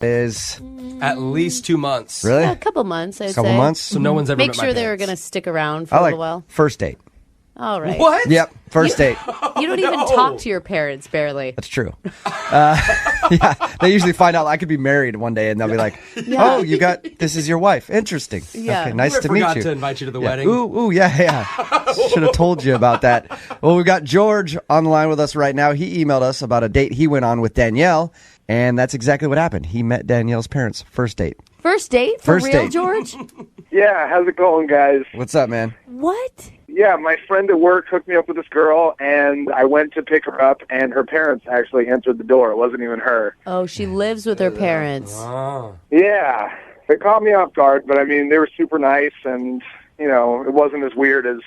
is At least 2 months. really A couple months, I'd say. couple months. So no one's ever Make met my sure they were parents. going to stick around for I a like little while. first date. All right. What? Yep, first date. You don't even talk to your parents, barely. That's true. Yeah, they usually find out I could be married one day, and they'll be like, Yeah. "Oh, this is your wife. Interesting. Yeah. Okay, nice I to meet forgot you." to invite you to the Yeah. wedding. Ooh, yeah. Should have told you about that. Well, we've got George on the line with us right now. He emailed us about a date he went on with Danielle, and that's exactly what happened. He met Danielle's parents. First date. First date? For First real, date. George? Yeah, how's it going, guys? What's up, man? What? Yeah, my friend at work hooked me up with this girl, and I went to pick her up, and her parents actually answered the door. It wasn't even her. Oh, she lives with her parents. Oh. Yeah, it caught me off guard, but I mean, they were super nice, and, it wasn't as weird as,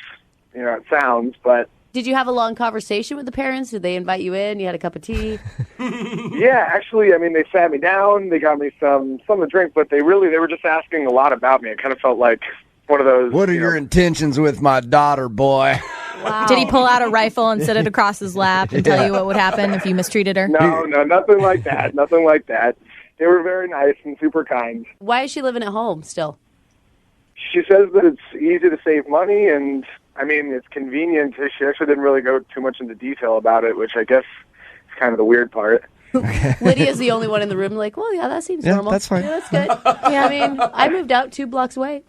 it sounds, but Did you have a long conversation with the parents? Did they invite you in? You had a cup of tea? yeah, actually, I mean, they sat me down, they got me some to drink, but they were just asking a lot about me. It kind of felt like one of those. What are your intentions with my daughter, boy? Wow. Did he pull out a rifle and sit it across his lap and tell you what would happen if you mistreated her? No, nothing like that. Nothing like that. They were very nice and super kind. Why is she living at home still? She says that it's easy to save money, and I mean, it's convenient. She actually didn't really go too much into detail about it, which I guess is kind of the weird part. Lydia's the only one in the room like, well, yeah, that seems Yeah, normal. that's fine. Yeah, that's good. Yeah, I mean, I moved out 2 blocks away.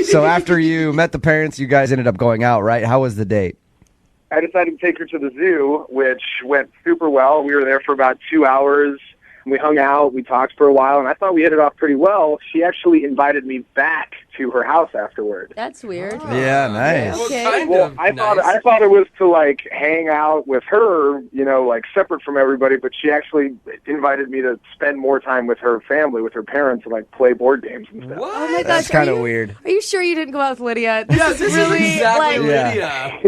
So after you met the parents, you guys ended up going out, right? How was the date? I decided to take her to the zoo, which went super well. We were there for about 2 hours. We hung out, we talked for a while, and I thought we hit it off pretty well. She actually invited me back to her house afterward. That's weird. Yeah, nice. Well, Okay. kind Well, of I nice. thought it was to like hang out with her, like separate from everybody. But she actually invited me to spend more time with her family, with her parents, and like play board games and stuff. What? Oh my gosh, That's kind of weird. Are you sure you didn't go out with Lydia? This Yeah, is this really is exactly Yeah. Lydia.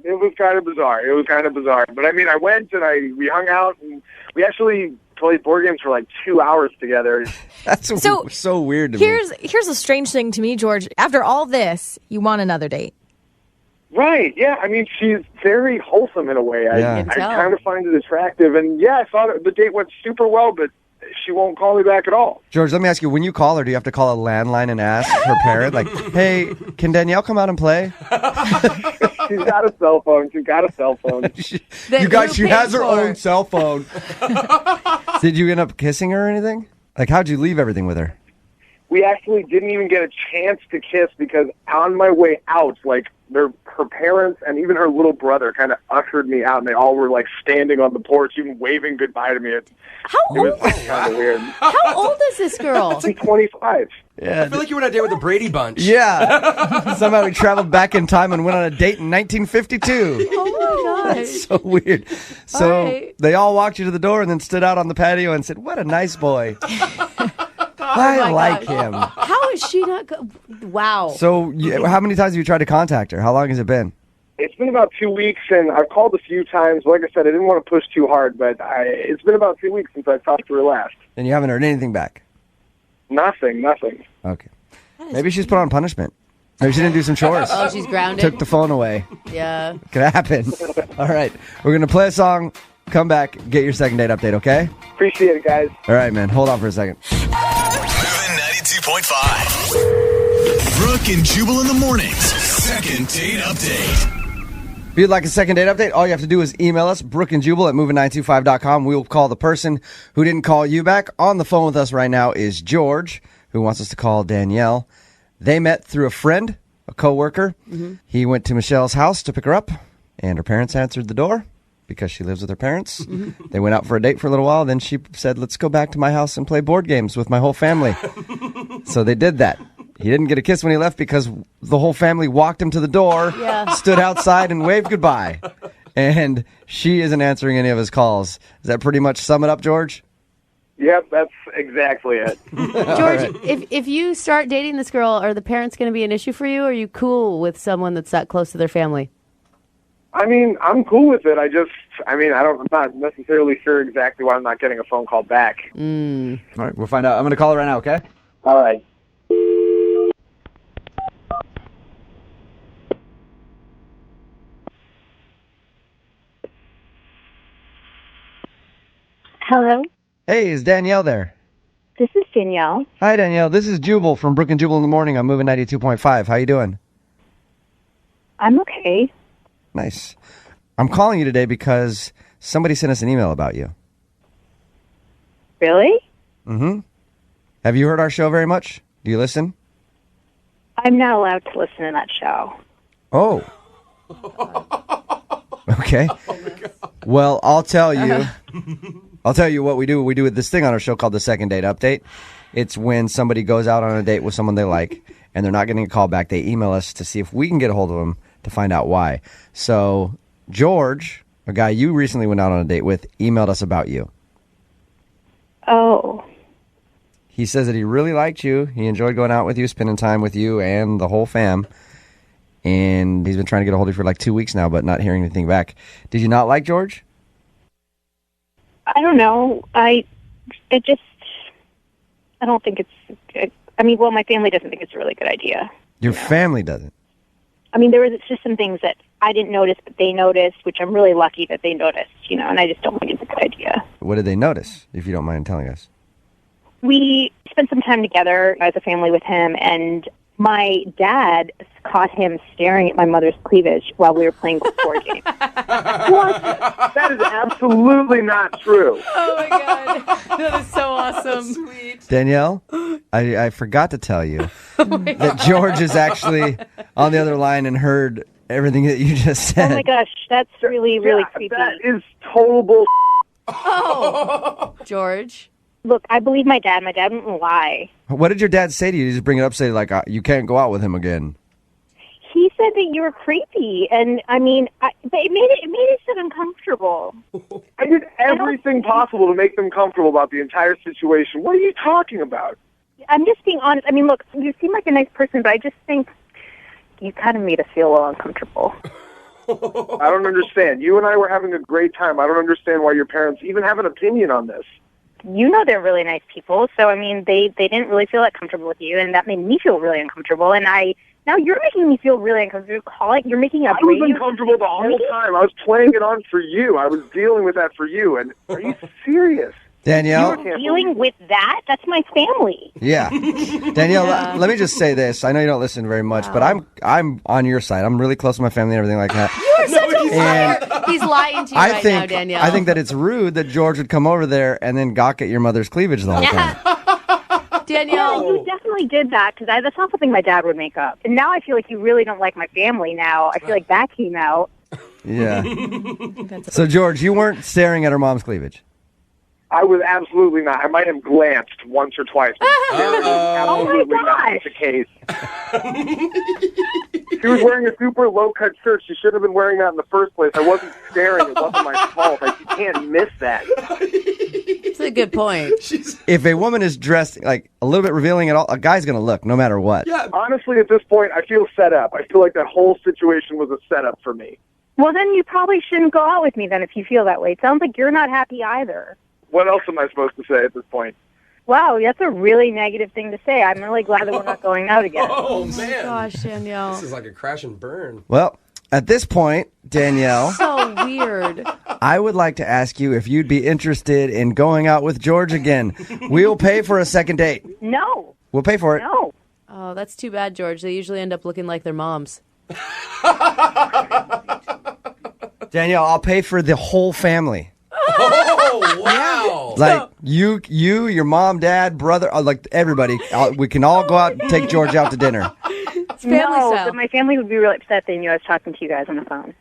It was kind of bizarre. It was kind of bizarre. But I mean, I went and we hung out, and we actually played board games for like 2 hours together. That's so weird to me. Here's a strange thing to me, George. After all this, you want another date. Right, yeah. I mean, she's very wholesome in a way. Yeah. I Can tell. kind of find it attractive. And yeah, I thought the date went super well, but she won't call me back at all. George, let me ask you, when you call her, do you have to call a landline and ask her parent, like, hey, can Danielle come out and play? She's got a cell phone. You guys, she you has paid her for. own cell phone. Did you end up kissing her or anything? Like, how'd you leave everything with her? We actually didn't even get a chance to kiss because on my way out, like, her parents and even her little brother kind of ushered me out, and they all were, like, standing on the porch, even waving goodbye to me. It How was old? kind of weird. How old is this girl? She's 25. Yeah. I feel like you were on a date with the Brady Bunch. Yeah. Somehow we traveled back in time and went on a date in 1952. Oh my gosh. So weird. So All right. they all walked you to the door and then stood out on the patio and said, what a nice boy. I my like gosh. him. How is she not? Wow. So how many times have you tried to contact her? How long has it been? It's been about 2 weeks, and I've called a few times. Like I said, I didn't want to push too hard, but it's been about 2 weeks since I talked to her last. And you haven't heard anything back? Nothing. Okay. Maybe she's put on punishment. Maybe she didn't do some chores. Oh, she's grounded. Took the phone away. Yeah. Could happen. All right. We're going to play a song, come back, get your second date update, okay? Appreciate it, guys. All right, man. Hold on for a second. Moving 92.5. Brooke and Jubal in the mornings. Second date update. If you'd like a second date update, all you have to do is email us, brookandjubal at moving925.com. We'll call the person who didn't call you back. On the phone with us right now is George, who wants us to call Danielle. They met through a friend, a coworker. He went to Michelle's house to pick her up, and her parents answered the door because she lives with her parents. They went out for a date for a little while. Then she said, let's go back to my house and play board games with my whole family. So they did that. He didn't get a kiss when he left because the whole family walked him to the door, Yeah. stood outside, and waved goodbye. And she isn't answering any of his calls. Does that pretty much sum it up, George? Yep, that's exactly it. George, if you start dating this girl, are the parents going to be an issue for you? Or are you cool with someone that's that close to their family? I mean, I'm cool with it. I'm not necessarily sure exactly why I'm not getting a phone call back. All right, we'll find out. I'm going to call her right now, okay? All right. Hello? Hey, is Danielle there? This is Danielle. Hi, Danielle. This is Jubal from Brooke and Jubal in the Morning. I'm moving 92.5. How you doing? I'm okay. Nice. I'm calling you today because somebody sent us an email about you. Really? Mm-hmm. Have you heard our show very much? Do you listen? I'm not allowed to listen to that show. Oh. Okay. Well, I'll tell you. I'll tell you what we do. We do this thing on our show called the Second Date Update. It's when somebody goes out on a date with someone they like, and they're not getting a call back. They email us to see if we can get a hold of them to find out why. So George, a guy you recently went out on a date with, emailed us about you. Oh. He says that he really liked you. He enjoyed going out with you, spending time with you and the whole fam. And he's been trying to get a hold of you for like 2 weeks now, but not hearing anything back. Did you not like George? I don't know. I don't think it's good. I mean, well, my family doesn't think it's a really good idea. Your family doesn't? I mean, there was just some things that I didn't notice, but they noticed, which I'm really lucky that they noticed, and I just don't think it's a good idea. What did they notice, if you don't mind telling us? We spent some time together as a family with him, and my dad caught him staring at my mother's cleavage while we were playing board games. What? That is absolutely not true. Oh my god, that is so awesome. Sweet. Danielle, I forgot to tell you that George is actually on the other line and heard everything that you just said. Oh my gosh, that's really, really Yeah, creepy. that is total bull. Oh, George. Look, I believe my dad. My dad wouldn't lie. What did your dad say to you? Did he just bring it up, say like, you can't go out with him again? He said that you were creepy, and I mean, but it made it so uncomfortable. I did everything possible to make them comfortable about the entire situation. What are you talking about? I'm just being honest. I mean, look, you seem like a nice person, but I just think you kind of made us feel a little uncomfortable. I don't understand. You and I were having a great time. I don't understand why your parents even have an opinion on this. You know they're really nice people, so I mean, they didn't really feel that comfortable with you, and that made me feel really uncomfortable. And now you're making me feel really uncomfortable. You're making a I was uncomfortable the whole time. I was playing it on for you. I was dealing with that for you. And are you serious? Danielle? You're dealing with that? That's my family. Yeah. Danielle, let me just say this. I know you don't listen very much, but I'm on your side. I'm really close to my family and everything like that. You're such a liar. He's lying to you right now, Danielle. I think that it's rude that George would come over there and then gawk at your mother's cleavage the whole time. Danielle. Yeah, you definitely did that, because that's not something my dad would make up. And now I feel like you really don't like my family now. I feel like that came out. Yeah. So, George, you weren't staring at her mom's cleavage? I was absolutely not. I might have glanced once or twice. Absolutely not the case. She was wearing a super low-cut shirt. She should have been wearing that in the first place. I wasn't staring. It wasn't my fault. You can't miss that. That's a good point. If a woman is dressed like a little bit revealing at all, a guy's going to look no matter what. Yeah. Honestly, at this point, I feel set up. I feel like that whole situation was a setup for me. Well, then you probably shouldn't go out with me then if you feel that way. It sounds like you're not happy either. What else am I supposed to say at this point? Wow, that's a really negative thing to say. I'm really glad that we're not going out again. Oh, man. Gosh, Danielle. This is like a crash and burn. Well, at this point, Danielle, So weird. I would like to ask you if you'd be interested in going out with George again. We'll pay for a second date. No. We'll pay for it. No. Oh, that's too bad, George. They usually end up looking like their moms. Danielle, I'll pay for the whole family. Oh, wow. Like you, your mom, dad, brother, like everybody. We can all go out and take George out to dinner. It's family No, style. but my family would be really upset they knew I was talking to you guys on the phone.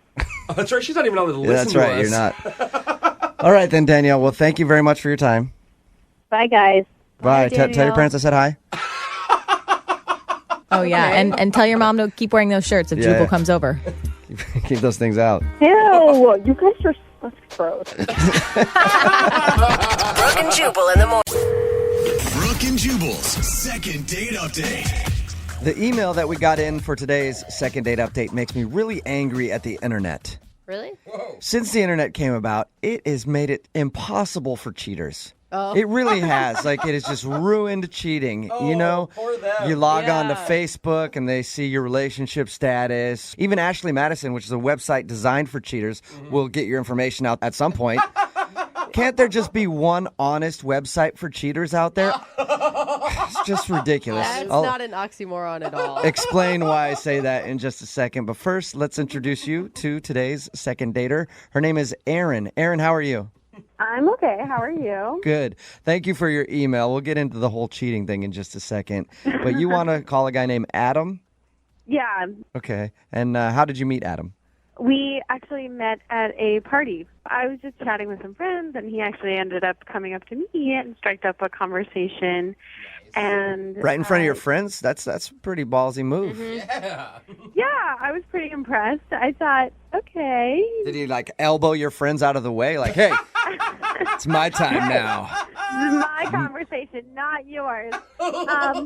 Oh, that's right. She's not even on the list. Yeah, that's right. You're not. All right, then, Danielle. Well, thank you very much for your time. Bye, guys. Bye. Tell your Danielle. parents I said hi. Oh, yeah. And tell your mom to keep wearing those shirts if Yeah. Jubal comes over. Keep those things out. Ew, you guys are so gross. Brooke and Jubal in the morning. Brooke and Jubal's second date update. The email that we got in for today's second date update makes me really angry at the internet. Really? Since the internet came about, it has made it impossible for cheaters. Oh. It really has. Like, it has just ruined cheating. You know, poor them. you log on to Yeah. Facebook and they see your relationship status. Even Ashley Madison, which is a website designed for cheaters, will get your information out at some point. can't there just be one honest website for cheaters out there? It's just ridiculous. That's I'll not an oxymoron at all. explain why I say that in just a second. But first, let's introduce you to today's second dater. Her name is Erin. Erin, how are you? I'm okay. How are you? Good. Thank you for your email. We'll get into the whole cheating thing in just a second. But you want to call a guy named Adam? Yeah, Okay. And how did you meet Adam? we actually met at a party. I was just chatting with some friends, and he actually ended up coming up to me and striked up a conversation. And Right in front of your friends? That's a pretty ballsy move. yeah, I was pretty impressed. I thought, okay, Did he like elbow your friends out of the way? Like, hey, it's my time now. this is my conversation, not yours.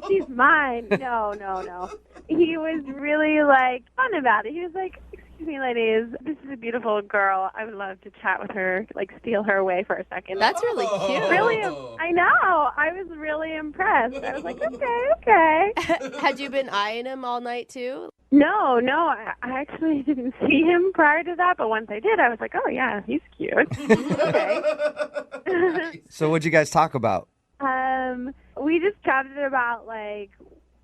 She's mine. No. He was really like fun about it. He was like, excuse me, ladies, this is a beautiful girl. I would love to chat with her, like steal her away for a second. That's really cute. really, I know. I was really impressed. I was like, okay. Had you been eyeing him all night too? No, I actually didn't see him prior to that, but once I did, I was like, oh yeah, he's cute. Okay. So what'd you guys talk about? We just chatted about like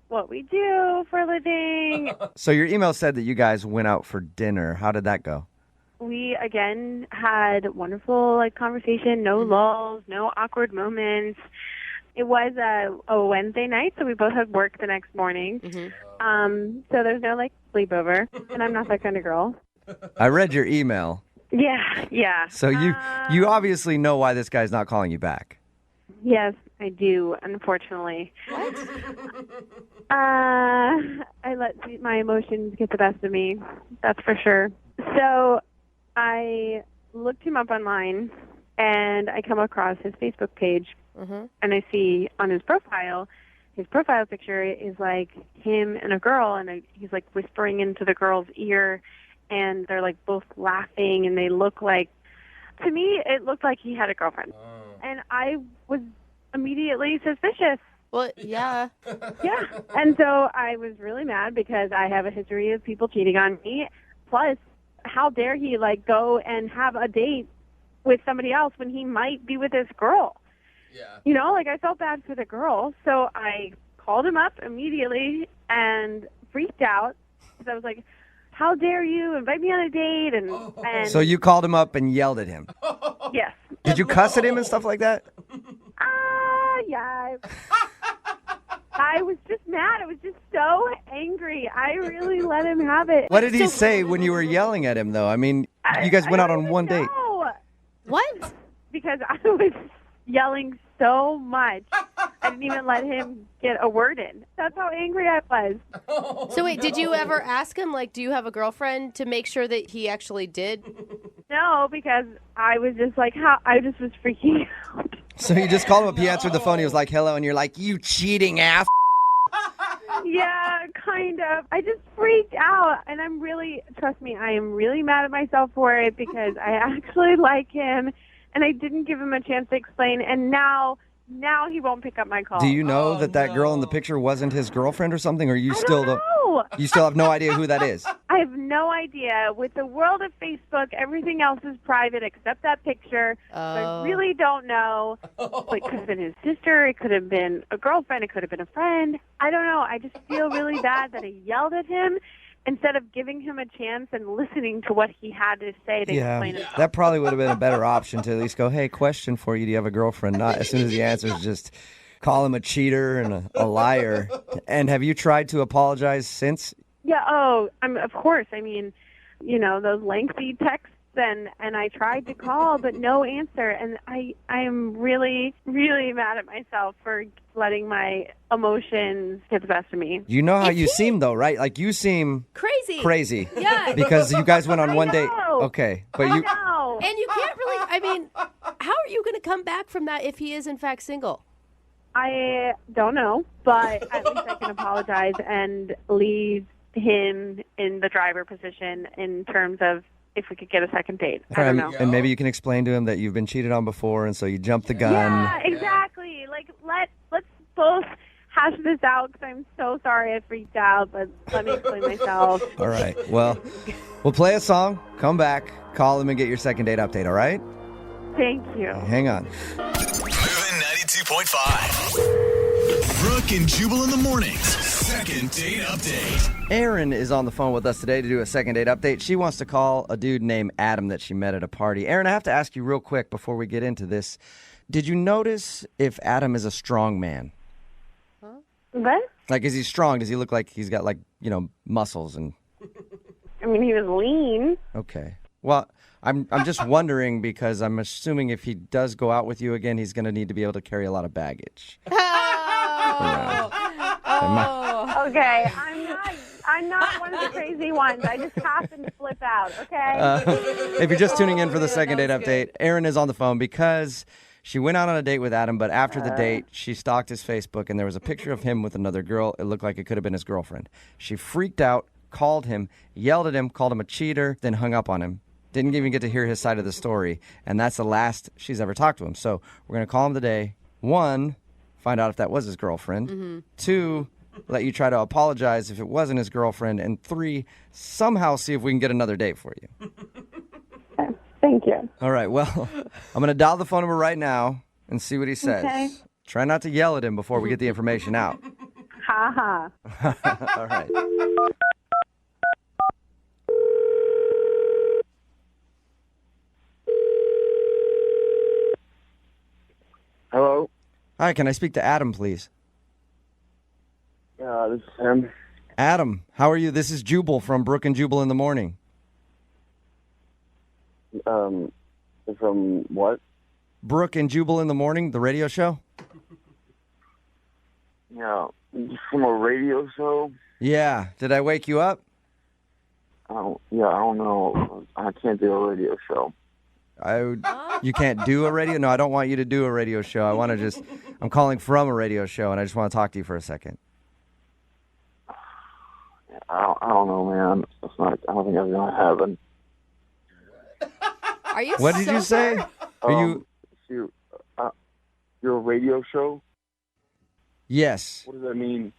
what we do for a living. So your email said that you guys went out for dinner. How did that go? We again had wonderful like conversation, no lulls, no awkward moments. It was a Wednesday night, so we both had work the next morning. So there's no like sleepover, and I'm not that kind of girl. I read your email. Yeah. So you obviously know why this guy's not calling you back. Yes, I do, unfortunately. What? I let my emotions get the best of me. That's for sure. So I looked him up online, and I come across his Facebook page, and I see on his profile picture is like him and a girl, and he's like whispering into the girl's ear, and they're like both laughing, and they look like, to me, it looked like he had a girlfriend. And I was immediately suspicious. Well, yeah. Yeah. And so I was really mad because I have a history of people cheating on me. Plus, how dare he like go and have a date with somebody else when he might be with this girl? Yeah. You know, like I felt bad for the girl. So I called him up immediately and freaked out because I was like, how dare you invite me on a date? And So you called him up and yelled at him. yes. Did you cuss at him and stuff like that? Yeah. I was just mad. I was just so angry. I really let him have it. What did he say when you were yelling at him, though? I mean, you guys went out on one date. What? Because I was yelling so much. I didn't even let him get a word in. That's how angry I was. So wait, did you ever ask him, like, do you have a girlfriend, to make sure that he actually did? No, because I was just like, I just was freaking out. So you just called him up, he answered the phone, he was like, hello, and you're like, you cheating ass. Yeah, kind of. I just freaked out, and trust me, I am really mad at myself for it because I actually like him, and I didn't give him a chance to explain, and now he won't pick up my call. Do you know that girl in the picture wasn't his girlfriend or something, or you still don't know. You still have no idea who that is? I have no idea. With the world of Facebook, everything else is private except that picture. So I really don't know. It could have been his sister. It could have been a girlfriend. It could have been a friend. I don't know. I just feel really bad that I yelled at him instead of giving him a chance and listening to what he had to say to explain himself. That probably would have been a better option to at least go, hey, question for you. Do you have a girlfriend? Not as soon as he answers, just call him a cheater and a liar. And have you tried to apologize since? Yeah, of course. I mean, you know, those lengthy texts, and I tried to call, but no answer. And I am really, really mad at myself for letting my emotions get the best of me. You know how you seem, though, right? Like, you seem crazy. Yeah. Because you guys went on one date. Okay. But you. No. And you can't really, I mean, how are you going to come back from that if he is, in fact, single? I don't know, but at least I can apologize and leave him in the driver position in terms of if we could get a second date. I don't know. And maybe you can explain to him that you've been cheated on before, and so you jumped the gun. Yeah, exactly. Like, let's both hash this out, because I'm so sorry I freaked out, but let me explain myself. All right. Well, we'll play a song, come back, call him, and get your second date update, all right? Thank you. Hang on. Moving 92.5. Brooke and Jubal in the mornings. Second date update. Erin is on the phone with us today to do a second date update. She wants to call a dude named Adam that she met at a party. Erin, I have to ask you real quick before we get into this. Did you notice if Adam is a strong man? What? Like, is he strong? Does he look like he's got, like, muscles and... I mean, he was lean. Okay. Well, I'm just wondering because I'm assuming if he does go out with you again, he's going to need to be able to carry a lot of baggage. Okay, I'm not one of the crazy ones. I just happen to flip out, okay? If you're just tuning in for the second date update, Erin is on the phone because she went out on a date with Adam, but after the date, she stalked his Facebook, and there was a picture of him with another girl. It looked like it could have been his girlfriend. She freaked out, called him, yelled at him, called him a cheater, then hung up on him. Didn't even get to hear his side of the story, and that's the last she's ever talked to him. So we're going to call him today. 1, find out if that was his girlfriend. 2, let you try to apologize if it wasn't his girlfriend. And 3, somehow see if we can get another date for you. Thank you. All right, well, I'm going to dial the phone number right now and see what he says. Okay. Try not to yell at him before we get the information out. Ha ha. All right. Hello? Hi, can I speak to Adam, please? This is him. Adam, how are you? This is Jubal from Brooke and Jubal in the morning. From what? Brooke and Jubal in the morning, the radio show? Yeah, from a radio show? Yeah. Did I wake you up? I don't know. I can't do a radio show. You can't do a radio? No, I don't want you to do a radio show. I'm calling from a radio show, and I just want to talk to you for a second. I don't know, man. I don't think that's going to happen. Are you What did you say? You're a radio show? Yes. What does that mean?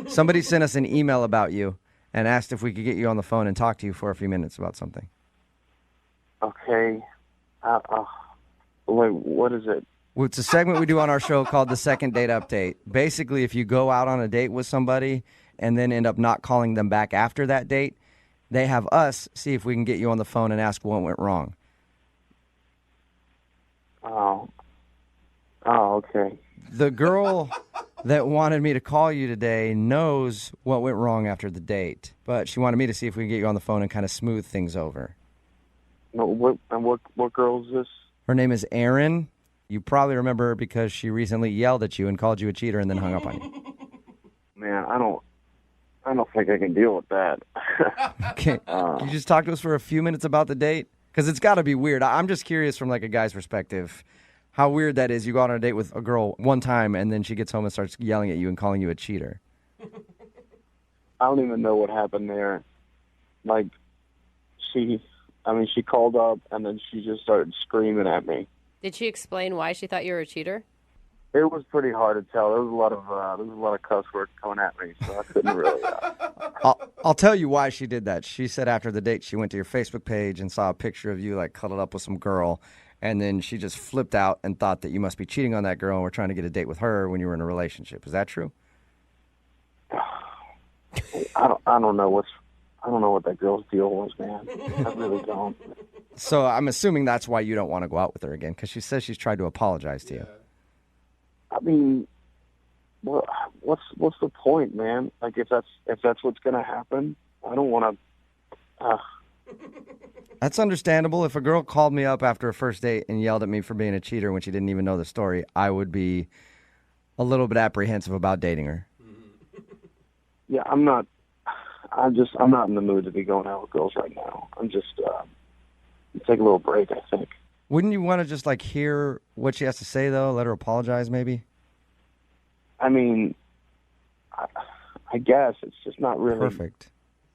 Somebody sent us an email about you and asked if we could get you on the phone and talk to you for a few minutes about something. Okay. What is it? Well, it's a segment we do on our show called the Second Date Update. Basically, if you go out on a date with somebody and then end up not calling them back after that date, they have us see if we can get you on the phone and ask what went wrong. Oh, okay. The girl that wanted me to call you today knows what went wrong after the date, but she wanted me to see if we can get you on the phone and kind of smooth things over. No, what girl is this? Her name is Erin. You probably remember her because she recently yelled at you and called you a cheater and then hung up on you. Man, I don't think I can deal with that. Okay. Can you just talk to us for a few minutes about the date? Because it's got to be weird. I'm just curious from like a guy's perspective how weird that is. You go out on a date with a girl one time and then she gets home and starts yelling at you and calling you a cheater. I don't even know what happened there. Like, she called up and then she just started screaming at me. Did she explain why she thought you were a cheater? It was pretty hard to tell. There was a lot of cuss words coming at me, so I couldn't really. I'll tell you why she did that. She said after the date she went to your Facebook page and saw a picture of you like cuddled up with some girl, and then she just flipped out and thought that you must be cheating on that girl and were trying to get a date with her when you were in a relationship. Is that true? I don't know what that girl's deal was, man. I really don't. So I'm assuming that's why you don't want to go out with her again, because she says she's tried to apologize to you. I mean, what's the point, man? Like, if that's what's gonna happen, I don't want to. That's understandable. If a girl called me up after a first date and yelled at me for being a cheater when she didn't even know the story, I would be a little bit apprehensive about dating her. Yeah, I'm not in the mood to be going out with girls right now. I'm just take a little break, I think. Wouldn't you want to just like hear what she has to say though? Let her apologize, maybe. I mean, I guess it's just not really Perfect.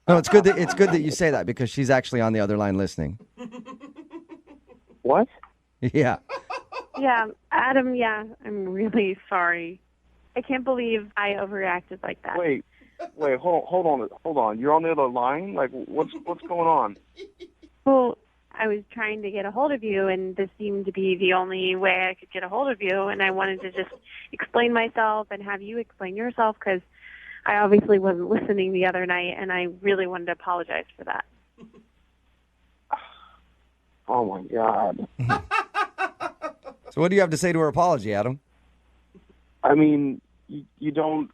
No, it's good that you say that because she's actually on the other line listening. What? Yeah. Yeah, Adam, yeah, I'm really sorry. I can't believe I overreacted like that. Wait, hold on. You're on the other line? Like, what's going on? Well, I was trying to get a hold of you, and this seemed to be the only way I could get a hold of you, and I wanted to just explain myself and have you explain yourself, because I obviously wasn't listening the other night, and I really wanted to apologize for that. Oh, my God. So what do you have to say to her apology, Adam? I mean, you don't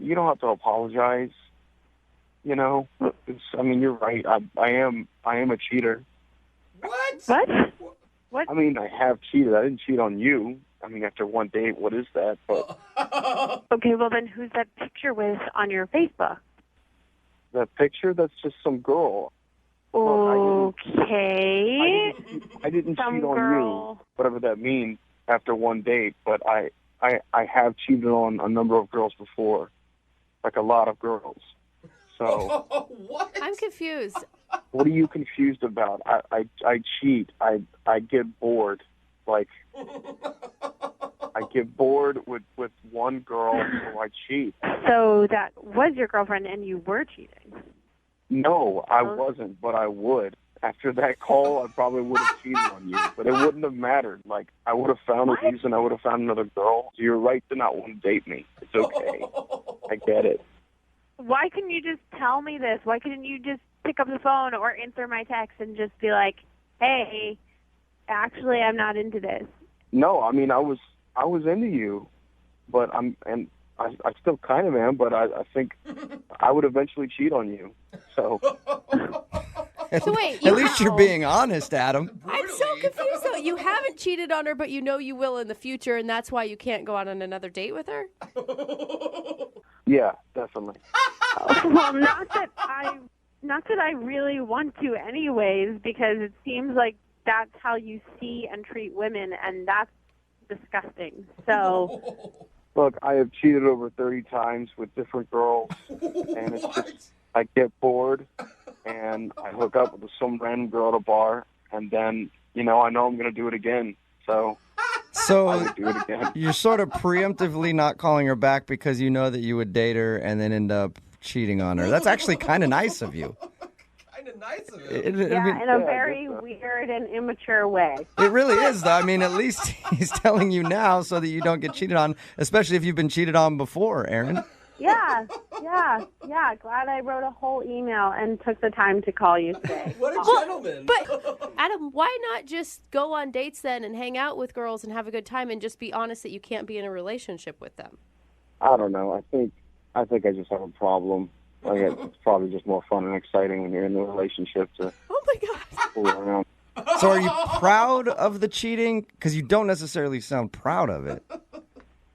have to apologize. You know, I mean, you're right. I am a cheater. What? I mean, I have cheated. I didn't cheat on you. I mean, after one date, what is that? But Okay, well then who's that picture with on your Facebook? that picture, that's just some girl. Okay. I didn't Some cheat on girl. you, whatever that means, after one date. But I have cheated on a number of girls before, like a lot of girls. So What? I'm confused. what are you confused about? I cheat. I get bored. Like, I get bored with one girl, so I cheat. So that was your girlfriend and you were cheating. No, I wasn't, but I would. After that call, I probably would have cheated on you, but it wouldn't have mattered. Like, I would have found a reason. I would have found another girl. So you're right to not want to date me. It's okay. I get it. Why couldn't you just tell me this? Why couldn't you just pick up the phone or answer my text and just be like, hey, actually, I'm not into this? No, I mean, I was into you, but I still kind of am, but I think I would eventually cheat on you. So So wait, At least you're being honest, Adam. I'm so confused though. You haven't cheated on her, but you know you will in the future, and that's why you can't go out on another date with her? yeah, definitely. Well, not that I really want to anyways, because it seems like that's how you see and treat women, and that's disgusting. So Look, I have cheated over 30 times with different girls, and it's just, I get bored, and I hook up with some random girl at a bar, and then, I know I'm going to do it again. So I So would do it again. you're sort of preemptively not calling her back because you know that you would date her and then end up cheating on her. That's actually kind of nice of you. Kind of nice of him. in a very weird and immature way. It really is, though. I mean, at least he's telling you now so that you don't get cheated on, especially if you've been cheated on before, Aaron. Yeah. Glad I wrote a whole email and took the time to call you today. What a gentleman. But Adam, why not just go on dates then and hang out with girls and have a good time and just be honest that you can't be in a relationship with them? I don't know. I think I just have a problem. Like, it's probably just more fun and exciting when you're in a relationship to Oh my God. fool around. So are you proud of the cheating? Because you don't necessarily sound proud of it.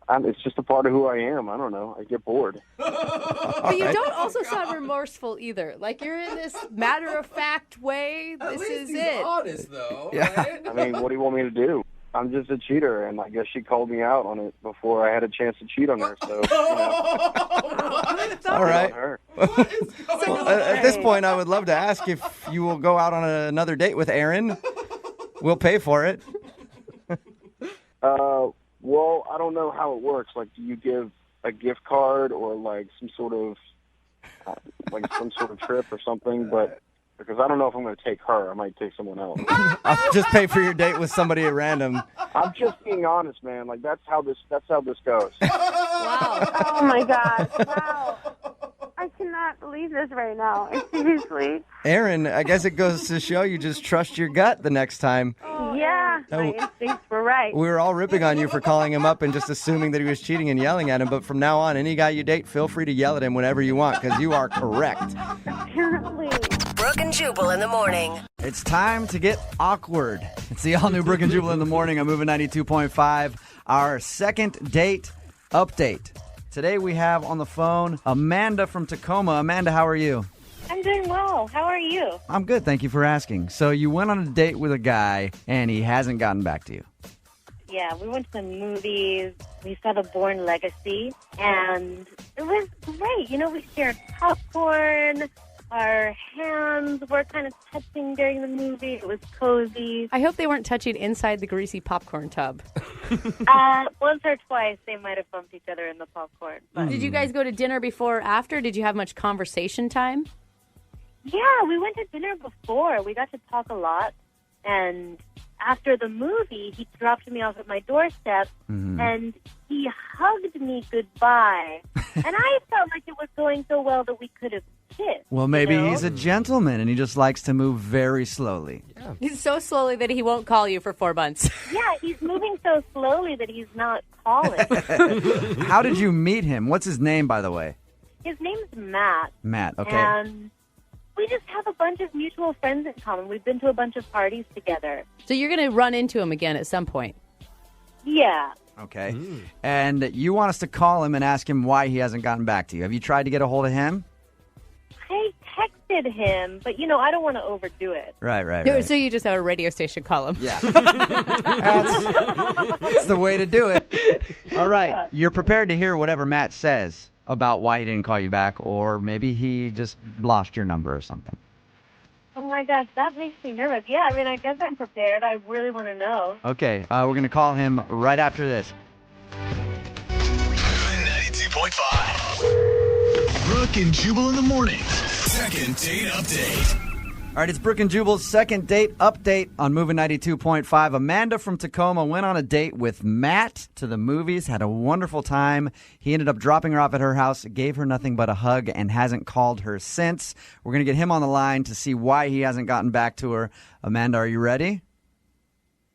It's just a part of who I am. I don't know. I get bored. But you don't also sound remorseful either. Like you're in this matter-of-fact way. At This least is he's it. honest, though. Yeah. Right? I mean, what do you want me to do? I'm just a cheater, and I guess she called me out on it before I had a chance to cheat on her. So, All right. on her. Well, at this point, I would love to ask if you will go out on another date with Aaron. We'll pay for it. Well, I don't know how it works. Like, do you give a gift card or like some sort of trip or something? But because I don't know if I'm going to take her, I might take someone else. I'll just pay for your date with somebody at random. I'm just being honest, man. Like, that's how this goes. Wow. Oh my gosh! Wow, I cannot believe this right now. Seriously. Aaron, I guess it goes to show you just trust your gut the next time. Yeah, my instincts were right. We were all ripping on you for calling him up and just assuming that he was cheating and yelling at him. But from now on, any guy you date, feel free to yell at him whenever you want because you are correct. Apparently. Brooke and Jubal in the morning. It's time to get awkward. It's the all-new Brooke and Jubal in the morning. I'm moving 92.5. Our second date update. Today we have on the phone Amanda from Tacoma. Amanda, how are you? I'm doing well. How are you? I'm good. Thank you for asking. So you went on a date with a guy and he hasn't gotten back to you. Yeah, we went to the movies. We saw The Bourne Legacy, and it was great. We shared popcorn. Our hands were kind of touching during the movie. It was cozy. I hope they weren't touching inside the greasy popcorn tub. Once or twice, they might have bumped each other in the popcorn. But Did you guys go to dinner before or after? Did you have much conversation time? Yeah, we went to dinner before. We got to talk a lot. And after the movie, he dropped me off at my doorstep, and he hugged me goodbye. And I felt like it was going so well that we could have kissed. Well, maybe you know? he's a gentleman and he just likes to move very slowly. Yeah. He's so slowly that he won't call you for 4 months. Yeah, he's moving so slowly that he's not calling. How did you meet him? What's his name, by the way? His name's Matt. Matt, okay. And we just have a bunch of mutual friends in common. We've been to a bunch of parties together. So you're going to run into him again at some point. Yeah. Okay. And you want us to call him and ask him why he hasn't gotten back to you. Have you tried to get a hold of him? I texted him, but, I don't want to overdo it. Right. So you just have a radio station call him. Yeah. That's the way to do it. All right. You're prepared to hear whatever Matt says about why he didn't call you back, or maybe he just lost your number or something. Oh, my gosh, that makes me nervous. Yeah, I guess I'm prepared. I really want to know. Okay. We're going to call him right after this. 92.5. Brooke and Jubal in the morning. Second date update. All right, it's Brooke and Jubal's second date update on Moving 92.5. Amanda from Tacoma went on a date with Matt to the movies, had a wonderful time. He ended up dropping her off at her house, gave her nothing but a hug, and hasn't called her since. We're going to get him on the line to see why he hasn't gotten back to her. Amanda, are you ready?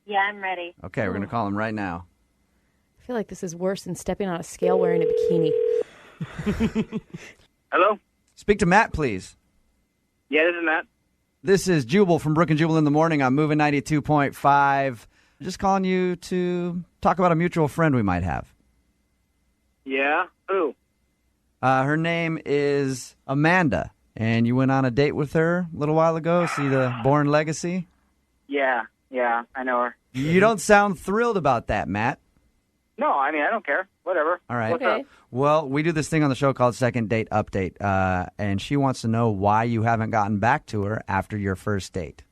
Yeah, I'm ready. Okay, we're going to call him right now. I feel like this is worse than stepping on a scale wearing a bikini. Hello? Speak to Matt, please. Yeah, this is Matt. This is Jubal from Brooke and Jubal in the morning. I'm Moving 92.5. Just calling you to talk about a mutual friend we might have. Yeah? Who? Her name is Amanda, and you went on a date with her a little while ago. See the Born Legacy? Yeah, I know her. You don't sound thrilled about that, Matt. No, I don't care. Whatever. All right. What's up? Well, we do this thing on the show called Second Date Update, and she wants to know why you haven't gotten back to her after your first date.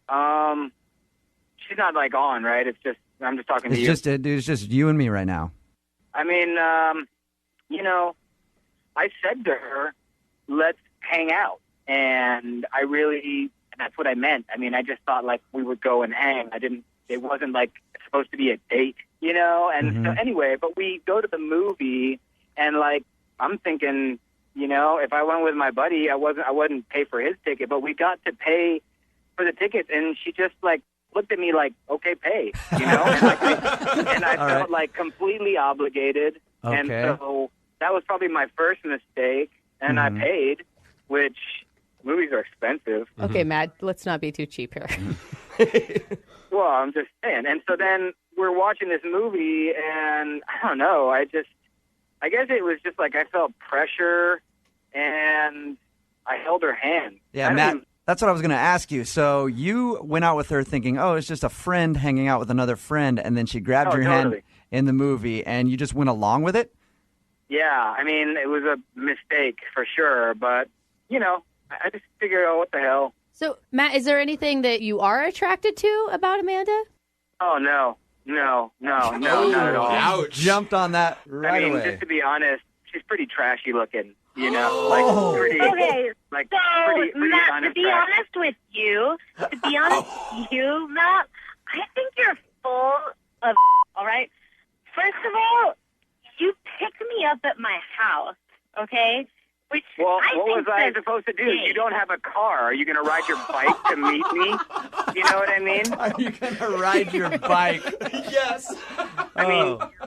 She's not on, right? I'm just talking to you. It's just you and me right now. I said to her, let's hang out. And that's what I meant. I just thought we would go and hang. It wasn't supposed to be a date, And so anyway, but we go to the movie and I'm thinking, if I went with my buddy, I wouldn't pay for his ticket, but we got to pay for the tickets, and she just looked at me okay, pay, and I felt completely obligated. Okay. And so that was probably my first mistake, and I paid, which movies are expensive. Okay, Matt, let's not be too cheap here. Well, I'm just saying. And so then we're watching this movie, and I don't know. I guess it was just I felt pressure, and I held her hand. Yeah, Matt, that's what I was going to ask you. So you went out with her thinking, oh, it's just a friend hanging out with another friend, and then she grabbed your hand in the movie, and you just went along with it? Yeah, it was a mistake for sure, but, I just figured, what the hell. So, Matt, is there anything that you are attracted to about Amanda? Oh, no, not at all. Ouch. Jumped on that right away. Just to be honest, she's pretty trashy looking, pretty, Okay, pretty Matt, honest to be honest with you, Matt, I think you're full of all right? First of all, you picked me up at my house, okay? Which what I was think I says supposed to do? gay. You don't have a car. Are you going to ride your bike to meet me? You know what I mean? Are you going to ride your bike? Yes.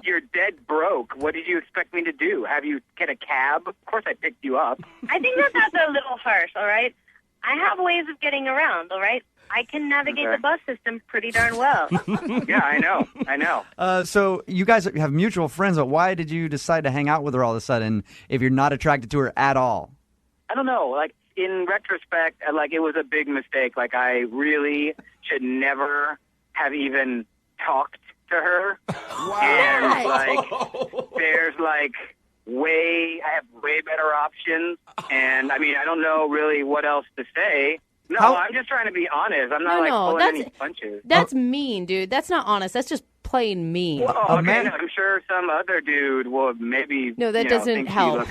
You're dead broke. What did you expect me to do? Have you get a cab? Of course I picked you up. I think that's a little harsh, all right? I have ways of getting around, all right? I can navigate the bus system pretty darn well. Yeah, I know. So you guys have mutual friends, but why did you decide to hang out with her all of a sudden if you're not attracted to her at all? I don't know. In retrospect, it was a big mistake. I really should never have even talked to her. Wow. And, there's, I have way better options. And, I don't know really what else to say. No, I'm just trying to be honest. I'm not pulling any punches. That's mean, dude. That's not honest. That's just plain mean. Well, okay, I'm sure some other dude will maybe. No, that doesn't think help.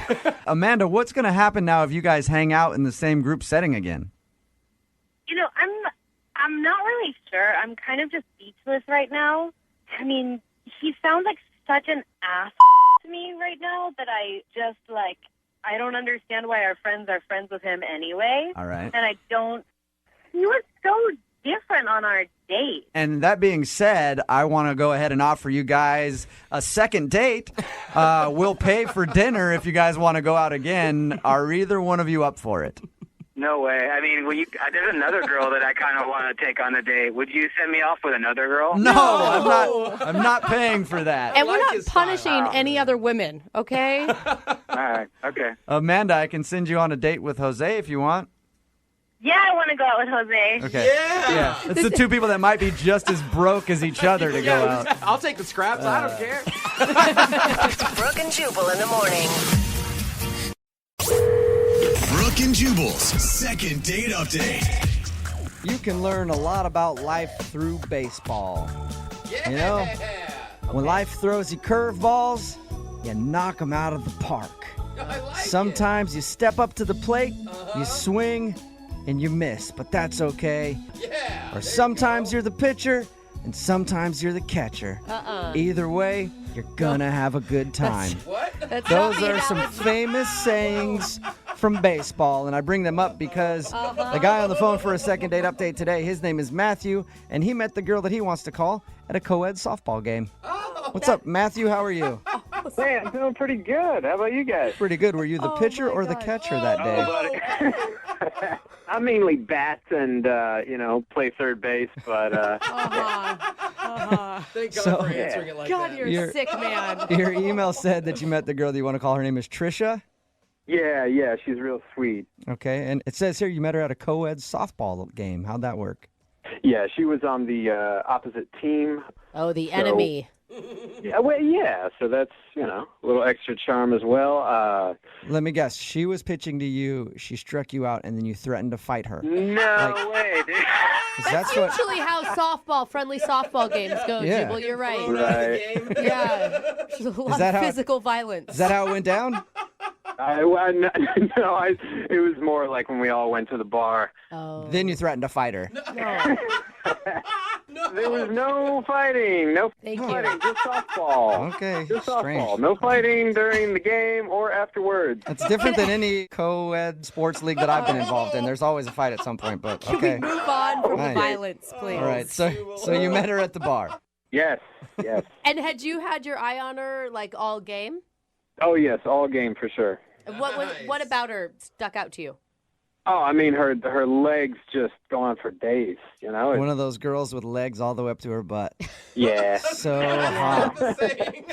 Amanda, what's going to happen now if you guys hang out in the same group setting again? I'm not really sure. I'm kind of just speechless right now. I mean, he sounds like such an ass to me right now that I just I don't understand why our friends are friends with him anyway. All right. And he was so different on our date. And that being said, I want to go ahead and offer you guys a second date. We'll pay for dinner if you guys want to go out again. Are either one of you up for it? No way. I mean, there's another girl that I kind of want to take on a date. Would you send me off with another girl? No, I'm not paying for that. And we're not punishing any other women, okay? All right. Okay. Amanda, I can send you on a date with Jose if you want. Yeah, I want to go out with Jose. Okay. Yeah. It's the two people that might be just as broke as each other to go out. I'll take the scraps. I don't care. Brooke and Jubal in the morning. Brooke and Jubal's second date update. You can learn a lot about life through baseball. Yeah. You know, when life throws you curveballs, you knock them out of the park. I like Sometimes you step up to the plate, you swing, and you miss, but that's okay. Yeah. Or sometimes you're the pitcher, and sometimes you're the catcher. Either way, you're gonna have a good time. What? Those are some famous sayings from baseball, and I bring them up because the guy on the phone for a second date update today, his name is Matthew, and he met the girl that he wants to call at a co-ed softball game. What's up, Matthew? How are you? Hey, I'm doing pretty good. How about you guys? Pretty good. Were you the pitcher or the catcher that day? I mainly bat and, play third base, but... Thank God So- for answering it like God, that. you're sick, man. Your email said that you met the girl that you want to call. Her name is Trisha. Yeah, she's real sweet. Okay, and it says here you met her at a co-ed softball game. How'd that work? Yeah, she was on the opposite team. Oh, the enemy. Yeah, so that's, a little extra charm as well. Let me guess. She was pitching to you. She struck you out, and then you threatened to fight her. No way, dude. That's what. usually how friendly softball games go, Yeah. Jubal. You're right. Right. Yeah. There's a lot that of how- physical violence. Is that how it went down? It was more like when we all went to the bar. Oh. Then you threatened to fight her. No. There was no fighting. No Thank you. fighting. Just softball. Okay, Just strange. softball. No fighting during the game or afterwards. That's different than any co-ed sports league that I've been involved in. There's always a fight at some point, but okay. Move on from the Nice. violence, please. All right, so you met her at the bar. Yes. And had you had your eye on her all game? Oh, yes, all game for sure. What about her stuck out to you? Oh, I mean, her legs just go on for days, One of those girls with legs all the way up to her butt. Yeah. So hot.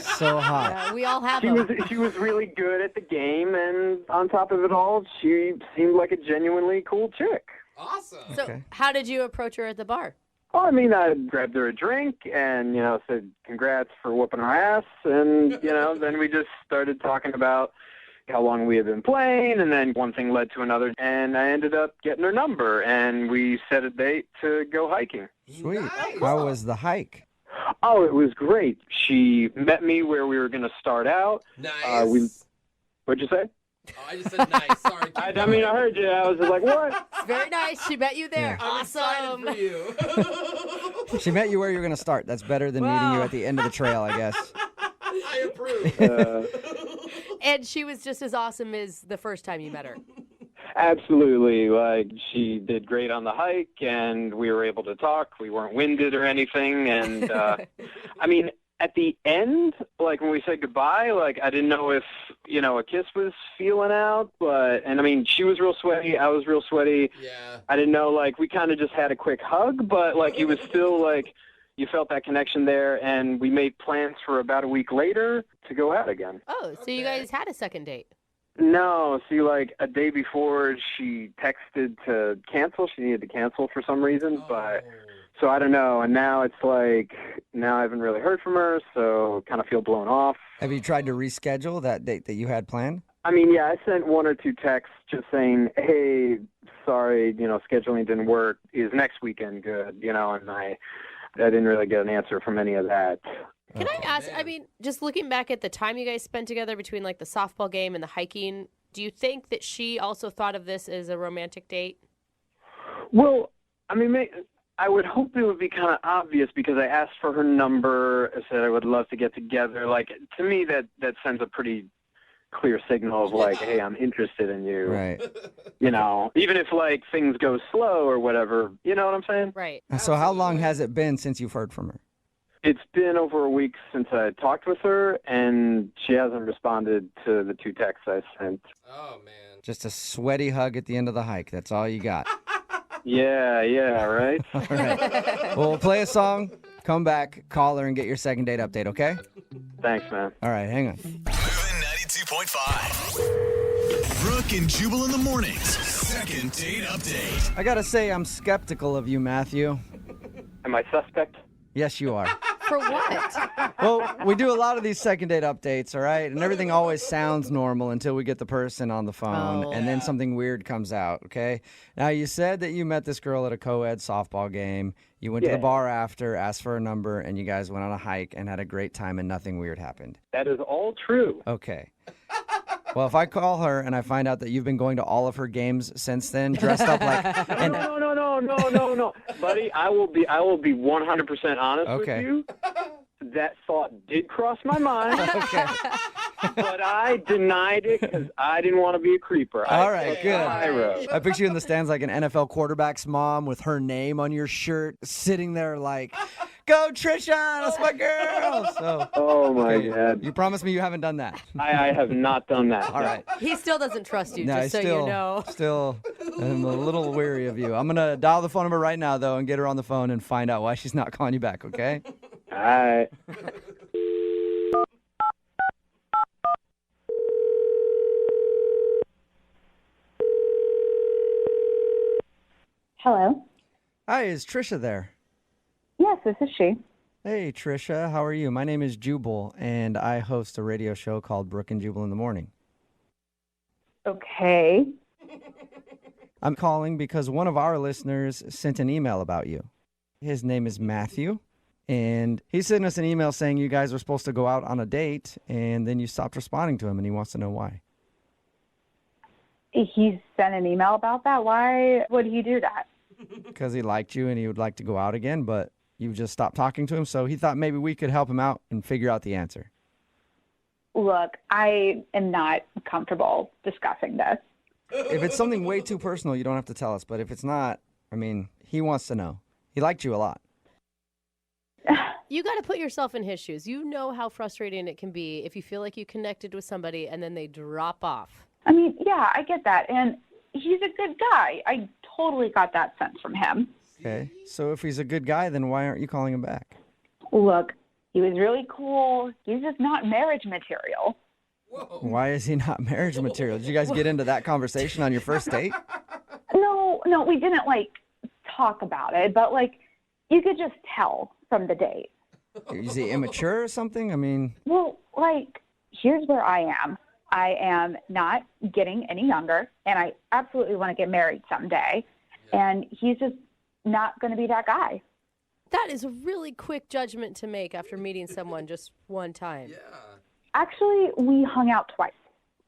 So hot. We all have She them. was really good at the game, and on top of it all, she seemed like a genuinely cool chick. Awesome. So how did you approach her at the bar? Oh, I mean, I grabbed her a drink and, said congrats for whooping her ass, and, then we just started talking about how long we had been playing, and then one thing led to another, and I ended up getting her number, and we set a date to go hiking. Sweet. Nice. How was the hike? Oh, it was great. She met me where we were going to start out. Nice. What'd you say? Oh, I just said nice. Sorry. Keep I going. mean, I heard you. I was just like, what? It's very nice. She met you there. I'm excited for you. She met you where you're going to start. That's better than meeting you at the end of the trail, I guess. I approve. And she was just as awesome as the first time you met her. Absolutely. She did great on the hike, and we were able to talk. We weren't winded or anything. And, I mean, at the end, when we said goodbye, I didn't know if, a kiss was feeling out. And I mean, she was real sweaty. I was real sweaty. Yeah. I didn't know, we kind of just had a quick hug, but, it was still, you felt that connection there. And we made plans for about a week later to go out again. Oh, so you guys had a second date. No, see, a day before she texted to cancel. She needed to cancel for some reason, but so I don't know. And now it's now I haven't really heard from her, so kind of feel blown off. Have you tried to reschedule that date that you had planned? I mean, yeah, I sent one or two texts just saying, hey, sorry, scheduling didn't work. Is next weekend good? And didn't really get an answer from any of that. Can I ask, I mean, just looking back at the time you guys spent together between like the softball game and the hiking, do you think that she also thought of this as a romantic date? Well, I mean, I would hope it would be kind of obvious because I asked for her number. I said I would love to get together. Like, to me, that sends a pretty clear signal of like, hey, I'm interested in you. Right. You know, even if like things go slow or whatever, you know what I'm saying? Right. So how long has it been since you've heard from her? It's been over a week since I talked with her, and she hasn't responded to the 2 texts I sent. Oh, man. Just a sweaty hug at the end of the hike. That's all you got. Yeah, right? All right. Well, we'll play a song, come back, call her, and get your second date update, okay? Thanks, man. All right, hang on. Moving 92.5. Brooke and Jubal in the mornings. Second date update. I got to say, I'm skeptical of you, Matthew. Am I suspect? Yes, you are. For what? Well, we do a lot of these second date updates, all right? And everything always sounds normal until we get the person on the phone, and then something weird comes out, okay? Now, you said that you met this girl at a co-ed softball game. You went to the bar after, asked for a number, and you guys went on a hike and had a great time, and nothing weird happened. That is all true. Okay. Well, if I call her and I find out that you've been going to all of her games since then, dressed up like... No. Buddy, I will be 100% honest with you. That thought did cross my mind. Okay. But I denied it because I didn't want to be a creeper. All right, good. I I picture you in the stands like an NFL quarterback's mom with her name on your shirt, sitting there like, go Trisha, that's my girl. So, oh, my God. You promised me you haven't done that. I have not done that. All right. He still doesn't trust you, No, just so you know. Still, I'm a little weary of you. I'm going to dial the phone number right now, though, and get her on the phone and find out why she's not calling you back, okay? All right. Hello. Hi, is Trisha there? Yes, this is she. Hey, Trisha, how are you? My name is Jubal, and I host a radio show called Brooke and Jubal in the Morning. Okay. I'm calling because one of our listeners sent an email about you. His name is Matthew, and he sent us an email saying you guys were supposed to go out on a date, and then you stopped responding to him, and he wants to know why. He sent an email about that? Why would he do that? Because he liked you and he would like to go out again, but you just stopped talking to him, so he thought maybe we could help him out and figure out the answer. Look, I am not comfortable discussing this. If it's something way too personal, you don't have to tell us, but if it's not, I mean, he wants to know. He liked you a lot. You got to put yourself in his shoes. You know how frustrating it can be if you feel like you connected with somebody and then they drop off. I mean, yeah, I get that. And he's a good guy. I totally got that sense from him. Okay, so if he's a good guy, then why aren't you calling him back? Look, he was really cool. He's just not marriage material. Whoa. Why is he not marriage material? Did you guys get into that conversation on your first date? No, we didn't, talk about it. But, you could just tell from the date. Is he immature or something? I mean... Well, here's where I am. I am not getting any younger, and I absolutely want to get married someday. Yeah. And he's just not going to be that guy. That is a really quick judgment to make after meeting someone just one time. Yeah. Actually, we hung out twice.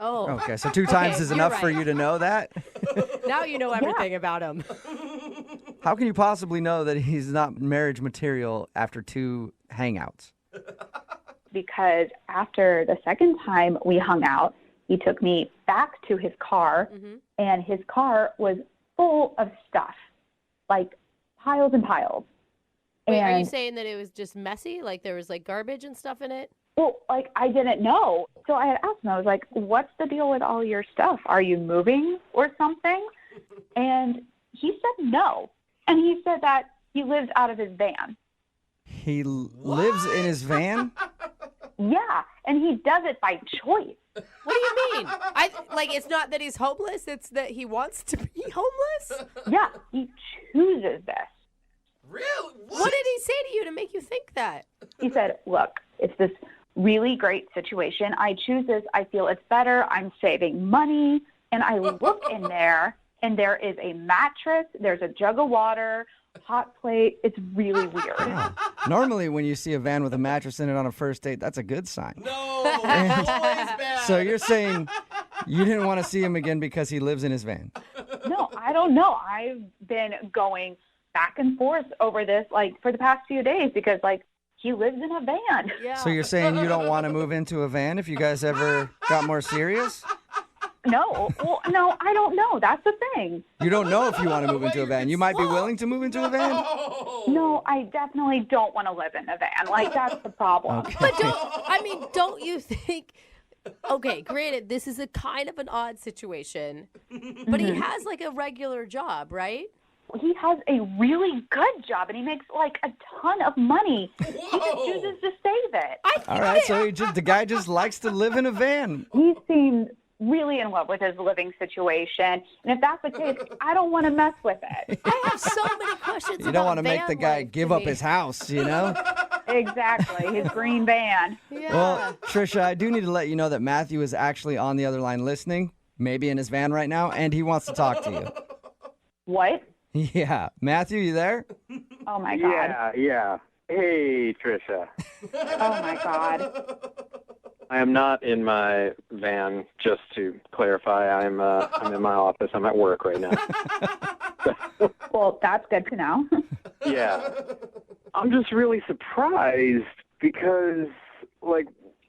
Oh. Okay, so 2 times is enough for you to know that? Now you know everything about him. How can you possibly know that he's not marriage material after 2 hangouts? Because after the second time we hung out, he took me back to his car, and his car was full of stuff, piles and piles. Wait, are you saying that it was just messy? Like there was garbage and stuff in it? Well, I didn't know. So I had asked him, I was like, what's the deal with all your stuff? Are you moving or something? And he said no. And he said that he lives out of his van. He lives in his van? Yeah, and he does it by choice. What do you mean? It's not that he's homeless, it's that he wants to be homeless? Yeah, he chooses this. Really? What did he say to you to make you think that? He said, look, it's this really great situation. I choose this. I feel it's better. I'm saving money. And I look in there, and there is a mattress. There's a jug of water, hot plate. It's really weird. Normally, when you see a van with a mattress in it on a first date, that's a good sign. No, always bad. So you're saying you didn't want to see him again because he lives in his van? No, I don't know. I've been going back and forth over this like for the past few days because like he lives in a van. Yeah. So you're saying you don't want to move into a van if you guys ever got more serious? No, well, no, I don't know. That's the thing. You don't know if you want to move into a van. You might be willing to move into a van? No, I definitely don't want to live in a van. Like, that's the problem. Okay. But don't you think? Okay, granted, this is a kind of an odd situation, but he has like a regular job, right? He has a really good job, and he makes like a ton of money. He just chooses to save it. All right, so the guy just likes to live in a van. He seems really in love with his living situation, and if that's the case, I don't want to mess with it. I have so many questions. You don't want to make the guy give up his house, you know? Exactly, his green van. Yeah. Well, Trisha, I do need to let you know that Matthew is actually on the other line listening, maybe in his van right now, and he wants to talk to you. What? Yeah. Matthew, you there? Oh, my God. Yeah. Hey, Trisha. Oh, my God. I am not in my van, just to clarify. I'm in my office. I'm at work right now. Well, that's good to know. Yeah. I'm just really surprised because, like,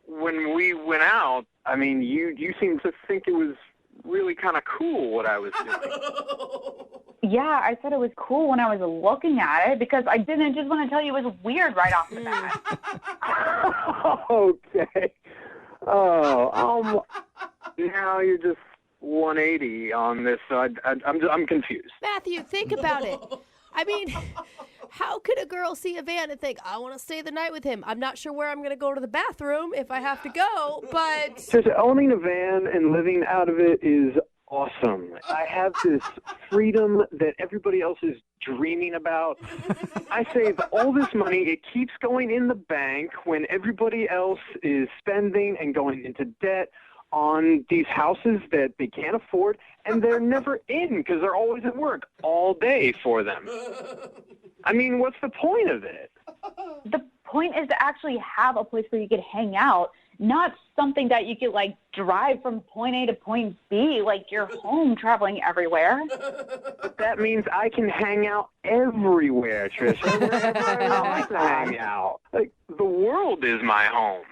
when we went out, I mean, you seemed to think it was really kind of cool what I was doing. Yeah, I said it was cool when I was looking at it because I didn't just want to tell you it was weird right off the bat. Okay. Oh, now you're just 180 on this. So I'm confused. Matthew, think about it. I mean, how could a girl see a van and think, I want to stay the night with him? I'm not sure where I'm going to go to the bathroom if I have to go, but... Just owning a van and living out of it is awesome. I have this freedom that everybody else is dreaming about. I save all this money. It keeps going in the bank when everybody else is spending and going into debt on these houses that they can't afford, and they're never in because they're always at work all day for them. I mean, what's the point of it? The point is to actually have a place where you could hang out, not something that you could, like, drive from point A to point B, like you're home traveling everywhere. But that means I can hang out everywhere, Trisha. Wherever I want to hang out. Like, the world is my home.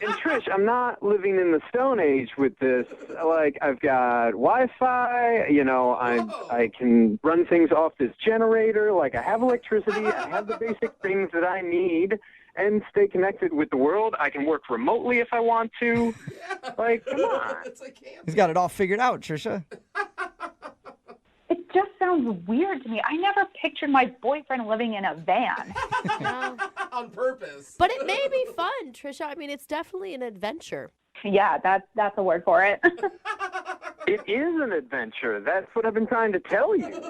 And Trish, I'm not living in the Stone Age with this. Like, I've got Wi-Fi, you know, I can run things off this generator. Like, I have electricity. I have the basic things that I need and stay connected with the world. I can work remotely if I want to. Like, come on. He's got it all figured out, Trisha. It just sounds weird to me. I never pictured my boyfriend living in a van. On purpose. But it may be fun, Trisha. I mean, it's definitely an adventure. Yeah, that's a word for it. It is an adventure. That's what I've been trying to tell you.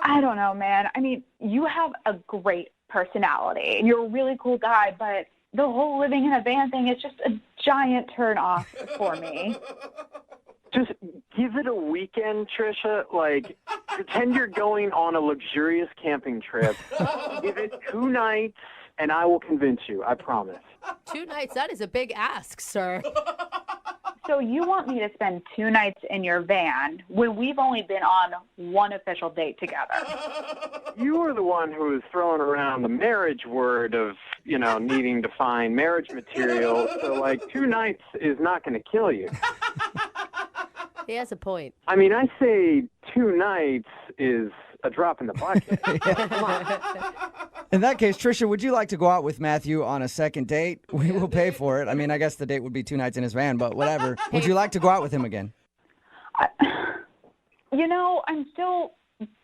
I don't know, man. I mean, you have a great personality. You're a really cool guy, but the whole living in a van thing is just a giant turn off for me. Just give it a weekend, Trisha. Like, pretend you're going on a luxurious camping trip. Give it 2 nights, and I will convince you. I promise. 2 nights, that is a big ask, sir. So you want me to spend 2 nights in your van when we've only been on one official date together? You were the one who was throwing around the marriage word of, you know, needing to find marriage material. So, like, 2 nights is not going to kill you. He has a point. I mean, I say 2 nights is a drop in the bucket. Come on. In that case, Trisha, would you like to go out with Matthew on a second date? We will pay for it. I mean, I guess the date would be 2 nights in his van, but whatever. Would you like to go out with him again? You know, I'm still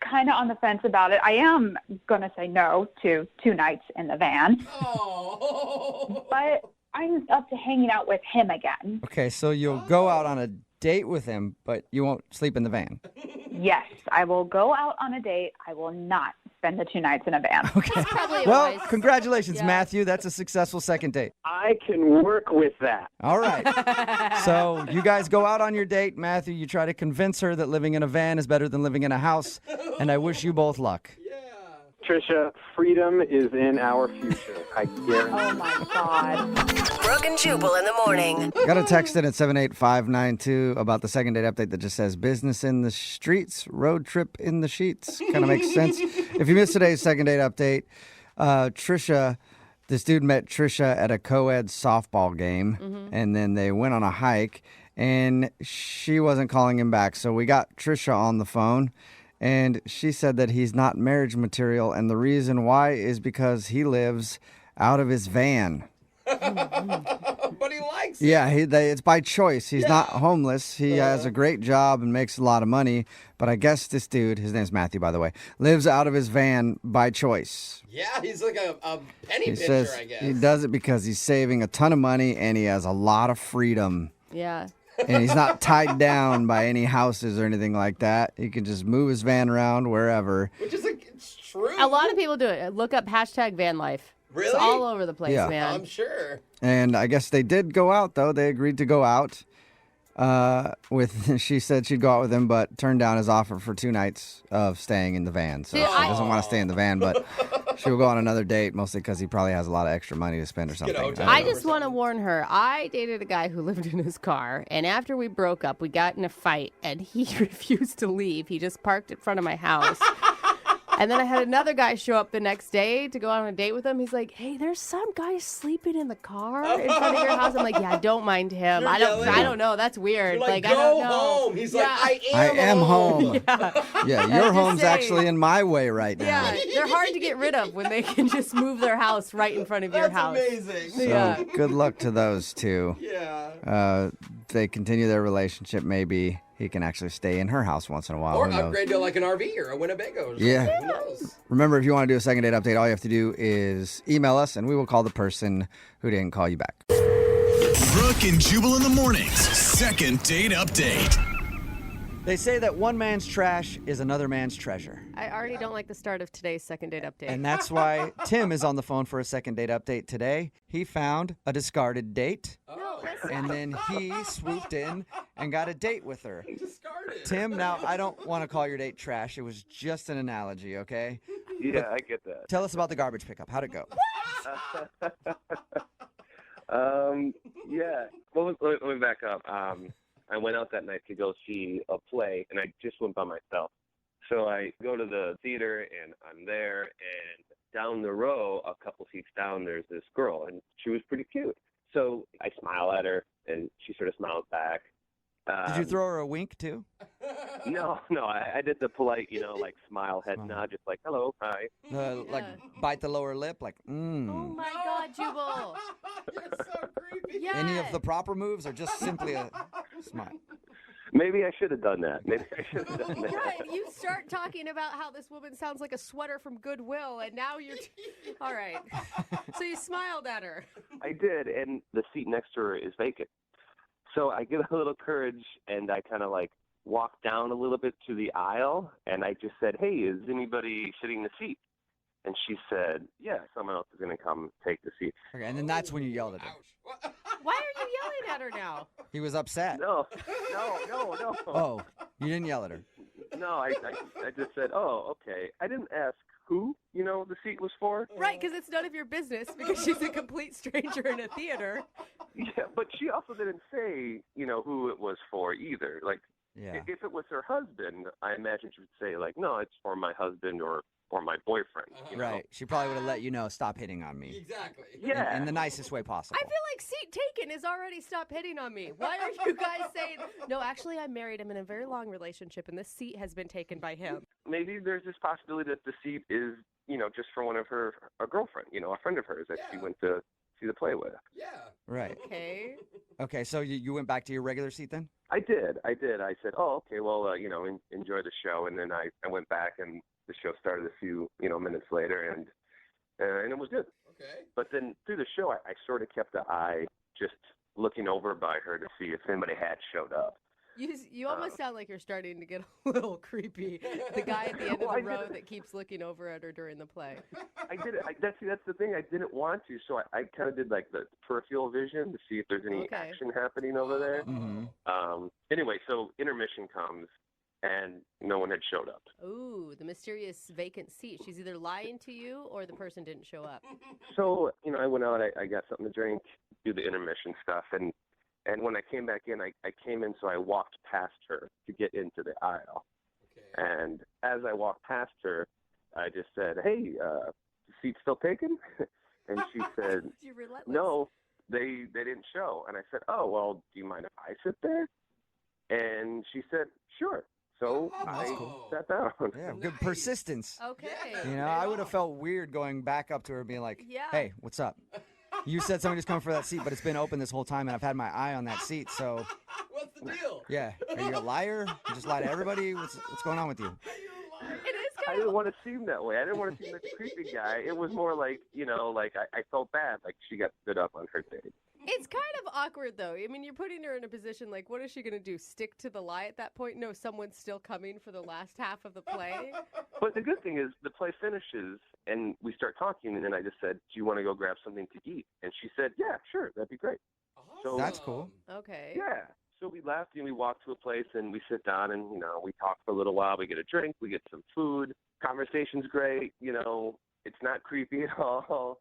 kind of on the fence about it. I am going to say no to 2 nights in the van. Oh. But I'm up to hanging out with him again. Okay, so you'll go out on a date with him, but you won't sleep in the van. Yes, I will go out on a date. I will not spend the 2 nights in a van. That's probably a Well, wise- congratulations, Yeah. Matthew. That's a successful second date. I can work with that. All right. So you guys go out on your date. Matthew, you try to convince her that living in a van is better than living in a house. And I wish you both luck. Trisha, freedom is in our future. I guarantee. Oh my God. Brooke and Jubal in the morning. Got a text in at 78592 about the second date update that just says business in the streets, road trip in the sheets. Kind of makes sense. If you missed today's second date update, Trisha, this dude met Trisha at a co-ed softball game, and then they went on a hike, and she wasn't calling him back. So we got Trisha on the phone, and she said that he's not marriage material, and the reason why is because he lives out of his van. But he likes it. Yeah, it's by choice. He's not homeless. He has a great job and makes a lot of money. But I guess this dude, his name's Matthew, by the way, lives out of his van by choice. Yeah, he's like a penny He pincher, says I guess. he does it because he's saving a ton of money and he has a lot of freedom. Yeah. And he's not tied down by any houses or anything like that. He can just move his van around wherever. Which is it's true. A lot of people do it. Look up hashtag van life. Really? It's all over the place, Yeah. man. I'm sure. And I guess they did go out, though. They agreed to go out. She said she'd go out with him, but turned down his offer for 2 nights of staying in the van. So Dude, she doesn't want to stay in the van, but she will go on another date, mostly because he probably has a lot of extra money to spend or something. hotel I just want to warn her. I dated a guy who lived in his car, and after we broke up, we got in a fight, and he refused to leave. He just parked in front of my house. And then I had another guy show up the next day to go on a date with him. He's like, "Hey, there's some guy sleeping in the car in front of your house." I'm like, "Yeah, don't mind him. You're I yelling. don't know. That's weird. You're like, I don't go know." home. He's like, Yeah. I am home. Yeah. Yeah, I'm your just home's saying. actually in my way right now. Yeah, they're hard to get rid of when they can just move their house right in front of your That's house. amazing. So Yeah. good luck to those two. Yeah. They continue their relationship. Maybe he can actually stay in her house once in a while. Or Who knows? upgrade to like an RV or a Winnebago. Or Yeah. Who knows? Remember, if you want to do a second date update, all you have to do is email us, and we will call the person who didn't call you back. Brooke and Jubal in the mornings. Second date update. They say that one man's trash is another man's treasure. I already don't like the start of today's second date update. And that's why Tim is on the phone for a second date update today. He found a discarded date, and then he swooped in and got a date with her. Discarded. Tim, now I don't want to call your date trash. It was just an analogy, okay? Yeah, I get that. Tell us about the garbage pickup. How'd it go? Yeah. Well, let me back up. I went out that night to go see a play, and I just went by myself. So I go to the theater, and I'm there, and down the row, a couple seats down, there's this girl, and she was pretty cute. So I smile at her, and she sort of smiles back. Did you throw her a wink, too? No, I did the polite, like smile, head nod, just like, hello, hi. Like bite the lower lip, like, Oh my God, Jubal. You're so creepy. Yeah. Any of the proper moves or just simply a smile? Maybe I should have done that. Maybe I should have done that. Right, you start talking about how this woman sounds like a sweater from Goodwill, and now you're... All right. So you smiled at her. I did, and the seat next to her is vacant. So I get a little courage, and I kind of like walk down a little bit to the aisle, and I just said, hey, is anybody sitting in the seat? And she said, yeah, someone else is going to come take the seat. Okay, and then that's when you yelled at her. Why are you yelling at her now? He was upset. No. Oh, you didn't yell at her. No, I just said, oh, okay. I didn't ask who, the seat was for. Right, because it's none of your business because she's a complete stranger in a theater. Yeah, but she also didn't say, who it was for either. Like, Yeah. if it was her husband, I imagine she would say, like, no, it's for my husband or my boyfriend. Right. She probably would have let you know, stop hitting on me. Exactly. Yeah. In the nicest way possible. I feel like seat taken is already stop hitting on me. Why are you guys saying, no, actually, I'm married. I'm in a very long relationship, and this seat has been taken by him. Maybe there's this possibility that the seat is, just for one of a girlfriend, a friend of hers that she went to see the play with. Yeah. Right. Okay. Okay, so you went back to your regular seat then? I did. I said, oh, okay, well, enjoy the show. And then I went back and the show started a few, minutes later and it was good. Okay. But then through the show, I sort of kept an eye just looking over by her to see if anybody had showed up. You almost sound like you're starting to get a little creepy. The guy at the end of the row that keeps looking over at her during the play. I did it. That's the thing. I didn't want to, so I kind of did like the peripheral vision to see if there's any action happening over there. Anyway, so intermission comes, and no one had showed up. Ooh, the mysterious vacant seat. She's either lying to you or the person didn't show up. So, I went out, I got something to drink, do the intermission stuff, and when I came back in, I came in, so I walked past her to get into the aisle. Okay. And as I walked past her, I just said, hey, the seat's still taken? And she said, no, they didn't show. And I said, oh, well, do you mind if I sit there? And she said, sure. So I sat down. Yeah, good persistence. Okay. I would have felt weird going back up to her being like, Yeah. hey, what's up? You said somebody's coming for that seat, but it's been open this whole time, and I've had my eye on that seat, so... What's the deal? Yeah. Are you a liar? You just lie to everybody? What's going on with you? I didn't want to seem that way. I didn't want to seem like a creepy guy. It was more like, I felt bad, like she got stood up on her date. It's kind of awkward, though. I mean, you're putting her in a position like, what is she going to do? Stick to the lie at that point? No, someone's still coming for the last half of the play? But the good thing is the play finishes, and we start talking, and I just said, do you want to go grab something to eat? And she said, yeah, sure, that'd be great. So that's cool. Okay. Yeah. So we left, and we walked to a place, and we sit down, and, we talk for a little while. We get a drink. We get some food. Conversation's great. It's not creepy at all.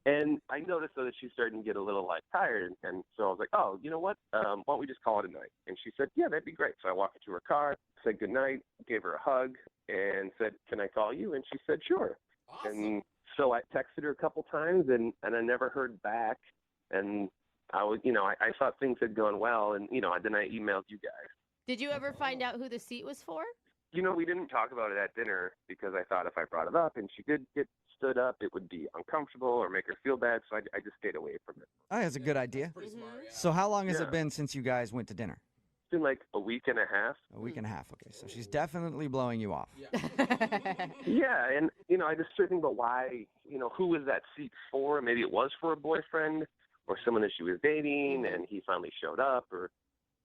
And I noticed, though, that she's starting to get a little, tired. And so I was like, oh, you know what? Why don't we just call it a night? And she said, yeah, that'd be great. So I walked her to her car, said goodnight, gave her a hug, and said, can I call you? And she said, sure. Awesome. And so I texted her a couple times, and I never heard back. And I was, I thought things had gone well. And, then I emailed you guys. Did you ever find out who the seat was for? We didn't talk about it at dinner because I thought if I brought it up and she did get stood up, it would be uncomfortable or make her feel bad. So I just stayed away from it. Oh, that's a good idea. Pretty smart, yeah. So how long has it been since you guys went to dinner? It's been like a week and a half. A week and a half. Okay, so she's definitely blowing you off. Yeah, and, I just started thinking about why, who was that seat for? Maybe it was for a boyfriend or someone that she was dating and he finally showed up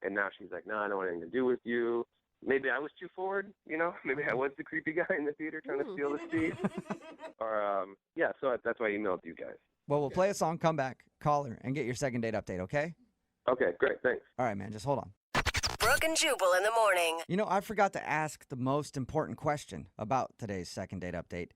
and now she's like, no, I don't want anything to do with you. Maybe I was too forward, Maybe I was the creepy guy in the theater trying to steal the seat. Or, so that's why I emailed you guys. Well, we'll play a song, come back, call her, and get your second date update, okay? Okay, great, thanks. All right, man, just hold on. Brooke and Jubal in the morning. I forgot to ask the most important question about today's second date update.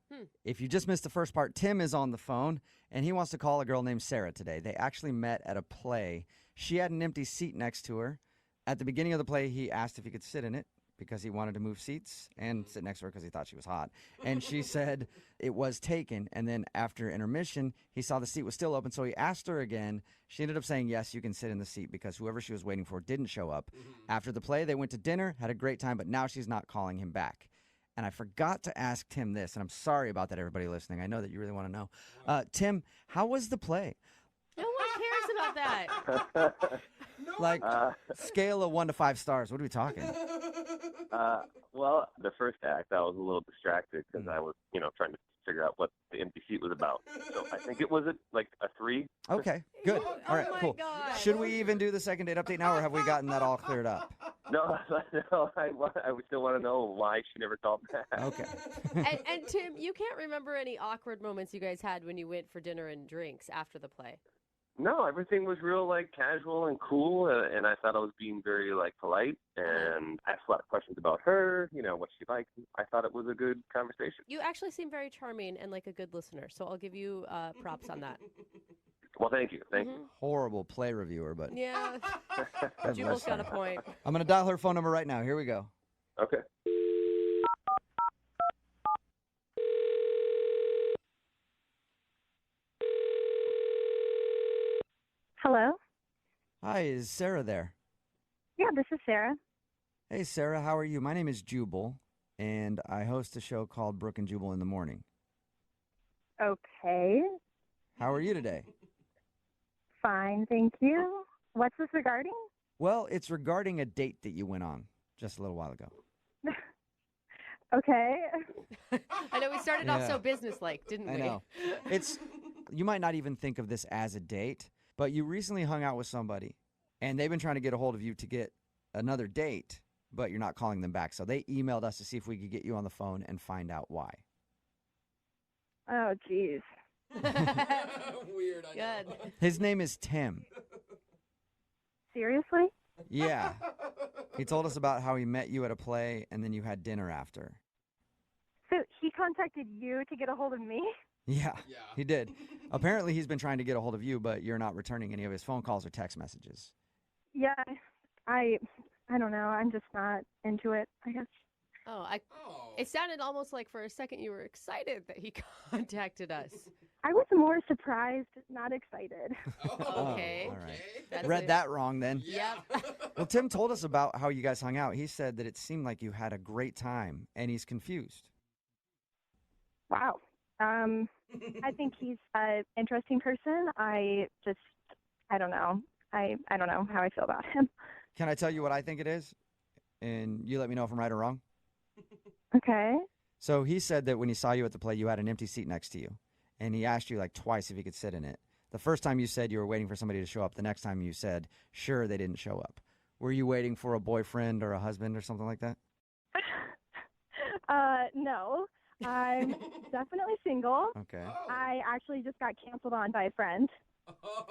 If you just missed the first part, Tim is on the phone, and he wants to call a girl named Sarah today. They actually met at a play. She had an empty seat next to her. At the beginning of the play, he asked if he could sit in it because he wanted to move seats and sit next to her because he thought she was hot. And she said it was taken. And then after intermission, he saw the seat was still open. So he asked her again. She ended up saying, yes, you can sit in the seat because whoever she was waiting for didn't show up. After the play, they went to dinner, had a great time, but now she's not calling him back. And I forgot to ask Tim this, and I'm sorry about that, everybody listening. I know that you really want to know. Tim, how was the play? No one cares about that. Scale of 1 to 5 stars. What are we talking? Well, the first act, I was a little distracted because I was, trying to figure out what the empty seat was about. So I think it was a 3. Okay, good. All right, cool. God. Should we even do the second date update now, or have we gotten that all cleared up? No, I would still want to know why she never called back. Okay. and Tim, you can't remember any awkward moments you guys had when you went for dinner and drinks after the play? No, everything was real casual and cool, and I thought I was being very polite, and I asked a lot of questions about her, what she liked. I thought it was a good conversation. You actually seem very charming and like a good listener, so I'll give you props on that. Well, thank you. Thank you. Horrible play reviewer, but yeah, Jubal's got a point. I'm going to dial her phone number right now. Here we go. Okay. Hello? Hi, is Sarah there? Yeah, this is Sarah. Hey, Sarah, how are you? My name is Jubal, and I host a show called Brooke and Jubal in the morning. Okay. How are you today? Fine, thank you. What's this regarding? Well, it's regarding a date that you went on just a little while ago. Okay. I know we started off so businesslike, didn't we? I know. You might not even think of this as a date, but you recently hung out with somebody, and they've been trying to get a hold of you to get another date, but you're not calling them back. So they emailed us to see if we could get you on the phone and find out why. Oh, jeez. Weird, I know. Good. His name is Tim. Seriously? Yeah. He told us about how he met you at a play and then you had dinner after. So he contacted you to get a hold of me? Yeah, he did. Apparently he's been trying to get a hold of you, but you're not returning any of his phone calls or text messages. Yeah, I don't know. I'm just not into it, I guess. It sounded almost like for a second you were excited that he contacted us. I was more surprised, not excited. Okay. All right. Read that wrong then. Yeah. Well, Tim told us about how you guys hung out. He said that it seemed like you had a great time, and he's confused. Wow. I think he's an interesting person. I don't know. I don't know how I feel about him. Can I tell you what I think it is? And you let me know if I'm right or wrong. Okay. So he said that when he saw you at the play, you had an empty seat next to you. And he asked you like twice if he could sit in it. The first time you said you were waiting for somebody to show up. The next time you said, sure, they didn't show up. Were you waiting for a boyfriend or a husband or something like that? No. I'm definitely single. Okay. I actually just got canceled on by a friend.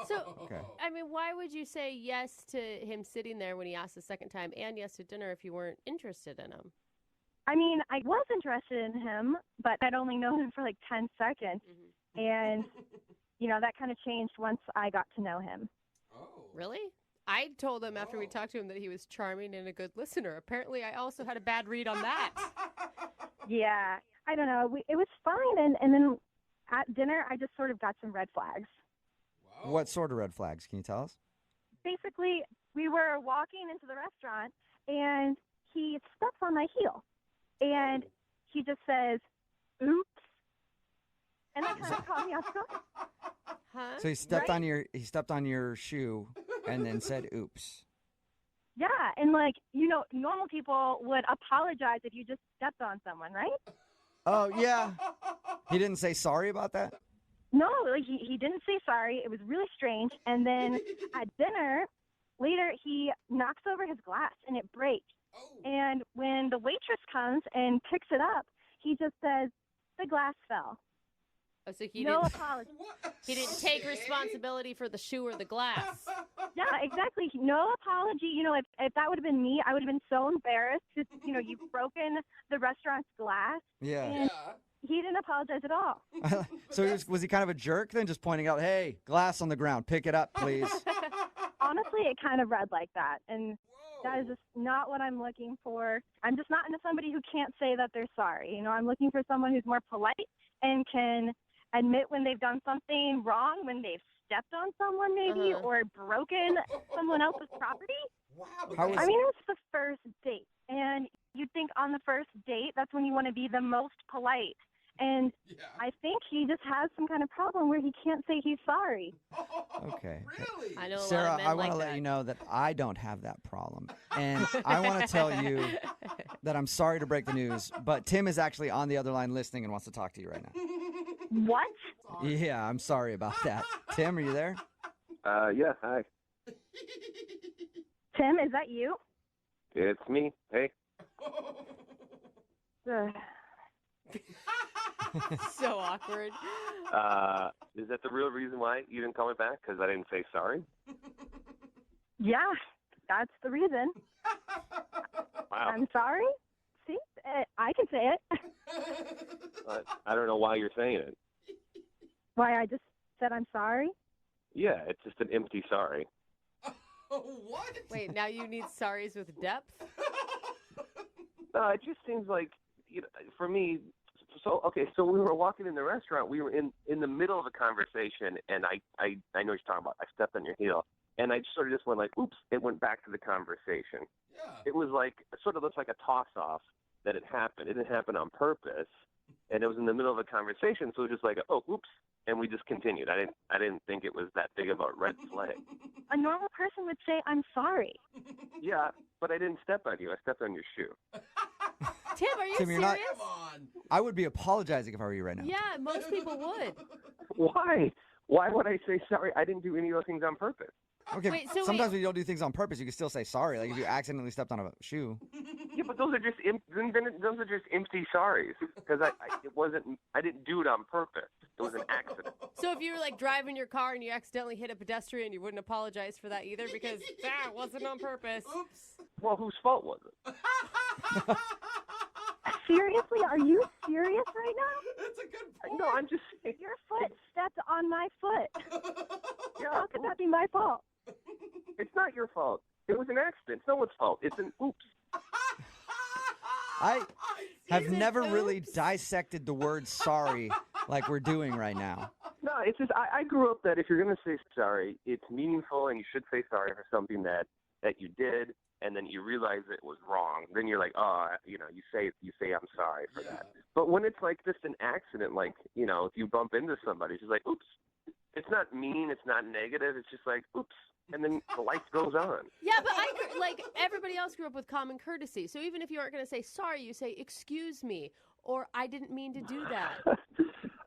So, I mean, why would you say yes to him sitting there when he asked the second time and yes to dinner if you weren't interested in him? I mean, I was interested in him, but I'd only known him for like 10 seconds. And, that kind of changed once I got to know him. Oh. Really? I told him after we talked to him that he was charming and a good listener. Apparently, I also had a bad read on that. Yeah. I don't know. It was fine. And then at dinner, I just sort of got some red flags. What sort of red flags? Can you tell us? Basically, we were walking into the restaurant, and he steps on my heel. And he just says, oops. And that kind of caught me off guard. Huh? So he stepped on your shoe and then said oops. Yeah, and normal people would apologize if you just stepped on someone, right? Oh, yeah. He didn't say sorry about that? No, he didn't say sorry. It was really strange. And then at dinner, later, he knocks over his glass, and it breaks. And when the waitress comes and picks it up, he just says, the glass fell. Oh, so he no didn't, apology. He didn't take responsibility for the shoe or the glass. Yeah, exactly. No apology. If that would have been me, I would have been so embarrassed because, you've broken the restaurant's glass. Yeah. And he didn't apologize at all. So was he kind of a jerk then, just pointing out, hey, glass on the ground, pick it up, please? Honestly, it kind of read like that. And that is just not what I'm looking for. I'm just not into somebody who can't say that they're sorry. I'm looking for someone who's more polite and can admit when they've done something wrong, when they've stepped on someone maybe or broken someone else's property. Wow. I mean, it's the first date. And you'd think on the first date, that's when you want to be the most polite. And I think he just has some kind of problem where he can't say he's sorry. Okay. Really? I know a Sarah, lot of men I want like to let that. you know that I don't have that problem. And I want to tell you that I'm sorry to break the news, but Tim is actually on the other line listening and wants to talk to you right now. What? Yeah, I'm sorry about that. Tim, are you there? Yeah, hi. Tim, is that you? It's me. Hey. Ugh. So awkward. Is that the real reason why you didn't call me back? Because I didn't say sorry? Yeah, that's the reason. Wow. I'm sorry. See, I can say it. I don't know why you're saying it. Why I just said I'm sorry? Yeah, it's just an empty sorry. What? Wait, now you need sorries with depth? No, it just seems like, for me, so we were walking in the restaurant. We were in the middle of a conversation, and I know what you're talking about. I stepped on your heel, and I sort of just went like, oops, it went back to the conversation. Yeah. It was like, it sort of looks like a toss-off that it happened. It didn't happen on purpose, and it was in the middle of a conversation, so it was just like, oh, oops, and we just continued. I didn't think it was that big of a red flag. A normal person would say, I'm sorry. Yeah, but I didn't step on you. I stepped on your shoe. Tim, are you Tim, you're serious? not. I would be apologizing if I were you right now. Yeah, most people would. Why? Why would I say sorry? I didn't do any of those things on purpose. Okay, Wait, sometimes when you don't do things on purpose, you can still say sorry. Like if you accidentally stepped on a shoe. Yeah, but those are just those are just empty sorries because I didn't do it on purpose. It was an accident. So if you were like driving your car and you accidentally hit a pedestrian, you wouldn't apologize for that either because that wasn't on purpose. Oops. Well, whose fault was it? Seriously, are you serious right now? That's a good point. No, I'm just saying. Your foot stepped on my foot. Yeah, How could that be my fault? it's not your fault. It was an accident. It's no one's fault. It's an oops. I have never really dissected the word sorry like we're doing right now. No, it's just I grew up that if you're going to say sorry, it's meaningful and you should say sorry for something that you did, and then you realize it was wrong. Then you're like, you say I'm sorry for that. But when it's like just an accident, like if you bump into somebody, it's just like oops. It's not mean. It's not negative. It's just like oops, and then the life goes on. Yeah, but like everybody else grew up with common courtesy. So even if you aren't going to say sorry, you say excuse me or I didn't mean to do that.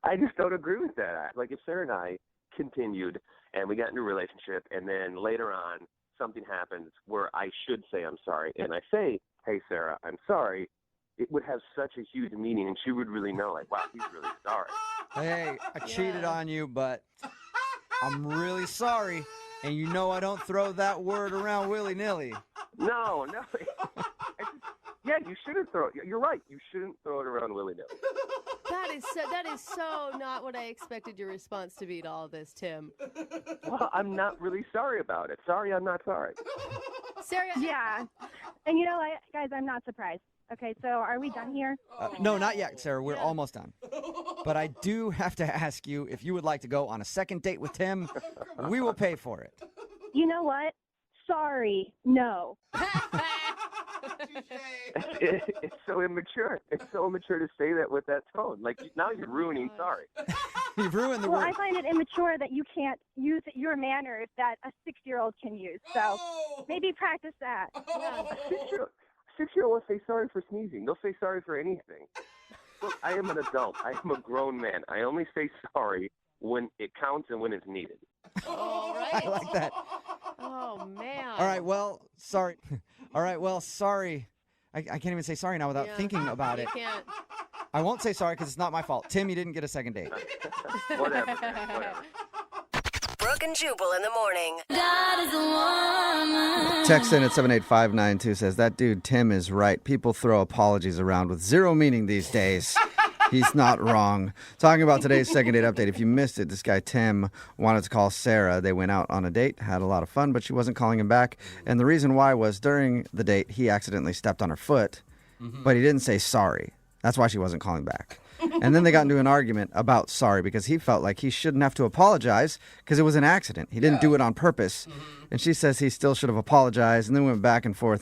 I just don't agree with that. Like if Sarah and I continued and we got into a relationship, and then later on something happens where I should say I'm sorry, and I say, hey Sarah, I'm sorry, it would have such a huge meaning, and she would really know, like, wow, he's really sorry. Hey, I cheated on you, but I'm really sorry. And you know I don't throw that word around willy-nilly. No. Yeah, you shouldn't throw it. You're right. You shouldn't throw it around willy-nilly. That is so not what I expected your response to be to all this, Tim. Well, I'm not really sorry about it. Sorry, I'm not sorry. Sarah. Yeah. And you know what, guys, I'm not surprised. Okay, so are we done here? No, not yet, Sarah. We're almost done. But I do have to ask you if you would like to go on a second date with Tim. We will pay for it. You know what? Sorry, no. It's so immature. It's so immature to say that with that tone. Like, now you're ruining sorry. You've ruined the Well, word. I find it immature that you can't use your manners that a 6-year-old can use. So maybe practice that. Six-year-olds say sorry for sneezing. They'll say sorry for anything. Look, I am an adult. I am a grown man. I only say sorry when it counts and when it's needed. All right. I like that. Oh, man. All right, well, sorry. All right, well, sorry. I can't even say sorry now without thinking about You it. can't. I won't say sorry because it's not my fault. Tim, you didn't get a second date. Whatever, man. Whatever. Brooke and Jubal in the morning. Text in at 78592 says, that dude Tim is right. People throw apologies around with zero meaning these days. He's not wrong. Talking about today's second date update. If you missed it, this guy Tim wanted to call Sarah. They went out on a date, had a lot of fun, but she wasn't calling him back. And the reason why was during the date, he accidentally stepped on her foot, but he didn't say sorry. That's why she wasn't calling back. And then they got into an argument about sorry because he felt like he shouldn't have to apologize because it was an accident. He didn't do it on purpose. And she says he still should have apologized, and then went back and forth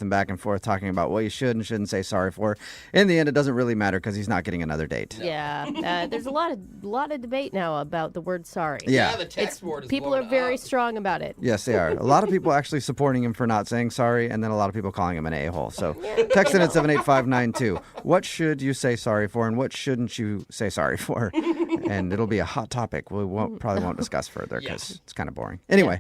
talking about what you should and shouldn't say sorry for. In the end, it doesn't really matter because he's not getting another date. Yeah, there's a lot of debate now about the word sorry. Yeah, the text board is people are blowing very up. strong about it. Yes, they are. A lot of people actually supporting him for not saying sorry, and then a lot of people calling him an a-hole. So text in at 78592. What should you say sorry for, and what shouldn't you say sorry for? And it'll be a hot topic we probably won't discuss further because it's kind of boring. Anyway,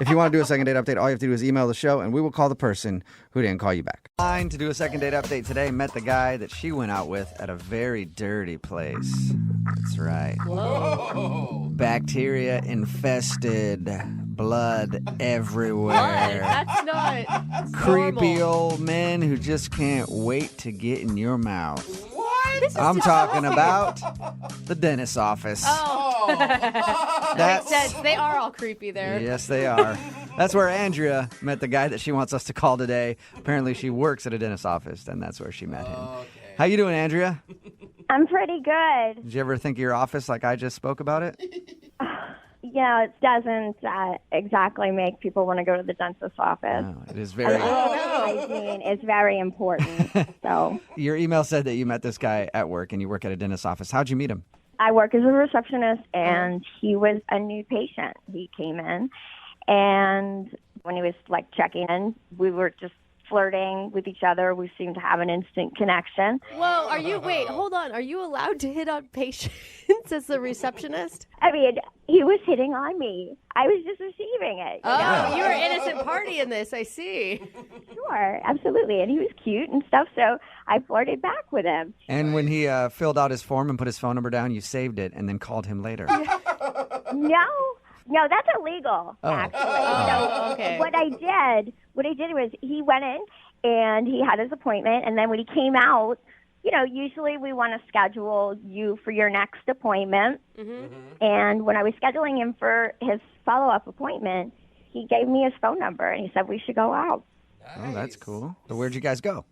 if you want to do a second date update, all you have to do is email the show, and we will call the person who didn't call you back. Line to do a second date update today. Met the guy that she went out with at a very dirty place. That's right. Whoa. Bacteria infested, blood everywhere. That's not Creepy normal. old men who just can't wait to get in your mouth. What? I'm talking about the dentist's office. Oh, That's makes sense. They are all creepy there. Yes, they are. That's where Andrea met the guy that she wants us to call today. Apparently, she works at a dentist's office, and that's where she met him. Okay. How you doing, Andrea? I'm pretty good. Did you ever think of your office like I just spoke about it? It doesn't exactly make people want to go to the dentist's office. No, it is very. Hygiene is very important. So Your email said that you met this guy at work, and you work at a dentist's office. How'd you meet him? I work as a receptionist, and he was a new patient. He came in, and when he was checking in, we were just flirting with each other. We seemed to have an instant connection. Whoa, hold on. Are you allowed to hit on patients as the receptionist? I mean, he was hitting on me. I was just receiving it. You were an innocent party in this, I see. Sure, absolutely. And he was cute and stuff, so I flirted back with him. And when he filled out his form and put his phone number down, you saved it and then called him later. No, that's illegal, actually. So okay. What I did was he went in and he had his appointment, and then when he came out, usually we want to schedule you for your next appointment. And when I was scheduling him for his follow-up appointment, he gave me his phone number, and he said we should go out. Oh, that's cool. So where'd you guys go?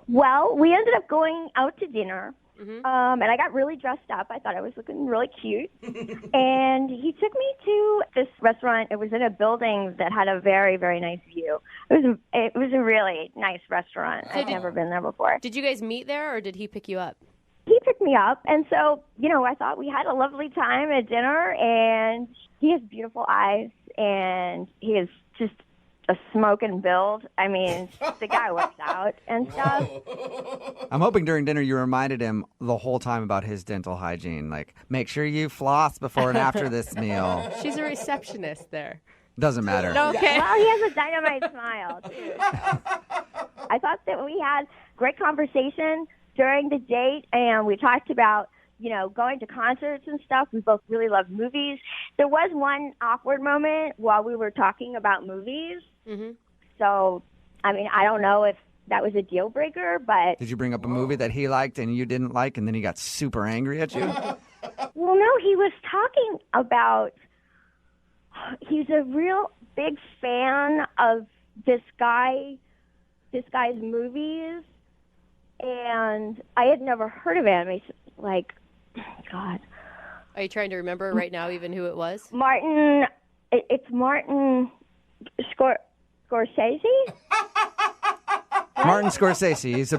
Well, we ended up going out to dinner. And I got really dressed up. I thought I was looking really cute. And he took me to this restaurant. It was in a building that had a very, very nice view. It was a really nice restaurant. I've never been there before. Did you guys meet there, or did he pick you up? He picked me up. And so, I thought we had a lovely time at dinner. And he has beautiful eyes. And he is just a smoking build. I mean, the guy works out and stuff. I'm hoping during dinner you reminded him the whole time about his dental hygiene. Like, make sure you floss before and after this meal. She's a receptionist there. Doesn't matter. Okay. Well, he has a dynamite smile, too. I thought that we had great conversation during the date, and we talked about going to concerts and stuff. We both really love movies. There was one awkward moment while we were talking about movies. So, I mean, I don't know if that was a deal breaker, but... Did you bring up a movie that he liked and you didn't like, and then he got super angry at you? Well, no, he was talking about... He's a real big fan of this guy's movies, and I had never heard of him. He's like, God. Are you trying to remember right now even who it was? Martin, it's Martin Scorsese? Martin Scorsese. He's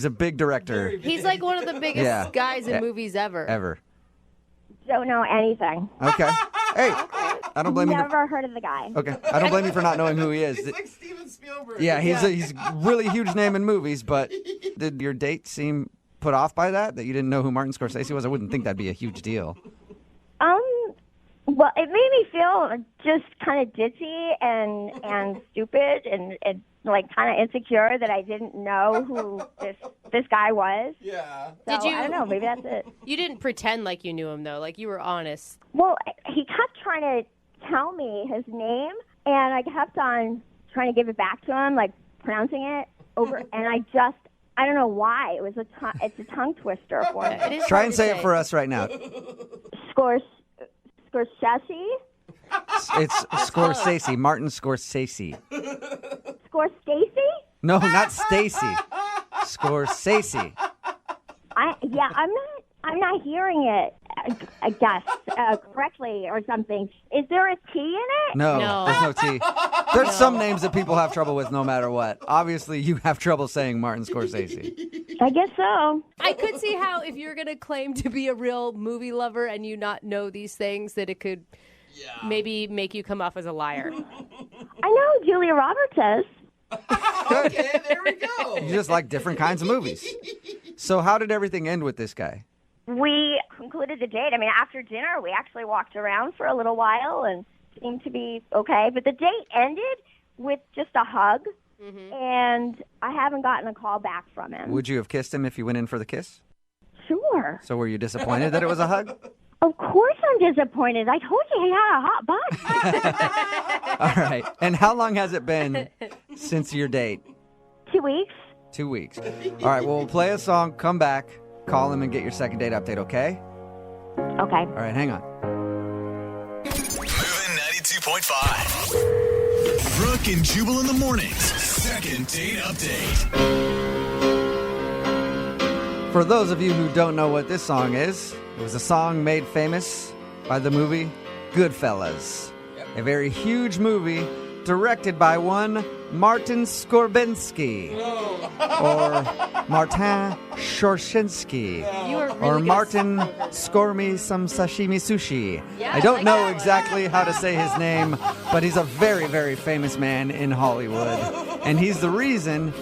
a big director. He's like one of the biggest guys in movies ever. Don't know anything. Okay. Hey, I don't blame you. Never heard of the guy. Okay. I don't blame you for not knowing who he is. He's like Steven Spielberg. Yeah, he's a really huge name in movies, but did your date seem put off by that you didn't know who Martin Scorsese was? I wouldn't think that'd be a huge deal. Well, it made me feel just kind of ditzy and stupid and like kind of insecure that I didn't know who this guy was. Yeah. So, I don't know. Maybe that's it. You didn't pretend like you knew him, though. Like, you were honest. Well, he kept trying to tell me his name, and I kept on trying to give it back to him, like pronouncing it over, and I don't know why. It's a tongue twister for me. Try and say it for us right now. Scorsese? It's Scorsese. Martin Scorsese. Scorsese? No, not Stacy. Scorsese. I'm not hearing it. I guess correctly or something. Is there a T in it? No, there's no T. There's some names that people have trouble with no matter what. Obviously, you have trouble saying Martin Scorsese. I guess so. I could see how if you're going to claim to be a real movie lover and you not know these things, that it could maybe make you come off as a liar. I know Julia Roberts is. Okay, there we go. You just like different kinds of movies. So how did everything end with this guy? We concluded the date. I mean, after dinner, we actually walked around for a little while and seemed to be okay. But the date ended with just a hug, and I haven't gotten a call back from him. Would you have kissed him if you went in for the kiss? Sure. So were you disappointed that it was a hug? Of course I'm disappointed. I told you he had a hot butt. All right. And how long has it been since your date? 2 weeks. 2 weeks. All right. Well, we'll play a song, come back, call him, and get your second date update, okay? Okay. All right. Hang on. Moving 92.5. Brooke and Jubal in the mornings. Second date update. For those of you who don't know what this song is, it was a song made famous by the movie Goodfellas. A very huge movie directed by one Martin Skorbensky. Or Martin Shorshinsky. Or Martin Skormy some sashimi sushi. I don't know exactly how to say his name, but he's a very, very famous man in Hollywood. And he's the reason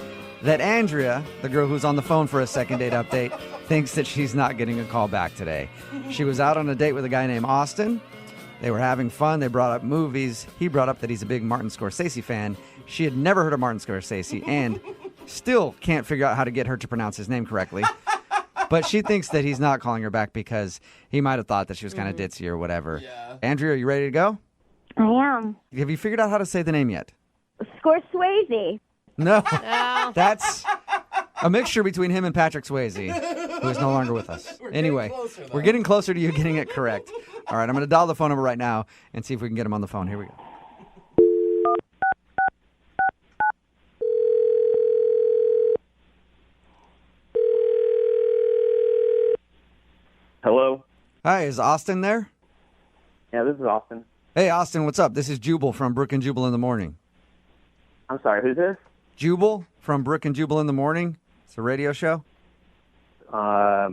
that Andrea, the girl who's on the phone for a second date update, thinks that she's not getting a call back today. She was out on a date with a guy named Austin. They were having fun. They brought up movies. He brought up that he's a big Martin Scorsese fan. She had never heard of Martin Scorsese and still can't figure out how to get her to pronounce his name correctly. But she thinks that he's not calling her back because he might have thought that she was kind of ditzy or whatever. Yeah. Andrea, are you ready to go? I am. Have you figured out how to say the name yet? Scorsese. No. That's a mixture between him and Patrick Swayze, who is no longer with us. Anyway, we're getting closer to you getting it correct. All right, I'm going to dial the phone number right now and see if we can get him on the phone. Here we go. Hello? Hi, is Austin there? Yeah, this is Austin. Hey, Austin, what's up? This is Jubal from Brooke and Jubal in the Morning. I'm sorry, who's this? Jubal from Brooke and Jubal in the Morning. It's a radio show. I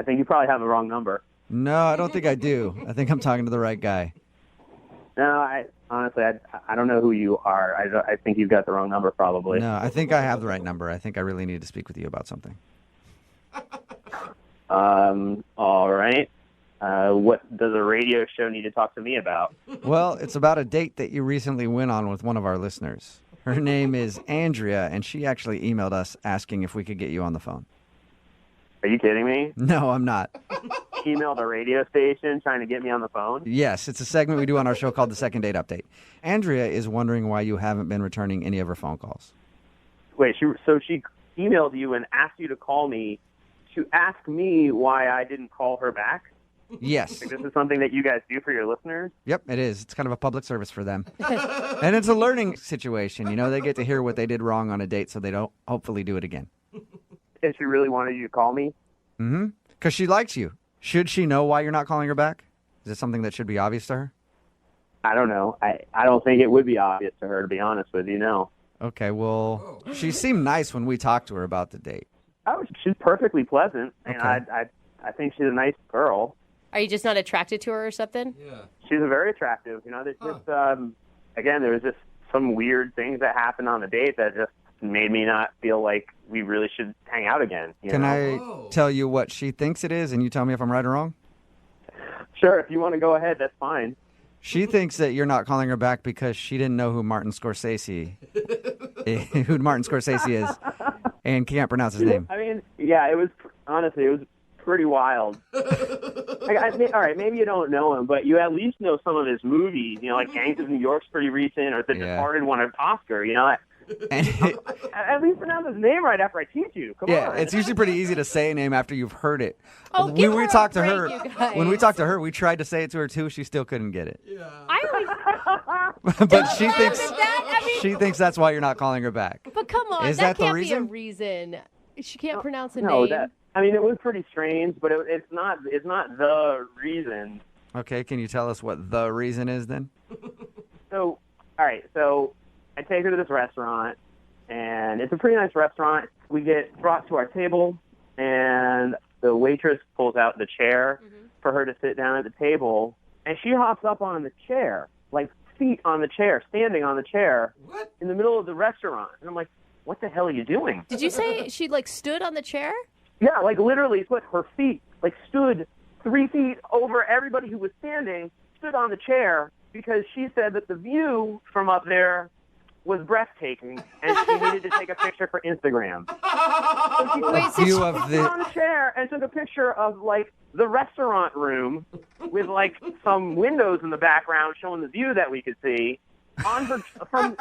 think you probably have the wrong number. No, I don't think I do. I think I'm talking to the right guy. No, I don't know who you are. I think you've got the wrong number probably. No, I think I have the right number. I think I really need to speak with you about something. All right. What does a radio show need to talk to me about? Well, it's about a date that you recently went on with one of our listeners. Her name is Andrea, and she actually emailed us asking if we could get you on the phone. Are you kidding me? No, I'm not. Emailed a radio station trying to get me on the phone? Yes, it's a segment we do on our show called the Second Date Update. Andrea is wondering why you haven't been returning any of her phone calls. Wait, so she emailed you and asked you to call me to ask me why I didn't call her back? Yes. Like, this is something that you guys do for your listeners? Yep, it is. It's kind of a public service for them. And it's a learning situation. You know, they get to hear what they did wrong on a date so they don't hopefully do it again. And she really wanted you to call me? Mm-hmm. Because she likes you. Should she know why you're not calling her back? Is it something that should be obvious to her? I don't know. I don't think it would be obvious to her, to be honest with you, no. Okay, well, she seemed nice when we talked to her about the date. Oh, she's perfectly pleasant, and Okay. I think she's a nice girl. Are you just not attracted to her or something? Yeah. She's a very attractive. You know, there's just again, there was just some weird things that happened on the date that just made me not feel like we really should hang out again. Can I tell you what she thinks it is, and you tell me if I'm right or wrong? Sure, if you want to go ahead, that's fine. She thinks that you're not calling her back because she didn't know who Martin Scorsese is, and can't pronounce his name. I mean, yeah, it was honestly, it was pretty wild. All right, maybe you don't know him, but you at least know some of his movies. You know, like Gangs of New York's pretty recent, or The Departed won an Oscar. You know, at least pronounce his name right after I teach you. Come on. It's usually pretty easy to say a name after you've heard it. Oh, give her a talked to break, her, you guys. when we talked to her, we tried to say it to her too. She still couldn't get it. I But she thinks that, I mean, she thinks that's why you're not calling her back. But come on, Is that that the can't reason? be a reason. She can't pronounce a No, name. I mean, it was pretty strange, but it's not the reason. Okay, can you tell us what the reason is then? So, all right, so I take her to this restaurant, and it's a pretty nice restaurant. We get brought to our table, and the waitress pulls out the chair for her to sit down at the table, and she hops up on the chair, like feet on the chair, standing on the chair in the middle of the restaurant. And I'm like, what the hell are you doing? Did you say she stood on the chair? Yeah, like literally put her feet, stood 3 feet over everybody who was standing, stood on the chair because she said that the view from up there was breathtaking and she needed to take a picture for Instagram. So she stood on the chair and took a picture of the restaurant room with some windows in the background showing the view that we could see. On her, from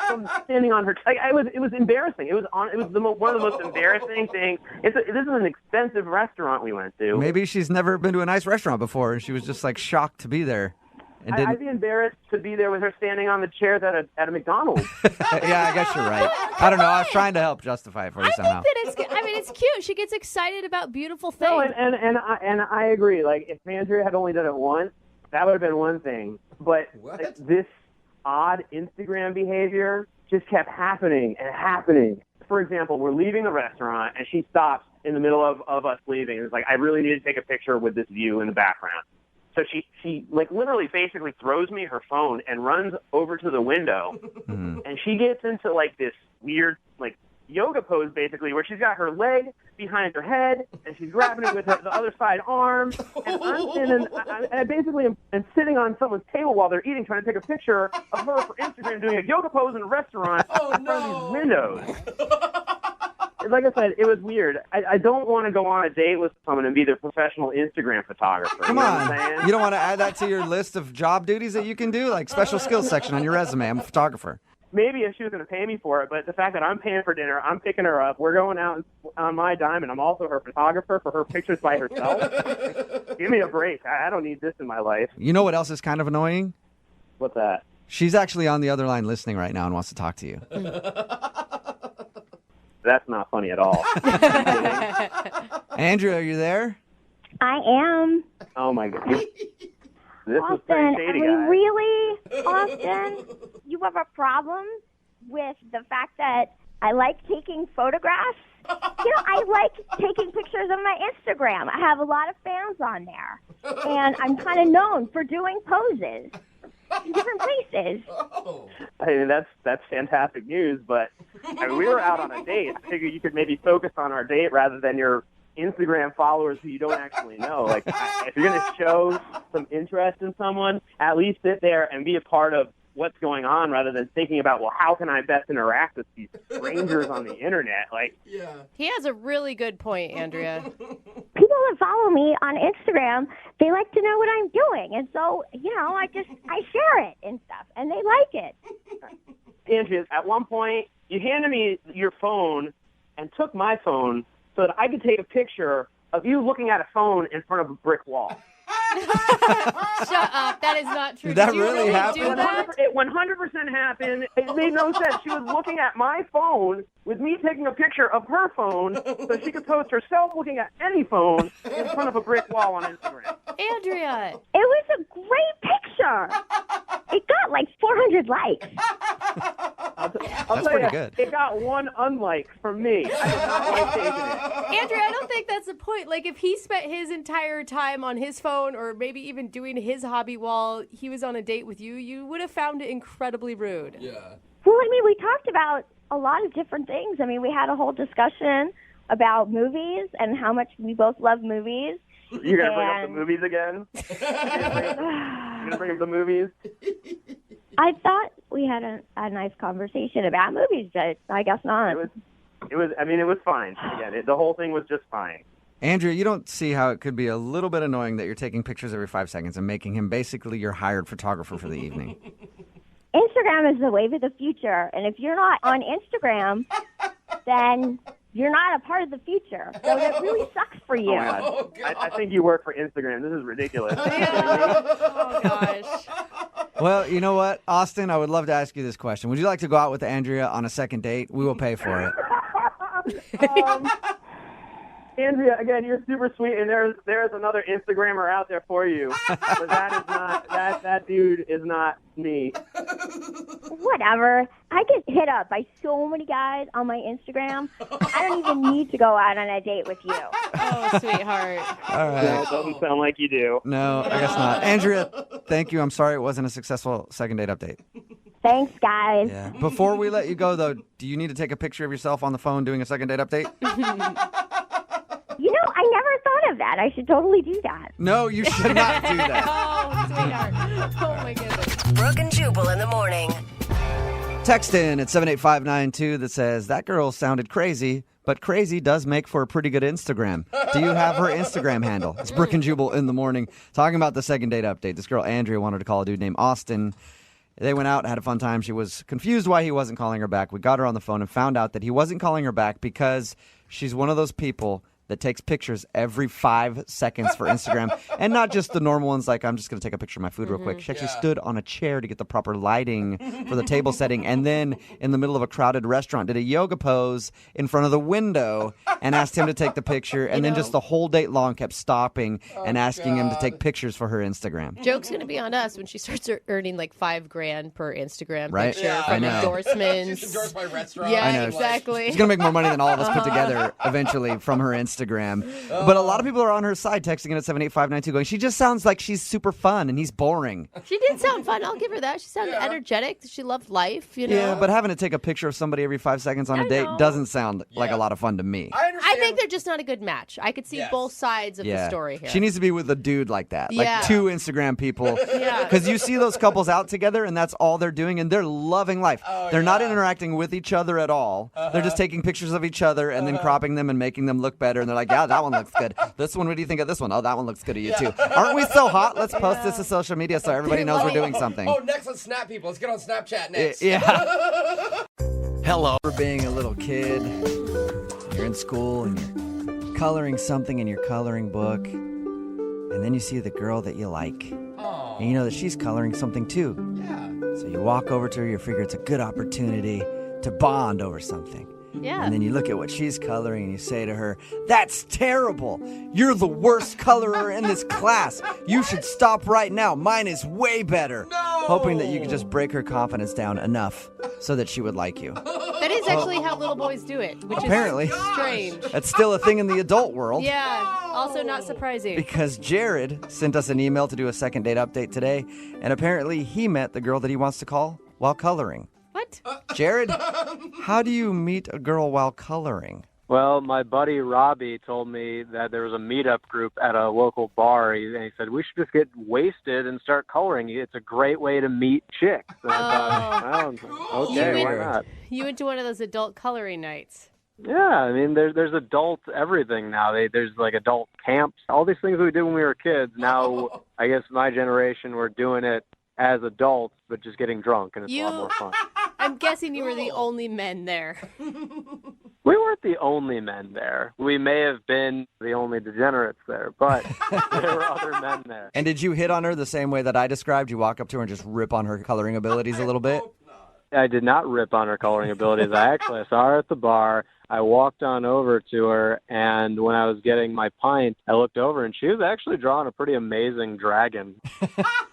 standing on her, it was embarrassing. It was one of the most embarrassing things. This is an expensive restaurant we went to. Maybe she's never been to a nice restaurant before, and she was just shocked to be there. And I'd be embarrassed to be there with her standing on the chairs at a McDonald's. Yeah, I guess you're right. I don't know. I was trying to help justify it for you somehow. It's cute. She gets excited about beautiful things. No, and I agree. If Andrea had only done it once, that would have been one thing. But this odd Instagram behavior just kept happening and happening. For example, we're leaving the restaurant, and she stops in the middle of us leaving. It's like, I really need to take a picture with this view in the background. So she like literally basically throws me her phone and runs over to the window, and she gets into like this weird like yoga pose basically where she's got her leg behind her head and she's grabbing it with the other side arm, and I basically am sitting on someone's table while they're eating, trying to take a picture of her for Instagram doing a yoga pose in a restaurant in front of these windows. Like I said, it was weird. I don't want to go on a date with someone and be their professional Instagram photographer. Come on. You don't want to add that to your list of job duties that you can do? Like special skills section on your resume. I'm a photographer. Maybe if she was going to pay me for it, but the fact that I'm paying for dinner, I'm picking her up, we're going out on my dime, and I'm also her photographer for her pictures by herself. Give me a break. I don't need this in my life. You know what else is kind of annoying? What's that? She's actually on the other line listening right now and wants to talk to you. That's not funny at all. Andrea, are you there? I am. Oh, my God. This was Austin, pretty shady, I mean, guys. really, Austin, you have a problem with the fact that I like taking photographs? You know, I like taking pictures of my Instagram. I have a lot of fans on there, and I'm kind of known for doing poses in different places. I mean, that's fantastic news, but I mean, we were out on a date. I figured you could maybe focus on our date rather than your Instagram followers who you don't actually know. Like, if you're going to show some interest in someone, at least sit there and be a part of what's going on rather than thinking about, well, how can I best interact with these strangers on the internet? Like, He has a really good point, Andrea. People that follow me on Instagram, they like to know what I'm doing, and so, you know, I share it and stuff, and they like it. Andrea, at one point, you handed me your phone and took my phone so that I could take a picture of you looking at a phone in front of a brick wall. Shut up. That is not true. Did that Did you really happen? do that? It 100% happened. It made no sense. She was looking at my phone with me taking a picture of her phone so she could post herself looking at any phone in front of a brick wall on Instagram. Andrea. It was a great picture. It got like 400 likes. I'll That's tell pretty you, good. It got one unlike from me. I did not like taking it. Andrea, I don't think that's the point. Like, if he spent his entire time on his phone or maybe even doing his hobby while he was on a date with you, you would have found it incredibly rude. Yeah. Well, I mean, we talked about a lot of different things. I mean, we had a whole discussion about movies and how much we both love movies. You're going to bring up the movies again? You're going to bring up the movies? I thought we had a nice conversation about movies, but I guess not. It was fine. Again, the whole thing was just fine. Andrea, you don't see how it could be a little bit annoying that you're taking pictures every 5 seconds and making him basically your hired photographer for the evening. Instagram is the wave of the future, and if you're not on Instagram, then you're not a part of the future. So that really sucks for you. Oh, God. I think you work for Instagram. This is ridiculous. Oh, gosh. Well, you know what, Austin, I would love to ask you this question. Would you like to go out with Andrea on a second date? We will pay for it. Andrea, again, you're super sweet, and there's another Instagrammer out there for you. But that dude is not me. Whatever. I get hit up by so many guys on my Instagram. I don't even need to go out on a date with you. Oh, sweetheart. All right. No, it doesn't sound like you do. No, I guess not. Andrea, thank you. I'm sorry it wasn't a successful second date update. Thanks, guys. Yeah. Before we let you go, though, do you need to take a picture of yourself on the phone doing a second date update? You know, I never thought of that. I should totally do that. No, you should not do that. Oh, sweetheart. Oh, my goodness. Brooke and Jubal in the morning. Text in at 78592 that says, that girl sounded crazy, but crazy does make for a pretty good Instagram. Do you have her Instagram handle? It's Brooke and Jubal in the morning. Talking about the second date update. This girl, Andrea, wanted to call a dude named Austin. They went out, had a fun time. She was confused why he wasn't calling her back. We got her on the phone and found out that he wasn't calling her back because she's one of those people that takes pictures every 5 seconds for Instagram. And not just the normal ones like, I'm just going to take a picture of my food real quick. She actually stood on a chair to get the proper lighting for the table setting. And then in the middle of a crowded restaurant, did a yoga pose in front of the window and asked him to take the picture. And then just the whole date long kept stopping and asking him to take pictures for her Instagram. Joke's going to be on us when she starts earning like $5,000 per Instagram Right? picture Yeah, from I know. endorsements. She's endorsed by restaurants. Yeah, I know. exactly. She's going to make more money than all of us put together eventually from her Instagram. Instagram. But a lot of people are on her side texting in at 78592 going, she just sounds like she's super fun and he's boring. She did sound fun. I'll give her that. She sounded energetic. She loved life, you know. Yeah, but having to take a picture of somebody every 5 seconds on a date doesn't sound like a lot of fun to me. I think they're just not a good match. I could see both sides of the story here. She needs to be with a dude like that. Like Yeah. 2 Instagram people. Because you see those couples out together and that's all they're doing and they're loving life. They're not interacting with each other at all. They're just taking pictures of each other and then cropping them and making them look better. And they're like, yeah, that one looks good. This one, what do you think of this one? Oh, that one looks good to you too. Aren't we so hot? Let's post this to social media so everybody knows we're doing something. Oh, next on Snap people. Let's get on Snapchat next. Yeah. Hello. For being a little kid, you're in school and you're coloring something in your coloring book, and then you see the girl that you like. And you know that she's coloring something too. Yeah. So you walk over to her, you figure it's a good opportunity to bond over something. Yeah. And then you look at what she's coloring and you say to her, that's terrible. You're the worst colorer in this class. You should stop right now. Mine is way better. No! Hoping that you could just break her confidence down enough so that she would like you. That is actually how little boys do it, which Apparently. is strange. That's still a thing in the adult world. Yeah, also not surprising. Because Jared sent us an email to do a second date update today, and apparently he met the girl that he wants to call while coloring. What? Jared, how do you meet a girl while coloring? Well, my buddy Robbie told me that there was a meetup group at a local bar, and he said, we should just get wasted and start coloring. It's a great way to meet chicks. And I thought, okay, why not? You went to one of those adult coloring nights. Yeah, I mean, there's adult everything now. There's like adult camps, all these things we did when we were kids. Now, I guess my generation, we're doing it as adults, but just getting drunk, and it's a lot more fun. I'm guessing you were the only men there. We weren't the only men there. We may have been the only degenerates there, but there were other men there. And did you hit on her the same way that I described? You walk up to her and just rip on her coloring abilities a little bit? I did not rip on her coloring abilities. I saw her at the bar. I walked on over to her, and when I was getting my pint, I looked over, and she was actually drawing a pretty amazing dragon.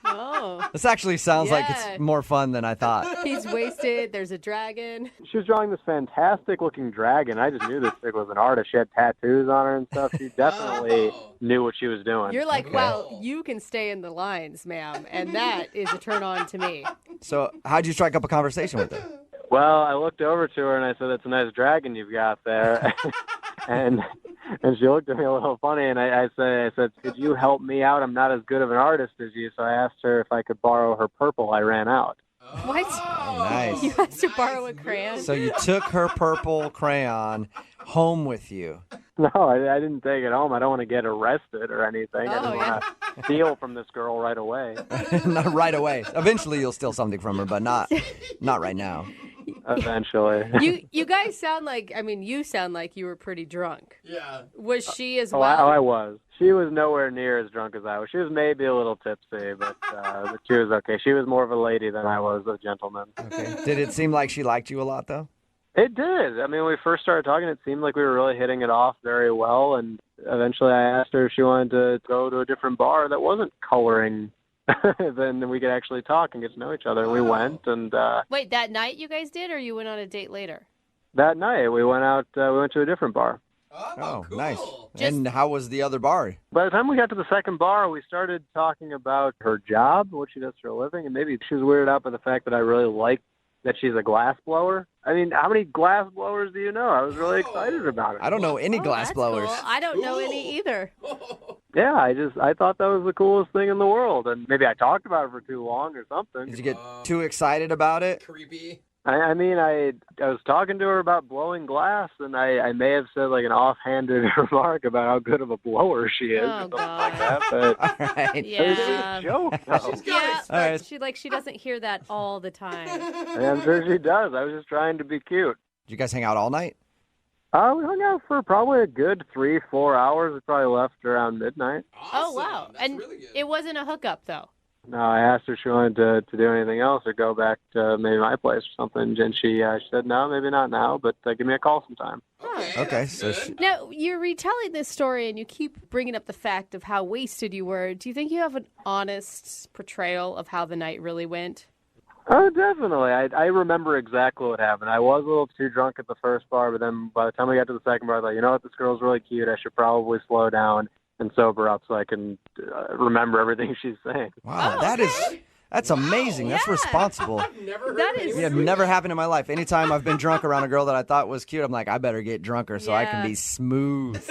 Oh. This actually sounds like it's more fun than I thought. He's wasted. There's a dragon. She was drawing this fantastic-looking dragon. I just knew this chick was an artist. She had tattoos on her and stuff. She definitely knew what she was doing. You're like, wow, you can stay in the lines, ma'am, and that is a turn-on to me. So how'd you strike up a conversation with her? Well, I looked over to her and I said, that's a nice dragon you've got there. and she looked at me a little funny, and I said, could you help me out? I'm not as good of an artist as you. So I asked her if I could borrow her purple. I ran out. What? Oh, nice. You asked to borrow a crayon? So you took her purple crayon home with you. No, I didn't take it home. I don't want to get arrested or anything. I just want to steal from this girl right away. Not right away. Eventually you'll steal something from her, but not right now. Eventually. You guys sound like, you sound like you were pretty drunk. Yeah. Was she as well? I was. She was nowhere near as drunk as I was. She was maybe a little tipsy, but she was okay. She was more of a lady than I was a gentleman. Okay. Did it seem like she liked you a lot, though? It did. I mean, when we first started talking, it seemed like we were really hitting it off very well, and eventually I asked her if she wanted to go to a different bar that wasn't coloring. Then we could actually talk and get to know each other. And we went, and Wait, that night you guys did, or you went on a date later? That night we went out. We went to a different bar. Oh, cool. Nice. And how was the other bar? By the time we got to the second bar, we started talking about her job, what she does for a living, and maybe she was weirded out by the fact that I really liked that she's a glass blower. I mean, how many glass blowers do you know? I was really excited about it. I don't know any glass blowers. Cool. I don't know any either. Yeah, I thought that was the coolest thing in the world, and maybe I talked about it for too long or something. Did you get too excited about it? Creepy. I mean, I was talking to her about blowing glass, and I may have said like an offhanded remark about how good of a blower she is, or something like that. But all right. Yeah. it was a joke, though. Yeah, but she doesn't hear that all the time. And I'm sure she does. I was just trying to be cute. Did you guys hang out all night? We hung out for probably a good 3-4 hours. We probably left around midnight. Oh, wow. And it wasn't a hookup, though. No, I asked her if she wanted to do anything else or go back to maybe my place or something, and she said, no, maybe not now, but give me a call sometime. Okay. So Now, you're retelling this story, and you keep bringing up the fact of how wasted you were. Do you think you have an honest portrayal of how the night really went? Oh, definitely. I remember exactly what happened. I was a little too drunk at the first bar, but then by the time we got to the second bar, I thought, you know what, this girl's really cute. I should probably slow down and sober up so I can remember everything she's saying. Wow, that's amazing. That's responsible. That is. Yeah, never happened in my life. Anytime I've been drunk around a girl that I thought was cute, I'm like, I better get drunker so I can be smooth.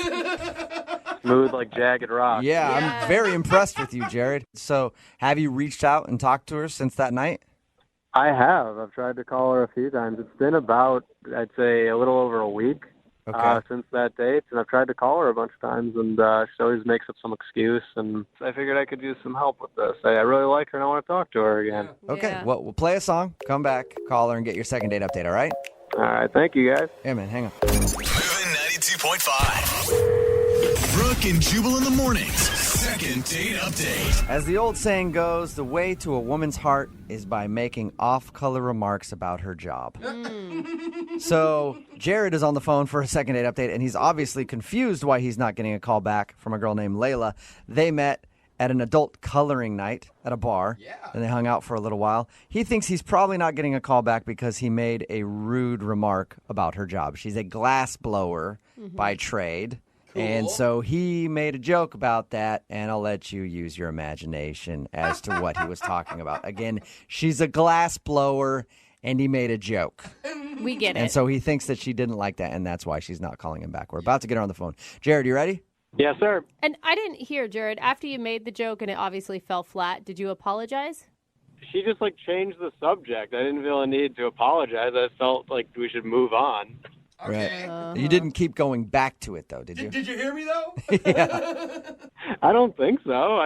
Smooth like jagged rock. Yeah, I'm very impressed with you, Jared. So, have you reached out and talked to her since that night? I have. I've tried to call her a few times. It's been about, I'd say, a little over a week since that date, and I've tried to call her a bunch of times, and she always makes up some excuse, and I figured I could use some help with this. I really like her, and I want to talk to her again. Okay, well, we'll play a song, come back, call her, and get your second date update, all right? All right, thank you, guys. Yeah, man, hang on. Moving 92.5. Brooke and Jubal in the mornings. Second date update. As the old saying goes, the way to a woman's heart is by making off-color remarks about her job. So Jared is on the phone for a second date update, and he's obviously confused why he's not getting a call back from a girl named Layla. They met at an adult coloring night at a bar, and they hung out for a little while. He thinks he's probably not getting a call back because he made a rude remark about her job. She's a glass blower by trade. And so he made a joke about that, and I'll let you use your imagination as to what he was talking about. Again, she's a glass blower, and he made a joke. We get it. And so he thinks that she didn't like that, and that's why she's not calling him back. We're about to get her on the phone. Jared, you ready? Yes, sir. And I didn't hear, Jared, after you made the joke and it obviously fell flat, did you apologize? She just, changed the subject. I didn't feel a need to apologize. I felt like we should move on. Okay. Right. You didn't keep going back to it, though, did you? Did you hear me, though? I don't think so.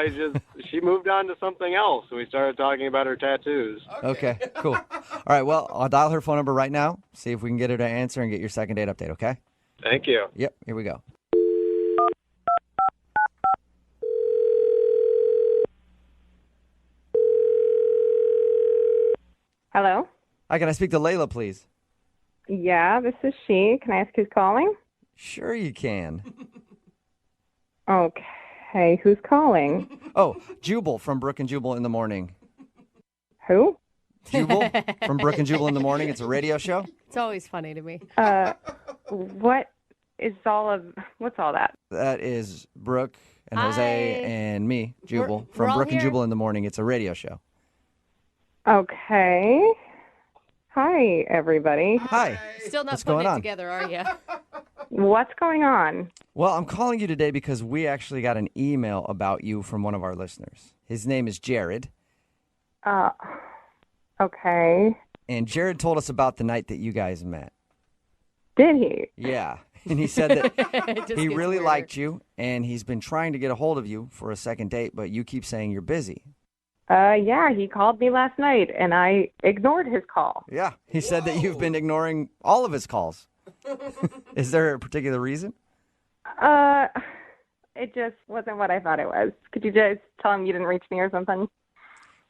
She moved on to something else. We started talking about her tattoos. Okay, cool. All right, well, I'll dial her phone number right now, see if we can get her to answer and get your second date update, okay? Thank you. Yep, here we go. Hello? Hi, can I speak to Layla, please? Yeah, this is she. Can I ask who's calling? Sure you can. Okay, who's calling? Oh, Jubal from Brooke and Jubal in the morning. Who? Jubal from Brooke and Jubal in the morning. It's a radio show. It's always funny to me. What's all that? That is Brooke and Jose and me, Jubal, we're from all Brooke and here. Jubal in the morning. It's a radio show. Okay. Hi, everybody. Hi. Still not What's putting going it on? together, are you? What's going on? Well, I'm calling you today because we actually got an email about you from one of our listeners. His name is Jared. Okay. And Jared told us about the night that you guys met. Did he? Yeah. And he said that It just he gets really weirder. liked you, and he's been trying to get a hold of you for a second date, but you keep saying you're busy. Yeah, he called me last night, and I ignored his call. Yeah. He said that you've been ignoring all of his calls. Is there a particular reason? It just wasn't what I thought it was. Could you just tell him you didn't reach me or something?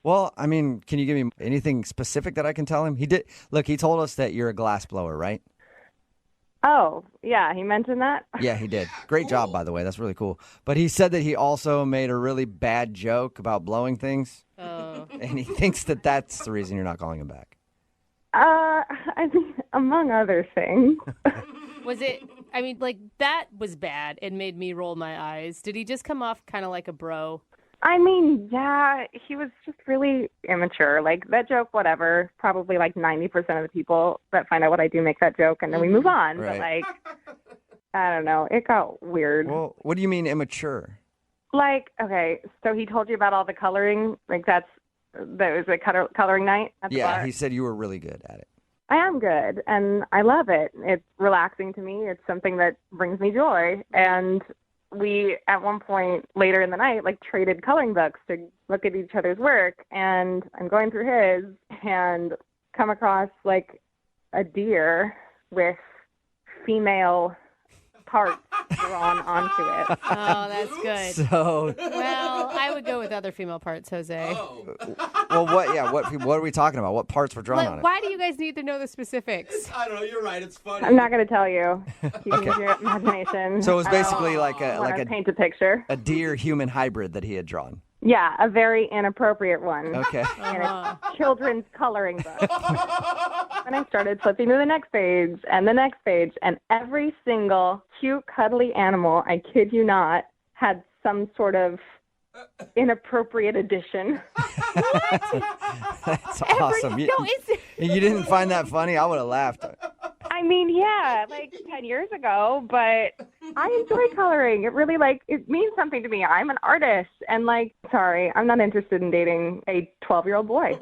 Well, I mean, can you give me anything specific that I can tell him? He did. Look, he told us that you're a glass blower, right? Oh, yeah, he mentioned that? Yeah, he did. Great job, by the way. That's really cool. But he said that he also made a really bad joke about blowing things. Oh. And he thinks that that's the reason you're not calling him back. I mean, among other things. Was it, that was bad and made me roll my eyes. Did he just come off kind of like a bro? I mean, yeah, he was just really immature. Like, that joke, whatever, probably 90% of the people that find out what I do make that joke, and then we move on. Right. But, I don't know. It got weird. Well, what do you mean immature? Okay, so he told you about all the coloring? That was a coloring night at the bar? Yeah, he said you were really good at it. I am good, and I love it. It's relaxing to me. It's something that brings me joy. And we, at one point later in the night, traded coloring books to look at each other's work. And I'm going through his and come across, a deer with female parts drawn onto it. Oh, that's good. So, Well, I would go with other female parts, Jose. well, what are we talking about? What parts were drawn on it? Why do you guys need to know the specifics? I don't know. You're right. It's funny. I'm not going to tell you. You can use your imagination. So it was basically like Let us a paint a picture. deer human hybrid that he had drawn. Yeah, a very inappropriate one. Okay. And it's children's coloring book. And I started flipping to the next page and the next page, and every single cute, cuddly animal, I kid you not, had some sort of inappropriate addition. That's awesome. You didn't find that funny? I would have laughed. I mean, yeah, like 10 years ago, but I enjoy coloring. It really, it means something to me. I'm an artist, and, sorry, I'm not interested in dating a 12-year-old boy.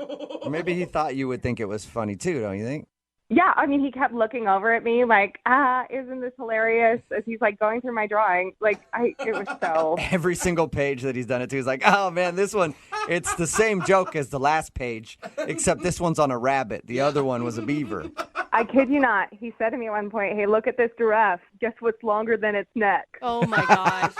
Maybe he thought you would think it was funny, too, don't you think? Yeah, I mean, he kept looking over at me isn't this hilarious? As he's, going through my drawing. It was so... Every single page that he's done it to, he's like, oh, man, this one, it's the same joke as the last page, except this one's on a rabbit. The other one was a beaver. I kid you not. He said to me at one point, hey, look at this giraffe. Guess what's longer than its neck? Oh, my gosh.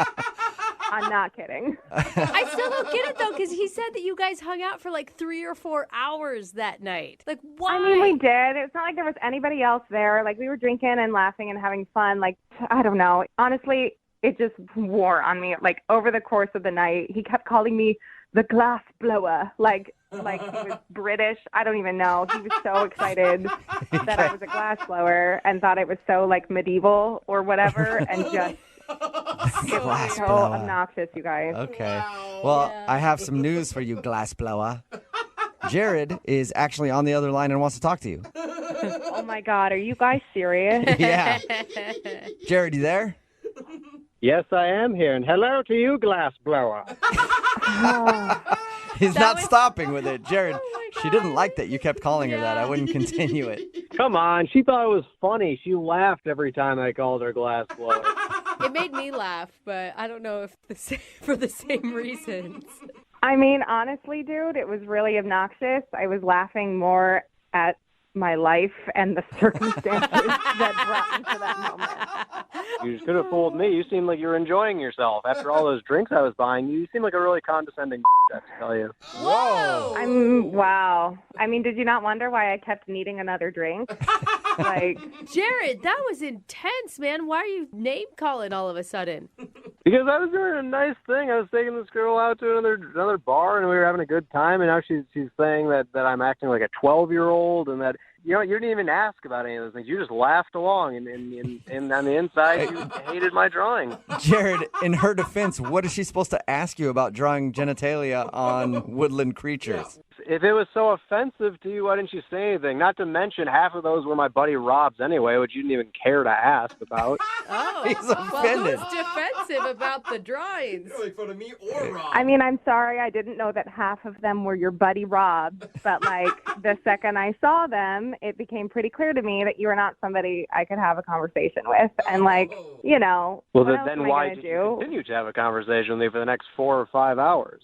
I'm not kidding. I still don't get it, though, because he said that you guys hung out for 3 or 4 hours that night. Why? I mean, we did. It's not like there was anybody else there. We were drinking and laughing and having fun. I don't know. Honestly, it just wore on me. Over the course of the night, he kept calling me the glass blower. Like he was British. I don't even know. He was so excited that I was a glass blower and thought it was so medieval or whatever, and just it was so obnoxious, you guys. Okay. Well, I have some news for you, glass blower. Jared is actually on the other line and wants to talk to you. Oh my God, are you guys serious? Yeah. Jared, you there? Yes, I am here, and hello to you, glass blower. He's not stopping with it. Jared, she didn't like that you kept calling her that. I wouldn't continue it. Come on, she thought it was funny. She laughed every time I called her glass blower. It made me laugh, but I don't know if for the same reasons. I mean, honestly, dude, it was really obnoxious. I was laughing more at my life and the circumstances that brought me to that moment. You could have fooled me. You seemed like you were enjoying yourself. After all those drinks I was buying, you seemed like a really condescending I have to tell you. Whoa! Wow. I mean, did you not wonder why I kept needing another drink? Jared, that was intense, man. Why are you name calling all of a sudden? Because I was doing a nice thing. I was taking this girl out to another bar, and we were having a good time. And now she's saying that I'm acting like a 12-year-old, and that you didn't even ask about any of those things. You just laughed along, and on the inside, you hated my drawing. Jared, in her defense, what is she supposed to ask you about drawing genitalia on woodland creatures? If it was so offensive to you, why didn't you say anything? Not to mention, half of those were my buddy Rob's anyway, which you didn't even care to ask about. Oh, he's offended. Well, who's defensive about the drawings? You don't make fun of me or Rob. I mean, I'm sorry. I didn't know that half of them were your buddy Rob. But, the second I saw them, it became pretty clear to me that you were not somebody I could have a conversation with. And, Well, what else then am I why gonna did do? you continue to have a conversation with me for the next 4 or 5 hours?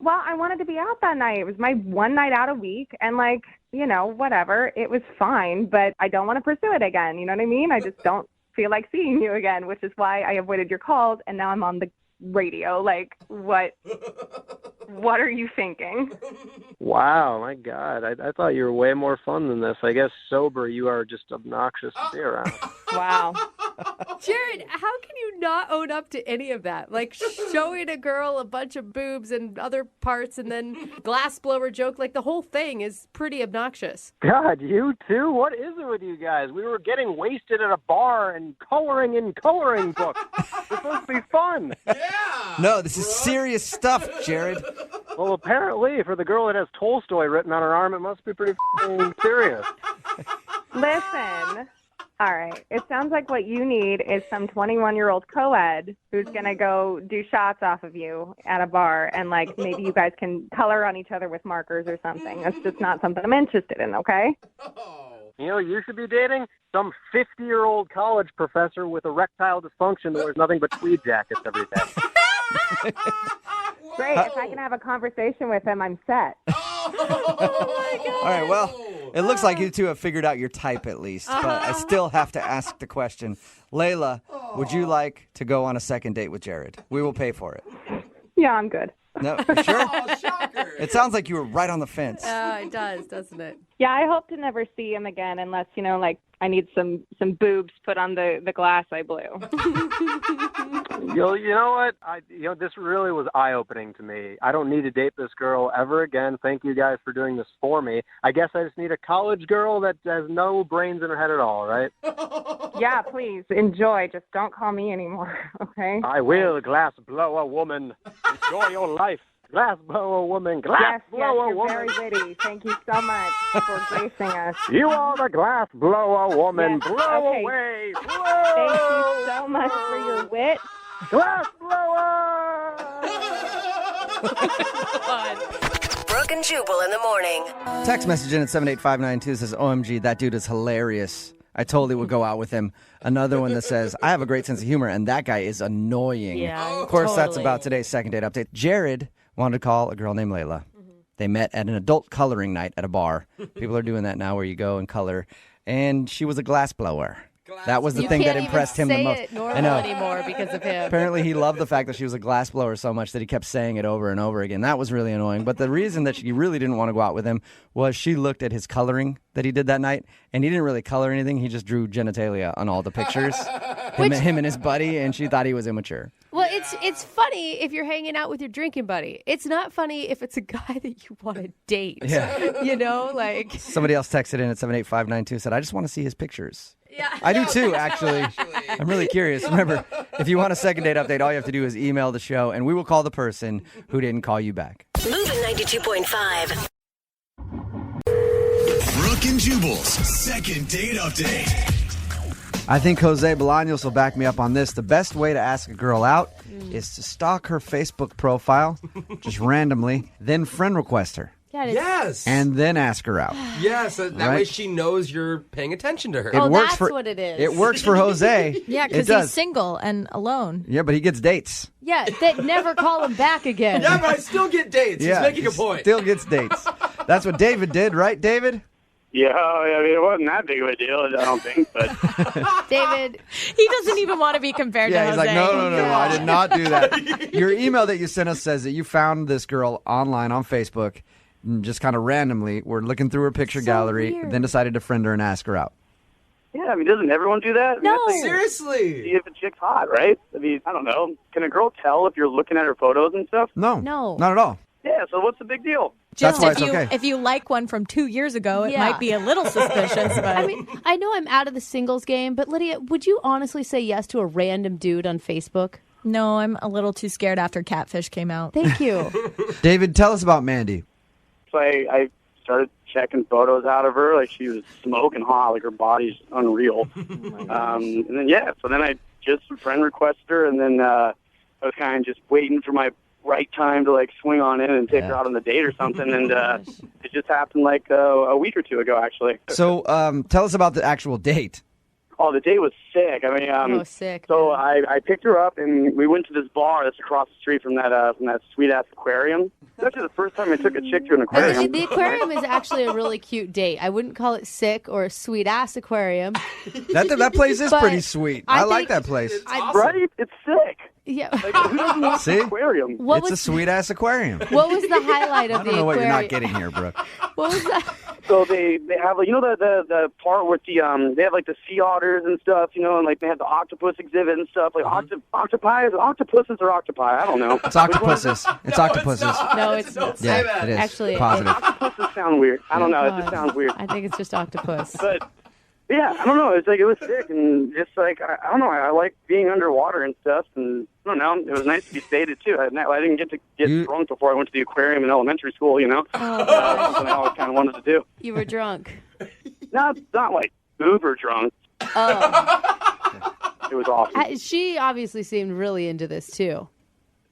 Well, I wanted to be out that night. It was my one night out a week, and whatever. It was fine, but I don't want to pursue it again. You know what I mean? I just don't feel like seeing you again, which is why I avoided your calls, and now I'm on the radio. What are you thinking? Wow, my God. I thought you were way more fun than this. I guess sober you are just obnoxious to be around. Wow. Jared, how can you not own up to any of that? Showing a girl a bunch of boobs and other parts and then glass blower joke, the whole thing is pretty obnoxious. God, you too? What is it with you guys? We were getting wasted at a bar and coloring in coloring books. It's supposed to be fun. No, this is serious stuff, Jared. Well, apparently, for the girl that has Tolstoy written on her arm, it must be pretty serious. Listen. All right. It sounds like what you need is some 21-year-old co-ed who's going to go do shots off of you at a bar, and maybe you guys can color on each other with markers or something. That's just not something I'm interested in, okay? You should be dating some 50-year-old college professor with erectile dysfunction that wears nothing but tweed jackets every day. Great. If I can have a conversation with him, I'm set. Oh, my God. All right, well, it looks like you two have figured out your type at least, but I still have to ask the question. Layla, would you like to go on a second date with Jared? We will pay for it. Yeah, I'm good. No, sure? It sounds like you were right on the fence. It does, doesn't it? Yeah, I hope to never see him again unless, like I need some boobs put on the glass I blew. You know what? This really was eye-opening to me. I don't need to date this girl ever again. Thank you guys for doing this for me. I guess I just need a college girl that has no brains in her head at all, right? Yeah, please enjoy. Just don't call me anymore, okay? I will glass blow a woman. Enjoy your life. Glass blow a woman. Glass blow a you're woman. very witty. Thank you so much for gracing us. You are the glass blow a woman. Yes, Blow okay. away. Thank you so much for your wit. Glass blower. Brooke and Jubal in the morning. Text message in at 78592 says, OMG, that dude is hilarious. I totally would go out with him. Another one that says, I have a great sense of humor, and that guy is annoying. Yeah, of course, that's totally. about today's second date update. Jared wanted to call a girl named Layla. They met at an adult coloring night at a bar. People are doing that now where you go and color. And she was a glass blower. That was the thing that impressed him the most. You can't even say it normal anymore because of him. Apparently, he loved the fact that she was a glass blower so much that he kept saying it over and over again. That was really annoying. But the reason that she really didn't want to go out with him was she looked at his coloring that he did that night, and he didn't really color anything. He just drew genitalia on all the pictures, him and his buddy, and she thought he was immature. Well, it's funny if you're hanging out with your drinking buddy. It's not funny if it's a guy that you want to date. Yeah. You know, like... Somebody else texted in at 78592 said, I just want to see his pictures. Yeah. I do too, actually. I'm really curious. Remember, if you want a second date update, all you have to do is email the show, and we will call the person who didn't call you back. Moving 92.5. Brooke and Jubal's second date update. I think Jose Bolaños will back me up on this. The best way to ask a girl out is to stalk her Facebook profile, just randomly, then friend request her. Yes. And then ask her out. Yes. That way Right? she knows you're paying attention to her. It works that's what it is. It works for Jose. Yeah, It because does. he's single and alone. Yeah, but he gets dates. Yeah, that never call him back again. Yeah, but I still get dates. Yeah, He's making a point. Still gets dates. That's what David did, right, David? Yeah, I mean, it wasn't that big of a deal, I don't think, but... David, he doesn't even want to be compared Yeah, to he's Jose. like, no, I did not do that. Your email that you sent us says that you found this girl online on Facebook, and just kind of randomly. We're looking through her picture gallery, weird. then decided to friend her and ask her out. Yeah, I mean, doesn't everyone do that? I mean, No. that's like- Seriously. See if a chick's hot, right? I mean, I don't know. Can a girl tell if you're looking at her photos and stuff? No, No. not at all. Yeah, so what's the big deal? Just That's why if it's you okay. if you like one from 2 years ago, it Yeah. might be a little suspicious. But I mean, I know I'm out of the singles game, but Lydia, would you honestly say yes to a random dude on Facebook? no, I'm a little too scared after Catfish came out. Thank you. David, tell us about Mandy. So I started checking photos out of her, like she was smoking hot, like her body's unreal. And then, so then I just friend requested her, and then I was kind of just waiting for my right time to like swing on in and take her out on the date or something, and it just happened like a week or two ago, actually. So tell us about the actual date. Oh, the date was sick. I mean, sick. So I picked her up, and we went to this bar that's across the street from that sweet ass aquarium. It's actually the first time I took a chick to an aquarium. The aquarium is actually a really cute date. I wouldn't call it sick or a sweet ass aquarium. That place is But pretty sweet. I like think- that place. Right? It's sick. Yeah. Like, who doesn't want See? an aquarium? What It's a was sweet ass aquarium. what was the highlight of I the don't know what aquarium? you're not getting here, Brooke. What was that? So they have, like, you know, the part with the they have like the sea otters and stuff, you know, and like they have the octopus exhibit and stuff, like octopi, is it octopuses or octopi? I don't know. It's octopuses. It's octopuses. No, it's not. Yeah, it is. Actually, Positive. Octopuses sound weird. I don't know. It just sounds weird. I think it's just octopus. But yeah, I don't know. It's like it was sick, and just like I don't know. I like being underwater and stuff, and I don't know. It was nice to be sedated too. I didn't get to get drunk before I went to the aquarium in elementary school. You know, something I always kind of wanted to do. You were drunk. Not like uber drunk. Oh. It was awesome. She obviously seemed really into this too.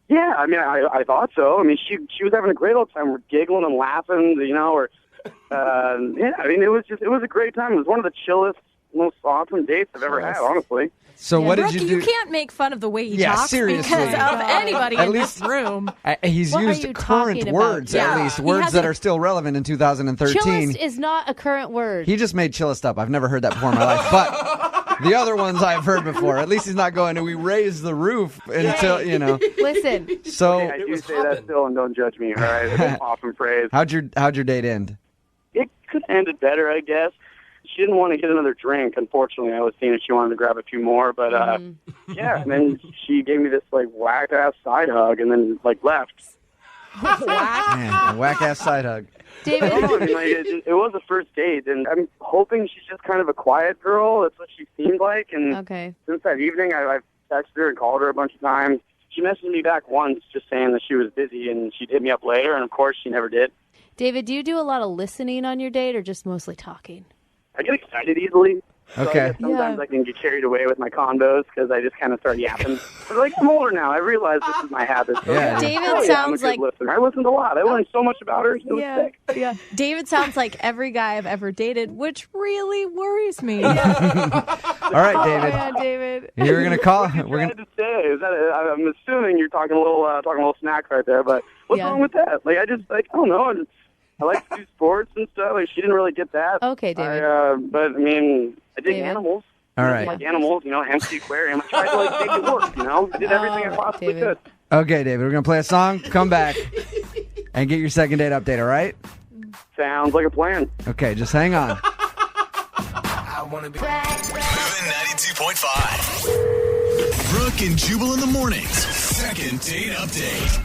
Yeah, I mean, I thought so. I mean, she was having a great old time. We're giggling and laughing, you know, or yeah. I mean, it was a great time. It was one of the chillest, most awesome dates I've ever had, honestly. So what did Brooke, you do? You can't make fun of the way he Yeah, talks seriously. because of anybody At in least- this room. He's What are used you current talking words, about? at Yeah. least. He Words that hasn't- are still relevant in 2013. Chillest is not a current word. He just made chillest up. I've never heard that before in my life. But the other ones I've heard before. At least he's not going to, we raise the roof until, you know. Listen. So Okay, I do say that still, and don't judge me, all right? It's an awesome phrase. how'd your date end? it could have ended better, I guess. She didn't want to get another drink. Unfortunately, I was seeing that she wanted to grab a few more, but yeah. And then she gave me this like whack ass side hug, and then like left. Man, a whack ass side hug. David, I mean, like, it was a first date, and I'm hoping she's just kind of a quiet girl. That's what she seemed like. And okay. since that evening, I've texted her and called her a bunch of times. She messaged me back once, just saying that she was busy, and she'd hit me up later. And of course, she never did. David, do you do a lot of listening on your date, or just mostly talking? I get excited easily. So Okay. I guess sometimes I can get carried away with my convos because I just kind of start yapping. But like, I'm older now. I realize this is my habit. So Yeah. David I'm sounds a good like listener. I listened a lot. I learned so much about her. It was sick. yeah. David sounds like every guy I've ever dated, which really worries me. All right, David. Yeah, David. You're gonna call. We're We're gonna. to say is that I'm assuming you're talking a little snack right there. But what's Yeah. wrong with that? Like, I don't know. I like to do sports and stuff. Like, she didn't really get that. Okay, David. But I mean, I dig David? animals. All I right. like animals, hence the aquarium. I tried to like make it work, I did everything I possibly David. could. Okay, David. We're gonna play a song. Come back and get your second date update. All right? Sounds like a plan. Okay, just hang on. Moving 92.5. Brooke and Jubal in the mornings. Second date update.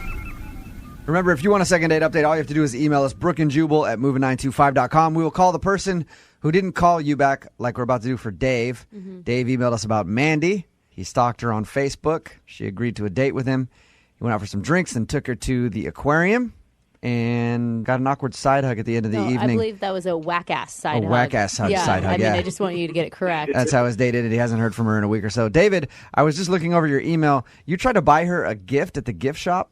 Remember, if you want a second date update, all you have to do is email us, brookeandjubal@moving925.com. We will call the person who didn't call you back like we're about to do for Dave. Dave emailed us about Mandy. He stalked her on Facebook. She agreed to a date with him. He went out for some drinks and took her to the aquarium and got an awkward side hug at the end of the No, evening. I believe that was a whack-ass side hug. whack-ass side hug, I mean, yeah. I just want you to get it correct. That's how his date ended. He hasn't heard from her in a week or so. David, I was just looking over your email. You tried to buy her a gift at the gift shop?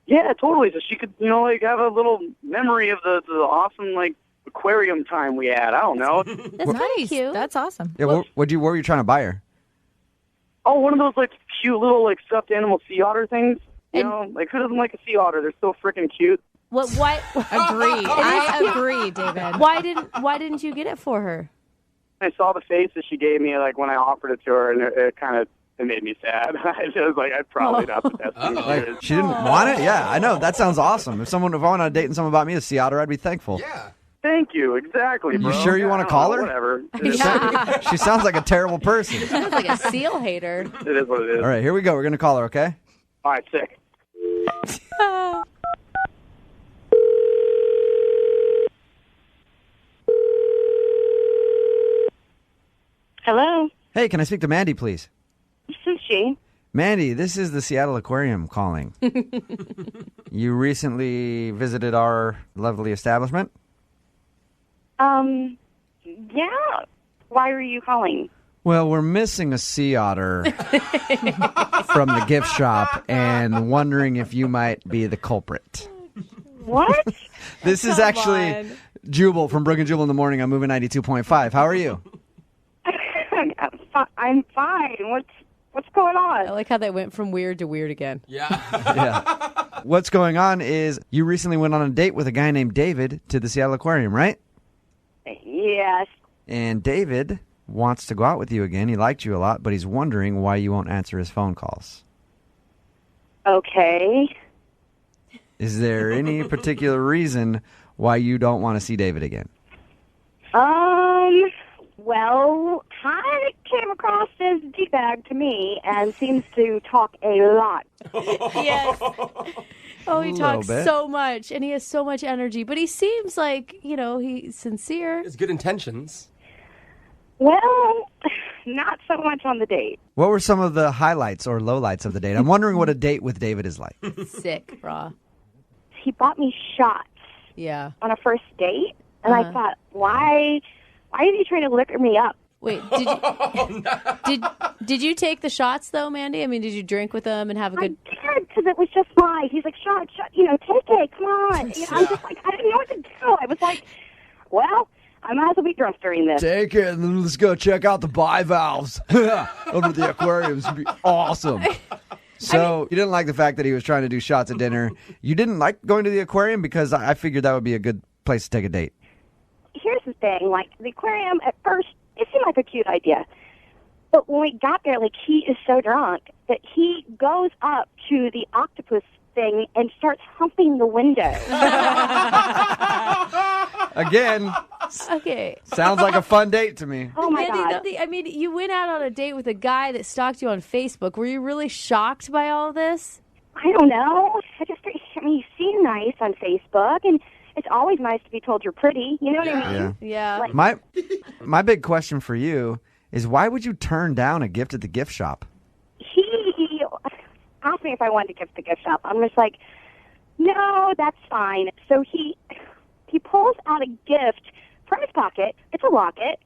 Yeah, totally. So she could, have a little memory of the awesome, aquarium time we had. I don't know. That's Nice. cute. That's awesome. Yeah, what were you trying to buy her? Oh, one of those, cute little, stuffed animal sea otter things. Who doesn't like a sea otter? They're so freaking cute. What? Why? Agree. I agree, David. Why didn't you get it for her? I saw the face that she gave me, when I offered it to her, and it kind of made me sad. I was like, I'd probably not the best thing to do. She didn't want it? Yeah, I know. That sounds awesome. If I went on a date and someone bought me a sea otter, I'd be thankful. Yeah. Thank you. Exactly, bro. You sure you want to call her? Whatever. Yeah. She sounds like a terrible person. Sounds like a seal hater. It is what it is. All right, here we go. We're going to call her, okay? All right, sick. Hello, Hey, can I speak to Mandy, please? this is she. Mandy, this is the Seattle Aquarium calling. You recently visited our lovely establishment? Yeah. Why are you calling? Well, we're missing a sea otter from the gift shop and wondering if you might be the culprit. What? This is actually Jubal from Brooke and Jubal in the morning. I'm moving 92.5. How are you? I'm fine. What's going on? I like how they went from weird to weird again. Yeah. Yeah. What's going on is you recently went on a date with a guy named David to the Seattle Aquarium, right? Yes. And David wants to go out with you again. He liked you a lot, but he's wondering why you won't answer his phone calls. Okay. Is there any particular reason why you don't want to see David again? Well, kind of came across as D-bag to me and seems to talk a lot. Yes. Oh, he A little talks bit. so much, and he has so much energy, but he seems like, he's sincere. It's good intentions. Well, not so much on the date. What were some of the highlights or lowlights of the date? I'm wondering what a date with David is like. Sick, brah. He bought me shots Yeah. on a first date, and I thought, why is he trying to liquor me up? Wait, did you take the shots though, Mandy? I mean, did you drink with them and have a good? I did, because it was just my. He's like, shot, take it, come on. I'm just like, I didn't know what to do. I was like, well, I might as well be drunk during this. Take it and then let's go check out the bivalves over at the aquarium. It's going to be awesome. So you didn't like the fact that he was trying to do shots at dinner. You didn't like going to the aquarium because I figured that would be a good place to take a date. Here's the thing, the aquarium, at first, it seemed like a cute idea. But when we got there, he is so drunk that he goes up to the octopus thing and starts humping the window. Again, Okay. sounds like a fun date to me. Oh my Mandy, God. I mean, you went out on a date with a guy that stalked you on Facebook. Were you really shocked by all this? I don't know. You seem nice on Facebook, and it's always nice to be told you're pretty. You know what I mean? Yeah. Like, My big question for you is why would you turn down a gift at the gift shop? he asked me if I wanted to gift the gift shop. I'm just like, no, that's fine. So he pulls out a gift from his pocket. It's a locket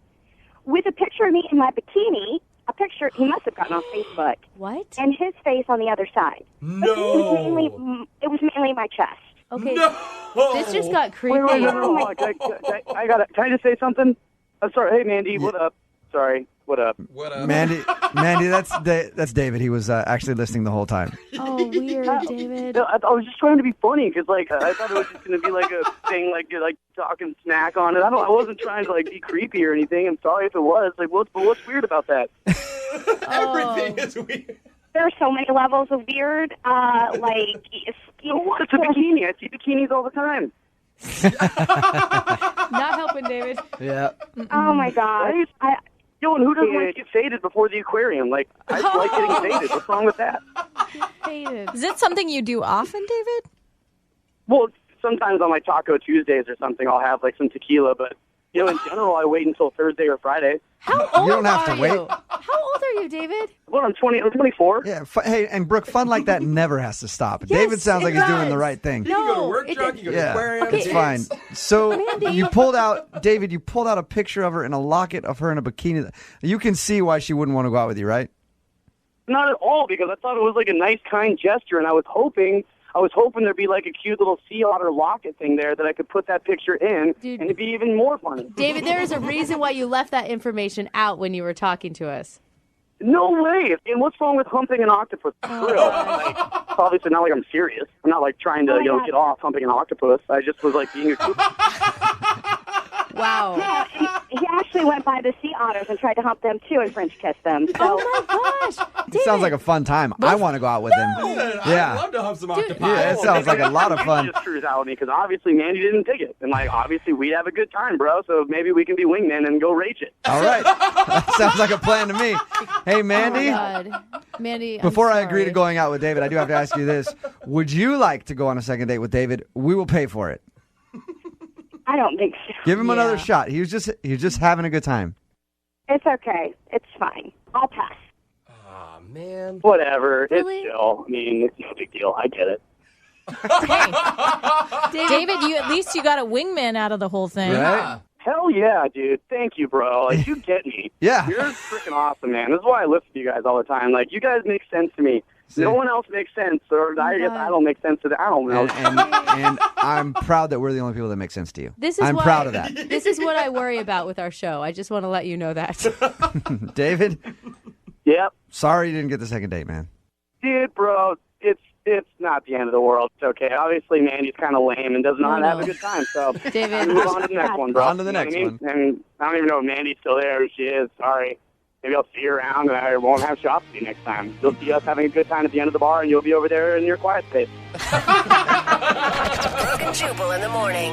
with a picture of me in my bikini. A picture he must have gotten on Facebook. What? And his face on the other side. No. It was mainly my chest. Okay. No. This just got creepy. Wait, no. Can I just say something? I'm sorry. Hey, Mandy, what up? Sorry, what up? What up? Mandy, that's David. He was actually listening the whole time. Oh, weird, David. No, I was just trying to be funny because, like, I thought it was just going to be like a thing, like talking smack on it. I wasn't trying to like be creepy or anything. I'm sorry if it was. Like, what's weird about that? Everything is weird. There are so many levels of weird. It's a bikini. I see bikinis all the time. Not helping, David. Yeah. Oh my God. Right? Yo, and who doesn't like to get faded before the aquarium? Like, I like getting faded. What's wrong with that? Faded. Is it something you do often, David? Well, sometimes on like Taco Tuesdays or something, I'll have like some tequila, but you know, in general, I wait until Thursday or Friday. How old You don't have are to wait. you? How old are you, David? Well, I'm 24. Yeah. Hey, and Brooke, fun like that never has to stop. Yes, David sounds like it he's doing the does. right thing. You can go to No, work it truck, did- you go to the Yeah, aquarium. it's fine. So Mandy. you pulled out, David, you pulled out a picture of her in a locket of her in a bikini. You can see why she wouldn't want to go out with you, right? Not at all, because I thought it was like a nice, kind gesture, and I was hoping there'd be like a cute little sea otter locket thing there that I could put that picture in, Dude. and it'd be even more funny. David, there is a reason why you left that information out when you were talking to us. No way! And what's wrong with humping an octopus? For real. Like, it's obviously not like I'm serious. I'm not like trying to, get off humping an octopus. I just was like being a goof. Wow. Yeah, he actually went by the sea otters and tried to hump them too and French kiss them. So Oh my gosh. It sounds like a fun time. I want to go out with him. I'd Yeah. love to hump some octopi. Yeah, it sounds like a lot of fun. Just screws out with me because obviously Mandy didn't dig it, and like obviously we'd have a good time, bro. So maybe we can be wingmen and go rage it. All right. That sounds like a plan to me. Hey, Mandy, God. Mandy, I'm before I agree to sorry. going out with David, I do have to ask you this. Would you like to go on a second date with David? We will pay for it. I don't think so. Give him another Yeah. shot. He was just having a good time. It's okay. It's fine. I'll pass. Aw, man. Whatever. Really? It's chill. I mean, it's no big deal. I get it. David, you at least you got a wingman out of the whole thing. Right? Hell yeah, dude. Thank you, bro. Like, you get me. Yeah. You're freaking awesome, man. This is why I listen to you guys all the time. Like, you guys make sense to me. See? No one else makes sense, or I guess I don't make sense to them. I don't know. And I'm proud that we're the only people that make sense to you. This is I'm why- proud of that. This is what I worry about with our show. I just want to let you know that. David, Yep. sorry you didn't get the second date, man. Dude, bro, it's not the end of the world. It's okay. Obviously, Mandy's kind of lame and does not have a good time. So David. move on to the next one, bro. On to the You know next what I mean? And I don't even know if Mandy's still there. If she is, sorry. Maybe I'll see you around and I won't have shops with you next time. You'll see us having a good time at the end of the bar and you'll be over there in your quiet space. Brooke and Jubal in the morning.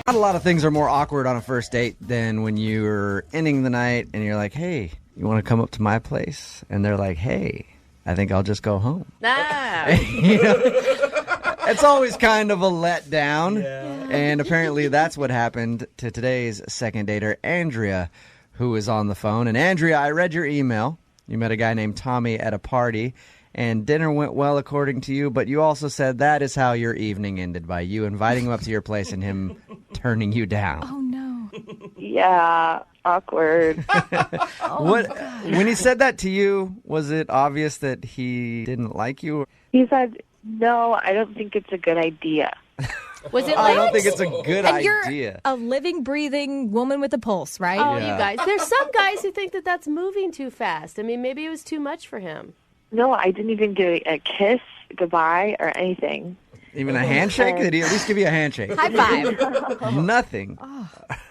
Not a lot of things are more awkward on a first date than when you're ending the night and you're like, hey, you want to come up to my place? And they're like, hey, I think I'll just go home. Ah. You know? It's always kind of a letdown. And apparently that's what happened to today's second dater, Andrea, who is on the phone. And Andrea, I read your email. You met a guy named Tommy at a party, and dinner went well according to you, but you also said that is how your evening ended, by you inviting him up to your place and him turning you down. Oh no. Yeah, awkward. When he said that to you, was it obvious that he didn't like you? He said, no, I don't think it's a good idea. Was it I like? don't think it's a good And you're idea. a living, breathing woman with a pulse, right? Oh, Yeah. you guys. There's some guys who think that that's moving too fast. I mean, maybe it was too much for him. No, I didn't even get a kiss, goodbye, or anything. Even a handshake? Did he at least give you a handshake? High five. Nothing.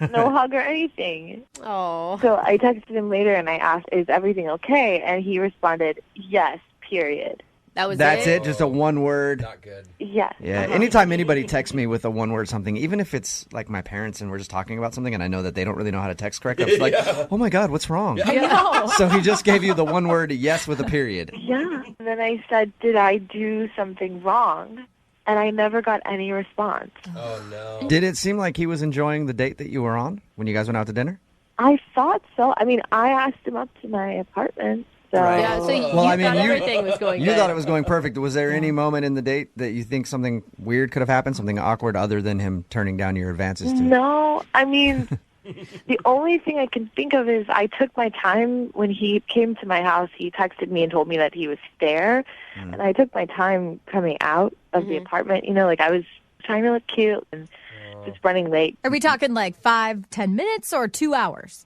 No hug or anything. Oh. So I texted him later and I asked, is everything okay? And he responded, yes, period. That was That's it? it? Just a one word? Not good. Yes. Yeah. Anytime anybody texts me with a one word something, even if it's like my parents and we're just talking about something and I know that they don't really know how to text correctly, I'm just like, oh my God, what's wrong? I know. So he just gave you the one word yes with a period. Yeah. And then I said, did I do something wrong? And I never got any response. Oh, no. Did it seem like he was enjoying the date that you were on when you guys went out to dinner? I thought so. I mean, I asked him up to my apartment. So. Right. Yeah, so you Well, I mean, thought you- everything was going You good. thought it was going perfect. Was there any moment in the date that you think something weird could have happened, something awkward other than him turning down your advances to? No, I mean, the only thing I can think of is I took my time when he came to my house. He texted me and told me that he was there, and I took my time coming out of the apartment. You know, like I was trying to look cute and just running late. Are we talking like 5-10 minutes or 2 hours?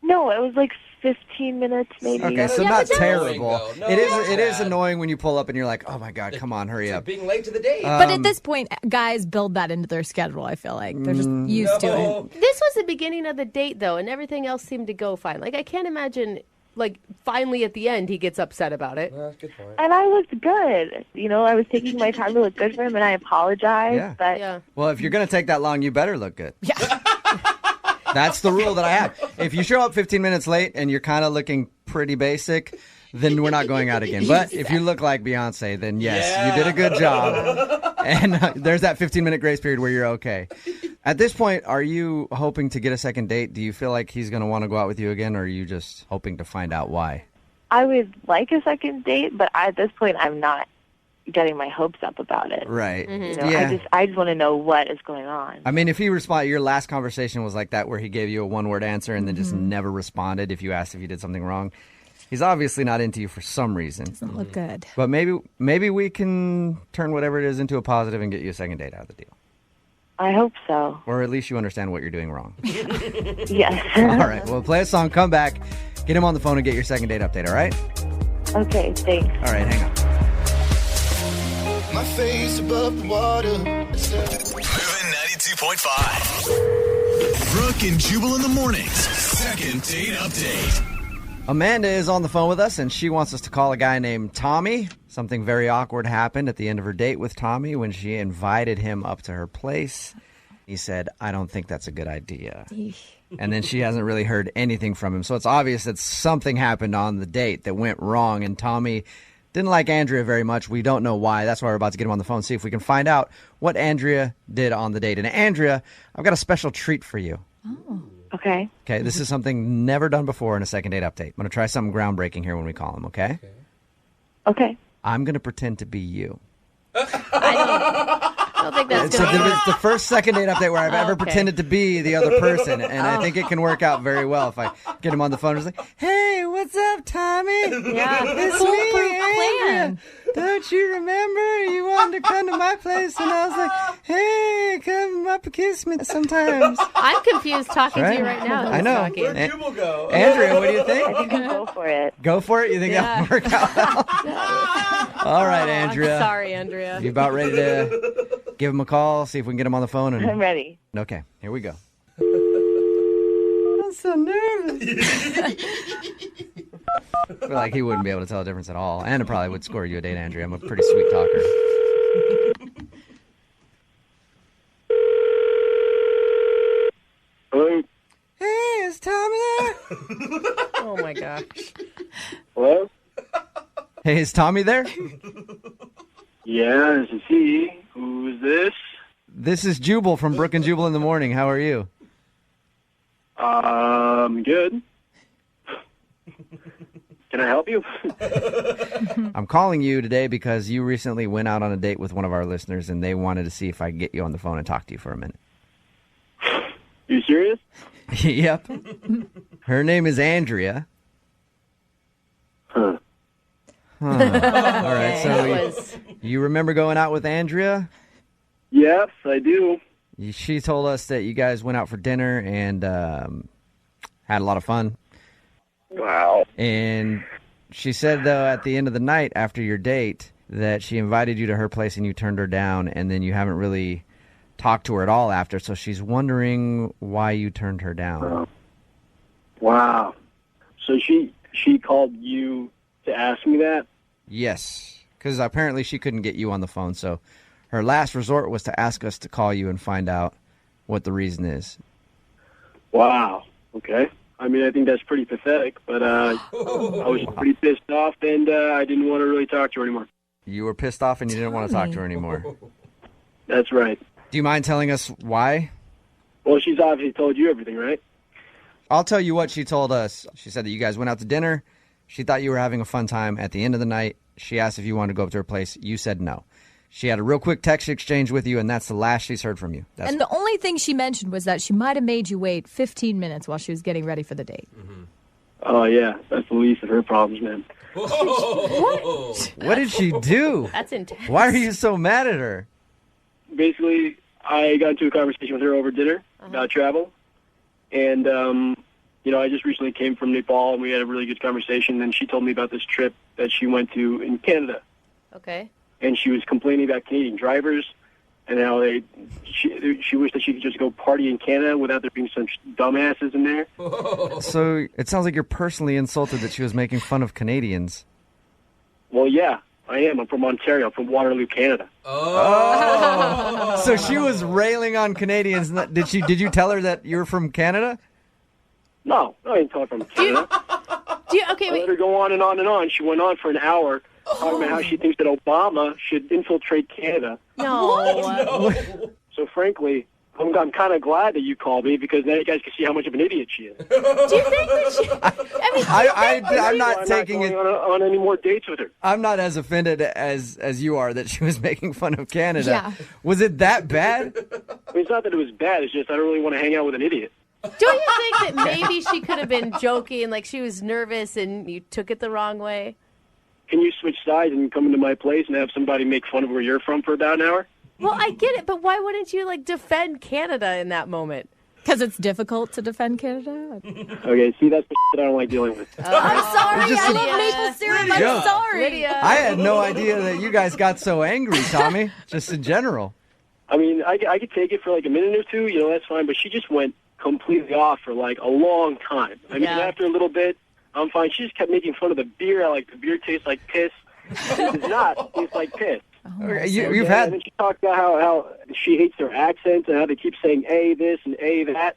No, it was like 15 minutes maybe. Okay, so not terrible. It is annoying when you pull up and you're like, oh my God, come on, hurry up. Being late to the date. But at this point, guys build that into their schedule, I feel like. They're just used to it. This was the beginning of the date, though, and everything else seemed to go fine. Like, I can't imagine, like, finally at the end he gets upset about it. Good point. And I looked good. You know, I was taking my time to look good for him, and I apologized. Yeah. But Well, if you're going to take that long, you better look good. Yeah. That's the rule that I have. If you show up 15 minutes late and you're kind of looking pretty basic, then we're not going out again. But if you look like Beyonce, then yes, you did a good job. And there's that 15-minute grace period where you're okay. At this point, are you hoping to get a second date? Do you feel like he's going to want to go out with you again, or are you just hoping to find out why? I would like a second date, but at this point, I'm not getting my hopes up about it. Right. You know, Yeah. I just want to know what is going on. I mean, if he responded, your last conversation was like that where he gave you a one-word answer and then just never responded if you asked if you did something wrong. He's obviously not into you for some reason. Doesn't look good. But maybe we can turn whatever it is into a positive and get you a second date out of the deal. I hope so. Or at least you understand what you're doing wrong. Yes. All right. Well, play a song, come back, get him on the phone and get your second date update, all right? Okay, thanks. All right, hang on. My face above the water. Moving 92.5. Brooke and Jubal in the mornings. Second date update. Amanda is on the phone with us, and she wants us to call a guy named Tommy. Something very awkward happened at the end of her date with Tommy when she invited him up to her place. He said, I don't think that's a good idea. And then she hasn't really heard anything from him. So it's obvious that something happened on the date that went wrong, and Tommy didn't like Andrea very much. We don't know why. That's why we're about to get him on the phone, see if we can find out what Andrea did on the date. And Andrea, I've got a special treat for you. Okay. Okay, this is something never done before in a second date update. I'm going to try something groundbreaking here when we call him, okay? Okay. I'm going to pretend to be you. I don't think that's It's going to the first second date update where I've ever Okay. pretended to be the other person, and I think it can work out very well if I get him on the phone and just like, hey, what's up, Tommy? Yeah, It's foolproof me, plan. Andrea. Don't you remember you wanted to come to my place? And I was like, hey, come up and kiss me sometimes. I'm confused talking to you Right? right now. I know. Talking. Where'd Jubal go? Andrea, what do you think? I think I'll go for it. Go for it? You think that'll work out well? All right, Andrea. I'm sorry, Andrea. You about ready to give him a call, see if we can get him on the phone? And... I'm ready. Okay, here we go. I'm so nervous. I feel like he wouldn't be able to tell a difference at all. And it probably would score you a date, Andrea. I'm a pretty sweet talker. Hello? Hey, is Tommy there? Oh, my gosh. Hello? Hey, is Tommy there? Yeah, this is he. Who is this? This is Jubal from Brooke and Jubal in the morning. How are you? Good. Can I help you? I'm calling you today because you recently went out on a date with one of our listeners, and they wanted to see if I could get you on the phone and talk to you for a minute. You serious? Yep. Her name is Andrea. Huh. All right, so That you remember going out with Andrea? Yes, I do. She told us that you guys went out for dinner and had a lot of fun. Wow. And she said, though, at the end of the night after your date, that she invited you to her place and you turned her down, and then you haven't really talked to her at all after. So she's wondering why you turned her down. Wow. So she called you to ask me that? Yes, because apparently she couldn't get you on the phone. So her last resort was to ask us to call you and find out what the reason is. Wow. Okay. I mean, I think that's pretty pathetic, but I was pretty pissed off, and I didn't want to really talk to her anymore. You were pissed off and you didn't want to talk to her anymore. That's right. Do you mind telling us why? Well, she's obviously told you everything, right? I'll tell you what she told us. She said that you guys went out to dinner. She thought you were having a fun time. At the end of the night, she asked if you wanted to go up to her place. You said no. She had a real quick text exchange with you, and that's the last she's heard from you. And the only thing she mentioned was that she might have made you wait 15 minutes while she was getting ready for the date. Oh, yeah. That's the least of her problems, man. What did she do? That's intense. Why are you so mad at her? Basically, I got into a conversation with her over dinner about travel. And, I just recently came from Nepal, and we had a really good conversation. And she told me about this trip that she went to in Canada. Okay. And she was complaining about Canadian drivers and how she wished that she could just go party in Canada without there being some dumbasses in there. So it sounds like you're personally insulted that she was making fun of Canadians. Well, yeah, I am. I'm from Ontario. I'm from Waterloo, Canada. Oh. So she was railing on Canadians. Did you tell her that you're from Canada? No, I didn't tell her from Canada. Okay, I let her go on and on and on. She went on for an hour talking about how she thinks that Obama should infiltrate Canada. No. So frankly, I'm kind of glad that you called me because now you guys can see how much of an idiot she is. Do you think that she... I'm not taking it on any more dates with her. I'm not as offended as you are that she was making fun of Canada. Yeah. Was it that bad? I mean, it's not that it was bad. It's just I don't really want to hang out with an idiot. Don't you think that maybe she could have been joking, like she was nervous and you took it the wrong way? Can you switch sides and come into my place and have somebody make fun of where you're from for about an hour? Well, I get it, but why wouldn't you defend Canada in that moment? Because it's difficult to defend Canada. Okay, see, that's the that I don't like dealing with. I'm sorry. Just I a- love maple syrup. Lydia. I'm sorry. Lydia. I had no idea that you guys got so angry, Tommy, just in general. I mean, I could take it for like a minute or two, that's fine, but she just went completely off for like a long time. I mean, after a little bit, I'm fine. She just kept making fun of the beer. The beer tastes like piss. It does not taste like piss. You've had... And then she talked about how she hates their accents and how they keep saying A this and A that.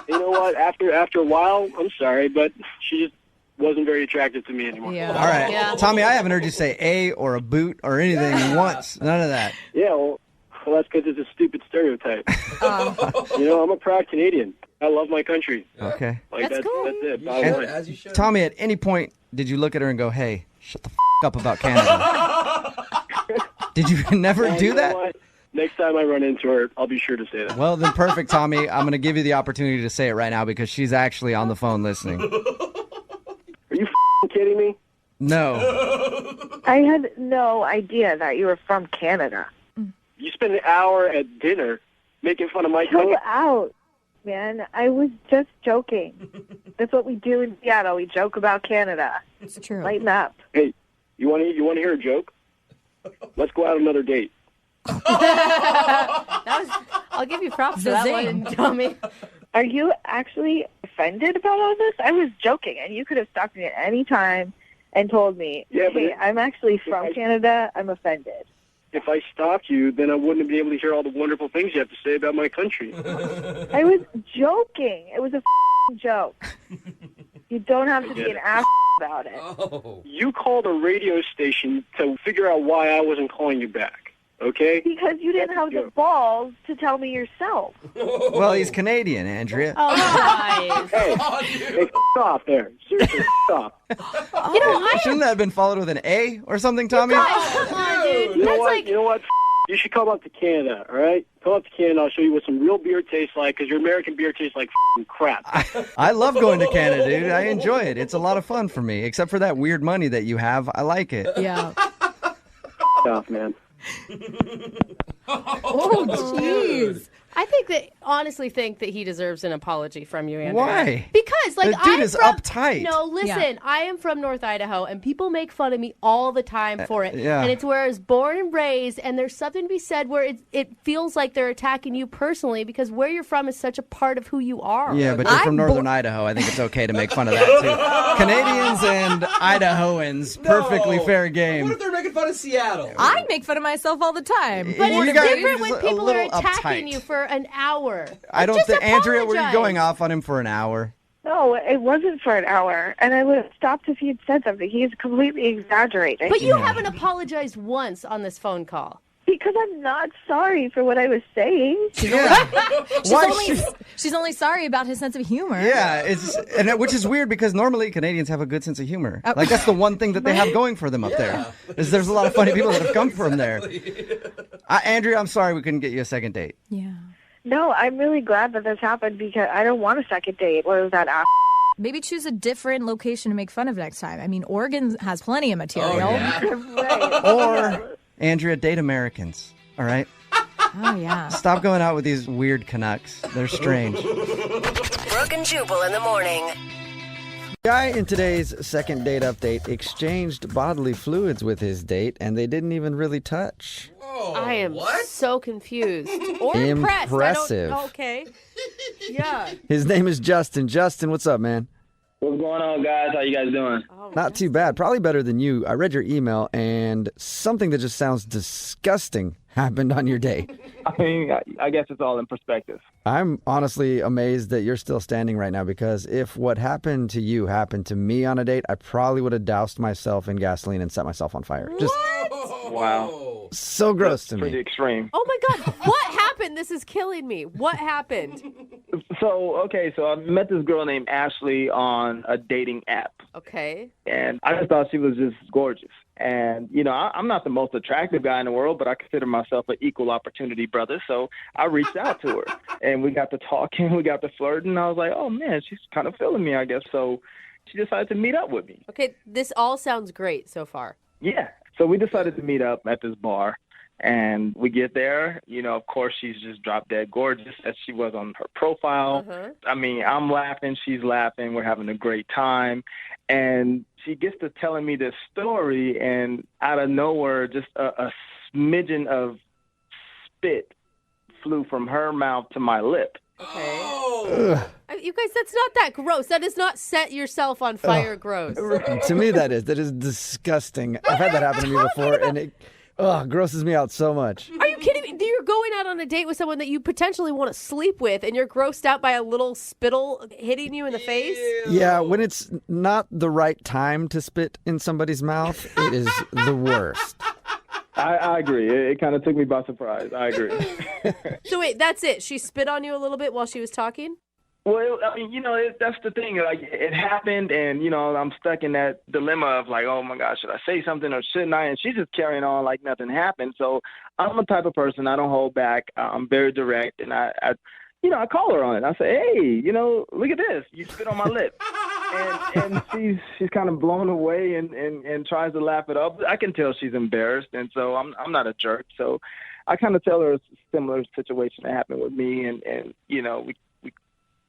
You know what? After a while, I'm sorry, but she just wasn't very attractive to me anymore. All right. Tommy, I haven't heard you say a or a boot or anything once. None of that. Yeah, well, that's because it's a stupid stereotype. I'm a proud Canadian. I love my country. Okay. That's cool. That's it. Bottom And, line. As you should. Tommy, at any point, did you look at her and go, hey, shut the up about Canada? Did you never Well, do you know that? what? Next time I run into her, I'll be sure to say that. Well, then perfect, Tommy. I'm going to give you the opportunity to say it right now because she's actually on the phone listening. Are you kidding me? No. I had no idea that you were from Canada. You spent an hour at dinner making fun of my Chill country. out, man. I was just joking. That's what we do in Seattle. We joke about Canada. It's true. Lighten up. Hey, you want to hear a joke? Let's go out on another date. I'll give you props for that Zing. one, Tommy. Are you actually offended about all this? I was joking, and you could have stopped me at any time and told me, Yeah, but hey, I'm actually from Canada. I'm offended. If I stopped you, then I wouldn't be able to hear all the wonderful things you have to say about my country. I was joking. It was a joke. You don't have to be an ass about it. You called a radio station to figure out why I wasn't calling you back, okay? Because you didn't have the balls to tell me yourself. Well, he's Canadian, Andrea. Oh, guys. Hey, f*** off there. Seriously, f*** off. Shouldn't that have been followed with an A or something, Tommy? Come on, dude. You know That's what? like... You know what? You should come up to Canada, all right? Come up to Canada. I'll show you what some real beer tastes like, because your American beer tastes like crap. I love going to Canada, dude. I enjoy it. It's a lot of fun for me, except for that weird money that you have. I like it. Yeah. Off, man. Oh, jeez. I honestly think that he deserves an apology from you, Andrea. Why? Because, The dude I'm is from, uptight. No, listen, Yeah. I am from North Idaho, and people make fun of me all the time for it. yeah. And it's where I was born and raised, and there's something to be said where it feels like they're attacking you personally because where you're from is such a part of who you are. Yeah, but you're from Northern Idaho. I think it's okay to make fun of that, too. Canadians and Idahoans, perfectly fair game. What if they're making fun of Seattle. I make fun of myself all the time. But You it's guys different are when a people are little attacking uptight. you for an hour. I don't Just think, Andrea, were you apologize. going off on him for an hour? No, it wasn't for an hour, and I would have stopped if he'd said something. He's completely exaggerating. But you haven't apologized once on this phone call. Because I'm not sorry for what I was saying. She's only sorry about his sense of humor. Yeah, which is weird because normally Canadians have a good sense of humor. Like that's the one thing that they have going for them up there. Is there's a lot of funny people that have come from there. Andrea, I'm sorry we couldn't get you a second date. Yeah. No, I'm really glad that this happened because I don't want a second date. What was that? Maybe choose a different location to make fun of next time. I mean, Oregon has plenty of material. Or Andrea, date Americans. All right. Oh yeah. Stop going out with these weird Canucks. They're strange. Brooke and Jubal in the morning. Guy in today's second date update exchanged bodily fluids with his date, and they didn't even really touch. I am so confused or impressed. Impressive. Okay. Yeah. His name is Justin. Justin, what's up, man? What's going on, guys? How you guys doing? Not too bad. Probably better than you. I read your email, and something that just sounds disgusting happened on your date. I mean, I guess it's all in perspective. I'm honestly amazed that you're still standing right now because if what happened to you happened to me on a date, I probably would have doused myself in gasoline and set myself on fire. Just Wow. so gross to Pretty me. extreme. Oh my God. What happened? This is killing me. What happened? So I met this girl named Ashley on a dating app. Okay. And I just thought she was just gorgeous. And, I'm not the most attractive guy in the world, but I consider myself an equal opportunity brother. So I reached out to her and we got to talking, we got to flirting. I was like, oh man, she's kind of feeling me, I guess. So she decided to meet up with me. Okay. This all sounds great so far. Yeah. So we decided to meet up at this bar. And we get there, of course, she's just drop dead gorgeous as she was on her profile. I mean, I'm laughing, she's laughing, we're having a great time. And she gets to telling me this story, and out of nowhere, just a smidgen of spit flew from her mouth to my lip. Okay. You guys, that's not that gross. That is not set yourself on fire gross. To me, that is disgusting. I've had that happen to me before, and it grosses me out so much. Are you kidding me? You're going out on a date with someone that you potentially want to sleep with, and you're grossed out by a little spittle hitting you in the face? Yeah, when it's not the right time to spit in somebody's mouth, it is the worst. I agree. It kind of took me by surprise. I agree. So wait, that's it. She spit on you a little bit while she was talking? Well, I mean, that's the thing. Like, it happened, and, I'm stuck in that dilemma of, like, oh, my gosh, should I say something or shouldn't I? And she's just carrying on like nothing happened. So I'm the type of person, I don't hold back. I'm very direct, and I call her on it. I say, hey, look at this. You spit on my lip. And she's kind of blown away and tries to laugh it up. I can tell she's embarrassed, and so I'm not a jerk. So I kind of tell her a similar situation that happened with me, and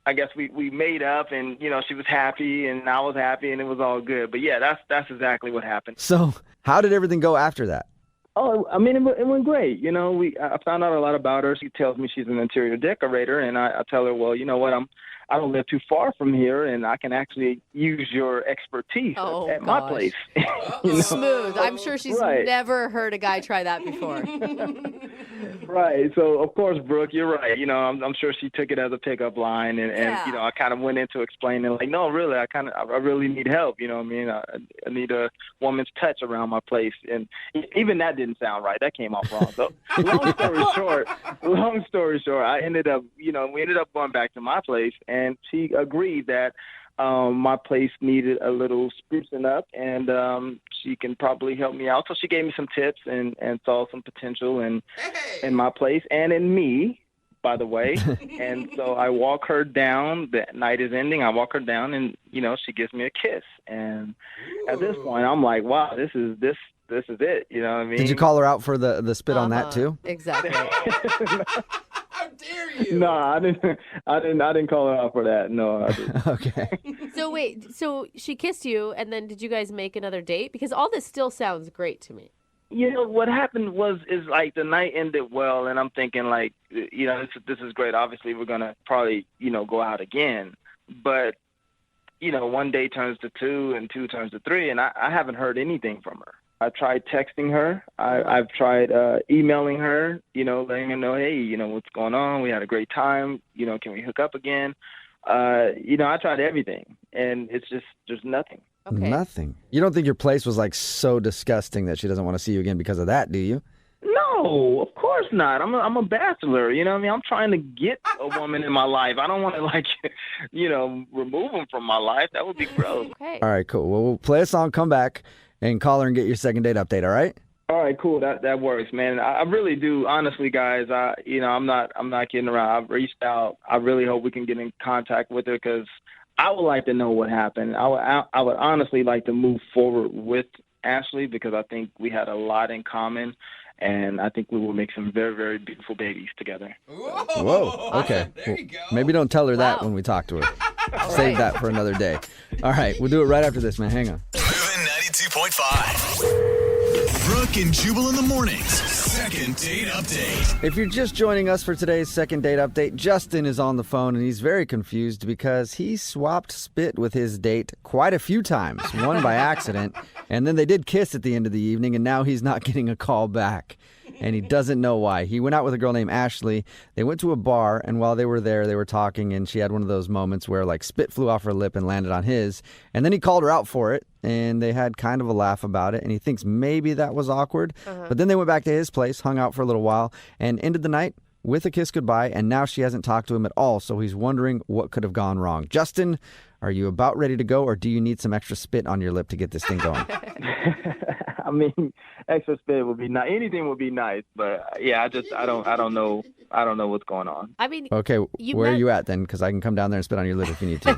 I guess we made up, and she was happy and I was happy, and it was all good. But yeah, that's exactly what happened. So how did everything go after that? Oh, I mean, it went great. I found out a lot about her. She tells me she's an interior decorator, and I tell her, well, you know what, I don't live too far from here, and I can actually use your expertise at my place. Smooth. I'm sure she's never heard a guy try that before. Right. So, of course, Brooke, you're right. I'm sure she took it as a pickup line, and I kind of went into explaining, like, no, really, I really need help. You know what I mean? I need a woman's touch around my place. And even that didn't sound right. That came off wrong. So, long story short, I ended up, we ended up going back to my place, and she agreed that my place needed a little sprucing up, and she can probably help me out. So she gave me some tips and saw some potential in my place and in me, by the way. And so I walk her down. The night is ending. I walk her down, and she gives me a kiss. And at this point, I'm like, wow, this is it. You know what I mean? Did you call her out for the spit on that too? Exactly. How dare you? No, I didn't call her out for that. No, I didn't. Okay. So wait, so she kissed you, and then did you guys make another date? Because all this still sounds great to me. What happened is like the night ended well, and I'm thinking like, this is great. Obviously, we're gonna probably go out again, but one day turns to two, and two turns to three, and I haven't heard anything from her. I tried texting her. I've tried emailing her, letting her know, hey, what's going on? We had a great time. Can we hook up again? I tried everything, and it's just, there's nothing. Okay. Nothing. You don't think your place was like so disgusting that she doesn't want to see you again because of that, do you? No, of course not. I'm a bachelor. You know what I mean? I'm trying to get a woman in my life. I don't want to remove them from my life. That would be gross. Okay. All right, cool. Well, we'll play a song, come back, and call her and get your second date update, all right? All right, cool. That works, man. I really do. Honestly, guys, I'm not kidding around. I've reached out. I really hope we can get in contact with her because I would like to know what happened. I would honestly like to move forward with Ashley because I think we had a lot in common, and I think we will make some very, very beautiful babies together. Whoa. Okay. There you go. Maybe don't tell her that when we talk to her. Save that for another day. All right. We'll do it right after this, man. Hang on. Moving 92.5. Brooke and Jubal in the mornings. Second date update. If you're just joining us for today's second date update, Justin is on the phone and he's very confused because he swapped spit with his date quite a few times, one by accident, and then they did kiss at the end of the evening, and now he's not getting a call back. And he doesn't know why. He went out with a girl named Ashley. They went to a bar, and while they were there, they were talking, and she had one of those moments where, like, spit flew off her lip and landed on his. And then he called her out for it, and they had kind of a laugh about it, and he thinks maybe that was awkward. But then they went back to his place, hung out for a little while, and ended the night with a kiss goodbye, and now she hasn't talked to him at all, so he's wondering what could have gone wrong. Justin, are you about ready to go, or do you need some extra spit on your lip to get this thing going? I mean, extra spit would be nice. Anything would be nice, but yeah, I don't know what's going on. I mean, Okay, where are you at then? Because I can come down there and spit on your lip if you need to.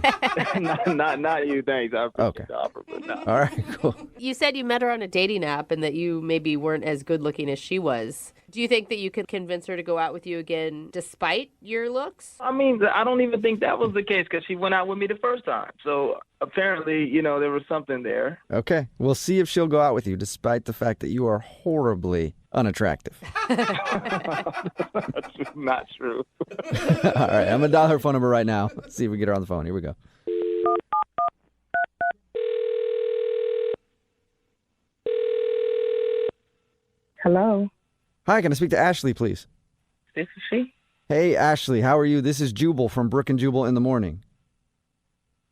not you, thanks. I appreciate the offer, but no. All right, cool. You said you met her on a dating app and that you maybe weren't as good looking as she was. Do you think that you could convince her to go out with you again despite your looks? I mean, I don't even think that was the case because she went out with me the first time. So apparently, there was something there. Okay, we'll see if she'll go out with you despite the fact that you are horribly unattractive. That's not true. All right, I'm going to dial her phone number right now. Let's see if we get her on the phone. Here we go. Hello. Hi, can I speak to Ashley, please? This is she. Hey, Ashley, how are you? This is Jubal from Brooke and Jubal in the Morning.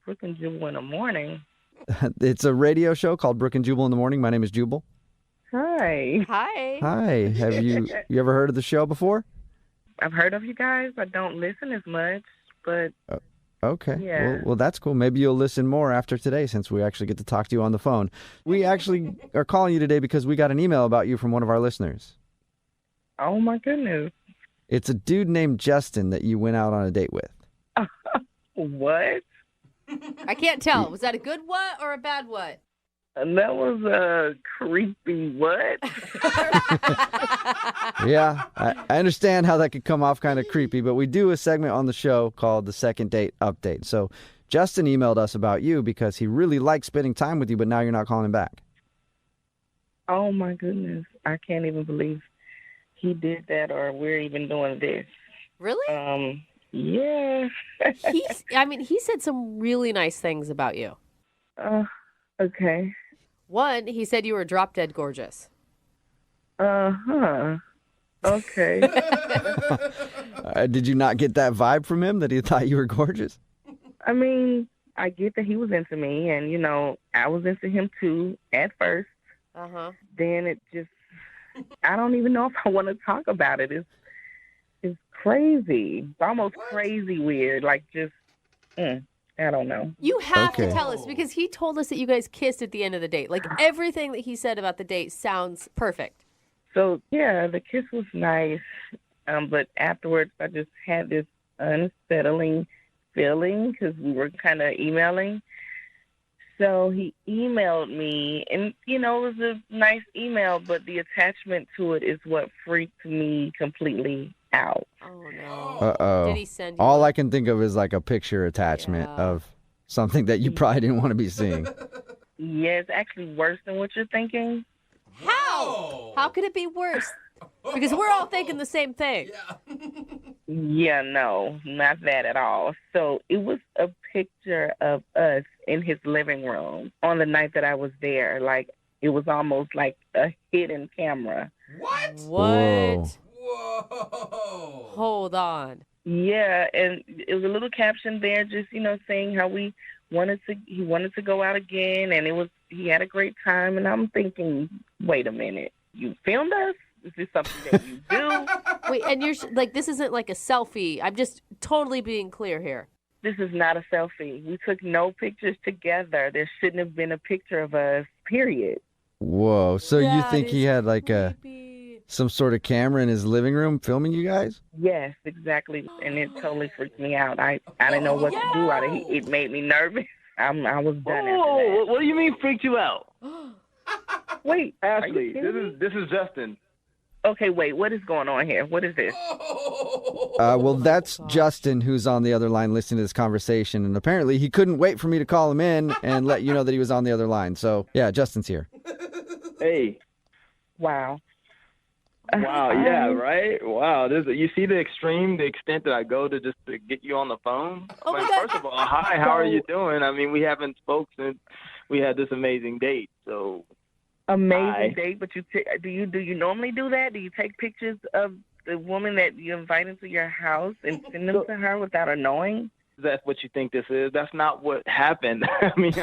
Brooke and Jubal in the morning. It's a radio show called Brooke and Jubal in the Morning. My name is Jubal. Hi. Hi. Hi. Have you ever heard of the show before? I've heard of you guys. I don't listen as much, but Okay. Yeah. Well, that's cool. Maybe you'll listen more after today since we actually get to talk to you on the phone. We actually are calling you today because we got an email about you from one of our listeners. oh my goodness. It's a dude named Justin that you went out on a date with. What? I can't tell. Was that a good what or a bad what? That was a creepy what? Yeah, I understand how that could come off kind of creepy, but we do a segment on the show called the Second Date Update. So Justin emailed us about you because he really likes spending time with you, but now you're not calling him back. Oh my goodness. I can't even believe he did that or we're even doing this. Really? Yeah. He said some really nice things about you. Okay. One, he said you were drop dead gorgeous. Uh-huh. Okay. Did you not get that vibe from him that he thought you were gorgeous? I mean, I get that he was into me, and, I was into him too at first. Uh-huh. Then it just, I don't even know if I want to talk about it. It's crazy. It's almost crazy weird. Like, just, I don't know. You have to tell us because he told us that you guys kissed at the end of the date. Like, everything that he said about the date sounds perfect. So, yeah, the kiss was nice, but afterwards I just had this unsettling feeling because we were kind of emailing. So he emailed me, and, it was a nice email, but the attachment to it is what freaked me completely out. Oh, no. Uh-oh. Did he send you All I can think of is like a picture attachment of something that you probably didn't want to be seeing. Yeah, it's actually worse than what you're thinking. How? How could it be worse? Because we're all thinking the same thing. Yeah, no, not that at all. So it was a picture of us in his living room on the night that I was there. Like, It was almost like a hidden camera. What? What? Whoa. Hold on. Yeah, and it was a little caption there, just saying how he wanted to go out again, and he had a great time. And I'm thinking, wait a minute, you filmed us? Is this something that you do? Wait, and you're like, this isn't like a selfie. I'm just totally being clear here. This is not a selfie. We took no pictures together. There shouldn't have been a picture of us, period. Whoa. So you think he had like some sort of camera in his living room filming you guys? Yes, exactly. And it totally freaked me out. I didn't know what to do. It made me nervous. I was done after that. What do you mean freaked you out? Wait, Ashley, this is Justin. Okay, wait, what is going on here? What is this? Well, that's Justin, who's on the other line listening to this conversation, and apparently he couldn't wait for me to call him in and let you know that he was on the other line. So, yeah, Justin's here. Hey. Wow. Wow, yeah, right? Wow, you see the extent that I go to just to get you on the phone? Oh my God. First of all, hi, how are you doing? I mean, we haven't spoke since we had this amazing date, so... Amazing date, but do you normally do that? Do you take pictures of the woman that you invite into your house and send them to her without her knowing? That's what you think this is? That's not what happened. I mean,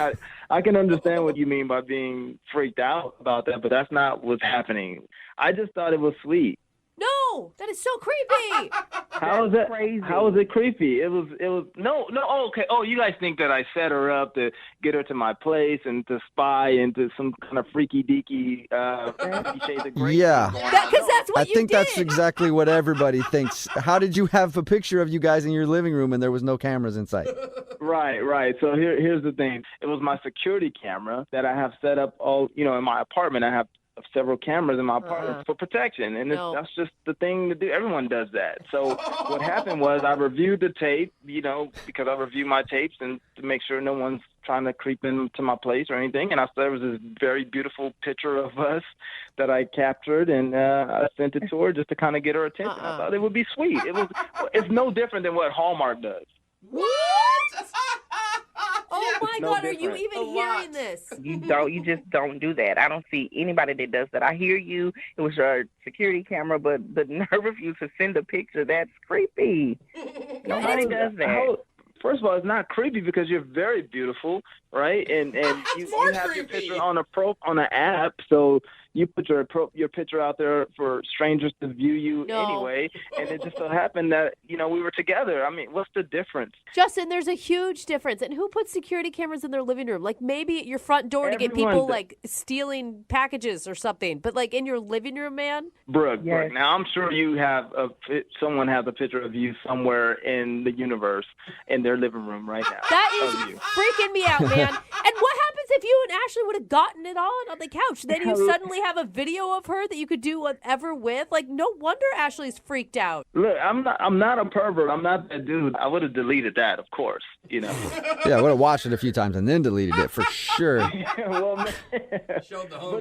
I can understand what you mean by being freaked out about that, but that's not what's happening. I just thought it was sweet. No, that is so creepy. How is that crazy? How is it creepy? It was no. Oh, okay. Oh, you guys think that I set her up to get her to my place and to spy into some kind of freaky deaky shades of gray? Yeah, because that's what I think that's exactly what everybody thinks. How did you have a picture of you guys in your living room and there was no cameras in sight? Right. So here's the thing. It was my security camera that I have set up in my apartment. I have several cameras in my apartment for protection, and that's just the thing to do. Everyone does that. So what happened was I reviewed the tape, because I review my tapes and to make sure no one's trying to creep into my place or anything. And I saw there was this very beautiful picture of us that I captured, and I sent it to her just to kind of get her attention. I thought it would be sweet. It's no different than what Hallmark does. What? Oh my God, are you even hearing this? You just don't do that. I don't see anybody that does that. I hear you. It was your security camera, but the nerve of you to send a picture, that's creepy. Nobody does that. First of all, it's not creepy because you're very beautiful, right? And you have your picture on an app, so you put your picture out there for strangers to view you anyway. And it just so happened that we were together. I mean, what's the difference? Justin, there's a huge difference. And who puts security cameras in their living room? Like maybe at your front door to get people like stealing packages or something. But like in your living room, man. Brooke, now I'm sure you have someone has a picture of you somewhere in the universe in their living room right now. That is freaking me out, man. And what happens if you and Ashley would have gotten it on the couch? Then you suddenly have a video of her that you could do whatever with. Like, no wonder Ashley's freaked out. Look, I'm not a pervert. I'm not that dude. I would have deleted that, of course. Yeah, I would have watched it a few times and then deleted it for sure. But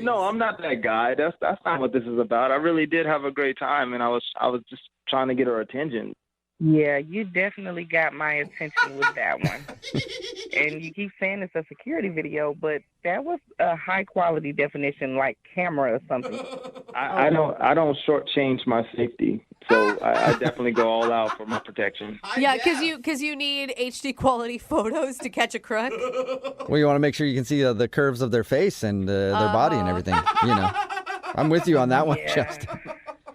no, I'm not that guy. That's not what this is about. I really did have a great time, and I was just trying to get her attention. Yeah, you definitely got my attention with that one. And you keep saying it's a security video, but that was a high quality definition, like camera or something. I don't shortchange my safety, so I definitely go all out for my protection. Yeah, because you need HD quality photos to catch a crook. Well, you want to make sure you can see the curves of their face and their body and everything. I'm with you on that one, Justin.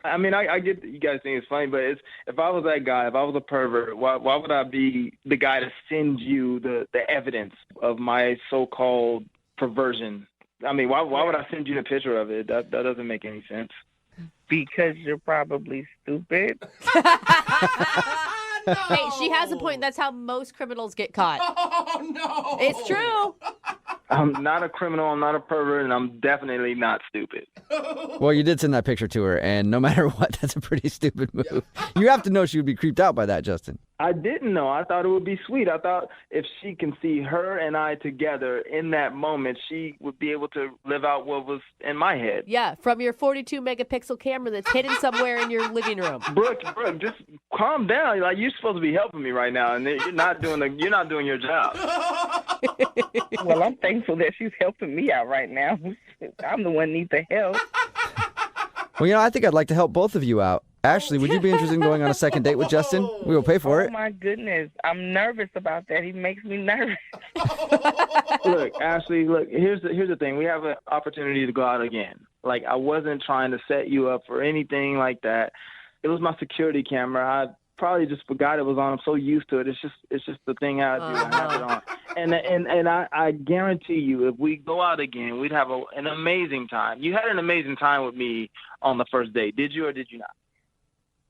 I mean, I get that you guys think it's funny, but if I was that guy, if I was a pervert, why would I be the guy to send you the evidence of my so-called perversion? I mean, why would I send you a picture of it? That doesn't make any sense. Because you're probably stupid. Hey, she has a point. That's how most criminals get caught. Oh, no. It's true. I'm not a criminal, I'm not a pervert, and I'm definitely not stupid. Well, you did send that picture to her, and no matter what, that's a pretty stupid move. Yeah. You have to know she would be creeped out by that, Justin. I didn't know. I thought it would be sweet. I thought if she can see her and I together in that moment, she would be able to live out what was in my head. Yeah, from your 42 megapixel camera that's hidden somewhere in your living room. Brooke, just calm down. Like, you're supposed to be helping me right now, and you're not doing your job. Well, I'm thankful that she's helping me out right now. I'm the one who needs the help. Well, I think I'd like to help both of you out. Ashley, would you be interested in going on a second date with Justin? We will pay for it. Oh, my goodness. I'm nervous about that. He makes me nervous. Look, Ashley, here's the thing. We have an opportunity to go out again. Like, I wasn't trying to set you up for anything like that. It was my security camera. I probably just forgot it was on. I'm so used to it. It's just the thing I do. I have it on. And I guarantee you, if we go out again, we'd have an amazing time. You had an amazing time with me on the first date. Did you or did you not?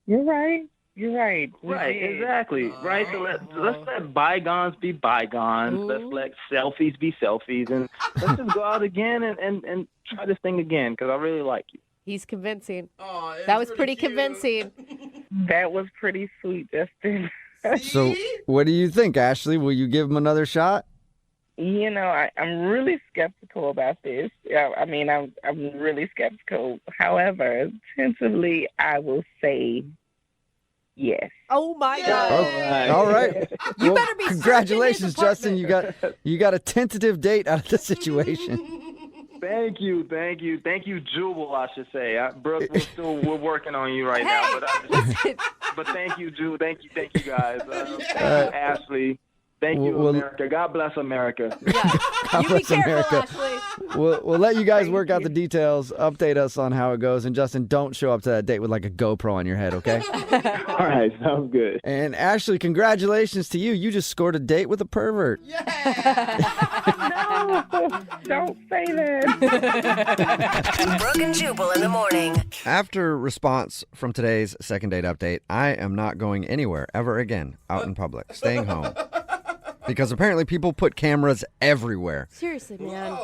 You're right. Right, exactly. Right. So let's let bygones be bygones. Ooh. Let's let selfies be selfies, and let's just go out again and try this thing again because I really like you. He's convincing. That was pretty convincing. That was pretty sweet, Justin. So, what do you think, Ashley? Will you give him another shot? I'm really skeptical about this. I'm really skeptical. However, tentatively, I will say yes. Oh my God! All right. You better be. Congratulations, Justin. You got a tentative date out of the situation. Thank you, Jubal. I should say, Brooke. We're working on you right now, but thank you, Jubal. Thank you guys. Thank you, Ashley. Thank you, America. God bless America. Yeah. God You bless be careful, America. Ashley. We'll let you guys work out the details. Update us on how it goes. And Justin, don't show up to that date with like a GoPro on your head, okay? All right, sounds good. And Ashley, congratulations to you. You just scored a date with a pervert. No, don't say that. Brooke and Jubal in the morning. After response from today's second date update, I am not going anywhere ever again out in public, staying home. Because apparently people put cameras everywhere. Seriously, man.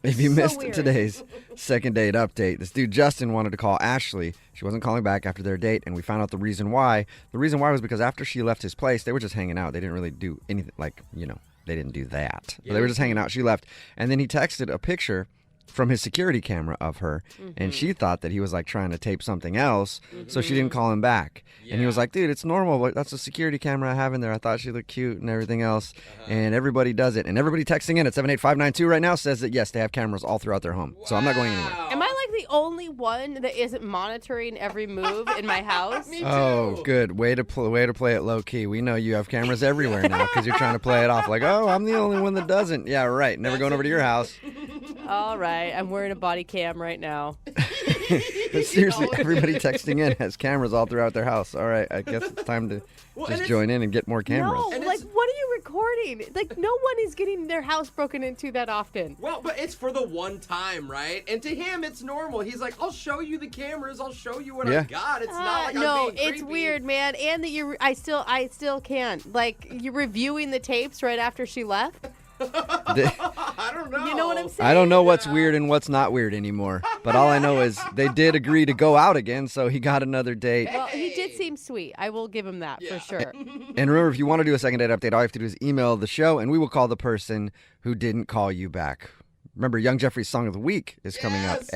If you So missed weird. today's second date update, this dude Justin wanted to call Ashley. She wasn't calling back after their date, and we found out the reason why. The reason why was because after she left his place, they were just hanging out. They didn't really do anything, they didn't do that. But they were just hanging out. She left, and then he texted a picture from his security camera of her, and she thought that he was like trying to tape something else, so she didn't call him back. And he was like, dude, it's normal, but that's a security camera I have in there. I thought she looked cute and everything else. And everybody does it. And everybody texting in at 78592 right now says that yes, they have cameras all throughout their home. So I'm not going anywhere. Am I like the only one that isn't monitoring every move in my house? Oh, good. Way to play it low key. We know you have cameras everywhere now because you're trying to play it off like, oh, I'm the only one that doesn't. Yeah, right. Never going over to your house. All right, I'm wearing a body cam right now. But seriously, everybody texting in has cameras all throughout their house. All right, I guess it's time to just join in and get more cameras. No, like, what are you recording? Like, no one is getting their house broken into that often. Well, but it's for the one time, right? And to him, it's normal. He's like, I'll show you the cameras. I'll show you what I got. It's not like no, I'm being it's creepy. weird, man. And that I still can. Like, you're reviewing the tapes right after she left. I don't know. You know what I'm saying? I don't know what's weird and what's not weird anymore. But all I know is they did agree to go out again, so he got another date. Well, he did seem sweet. I will give him that for sure. And remember, if you want to do a second date update, all you have to do is email the show, and we will call the person who didn't call you back. Remember, Young Jeffrey's Song of the Week is coming up at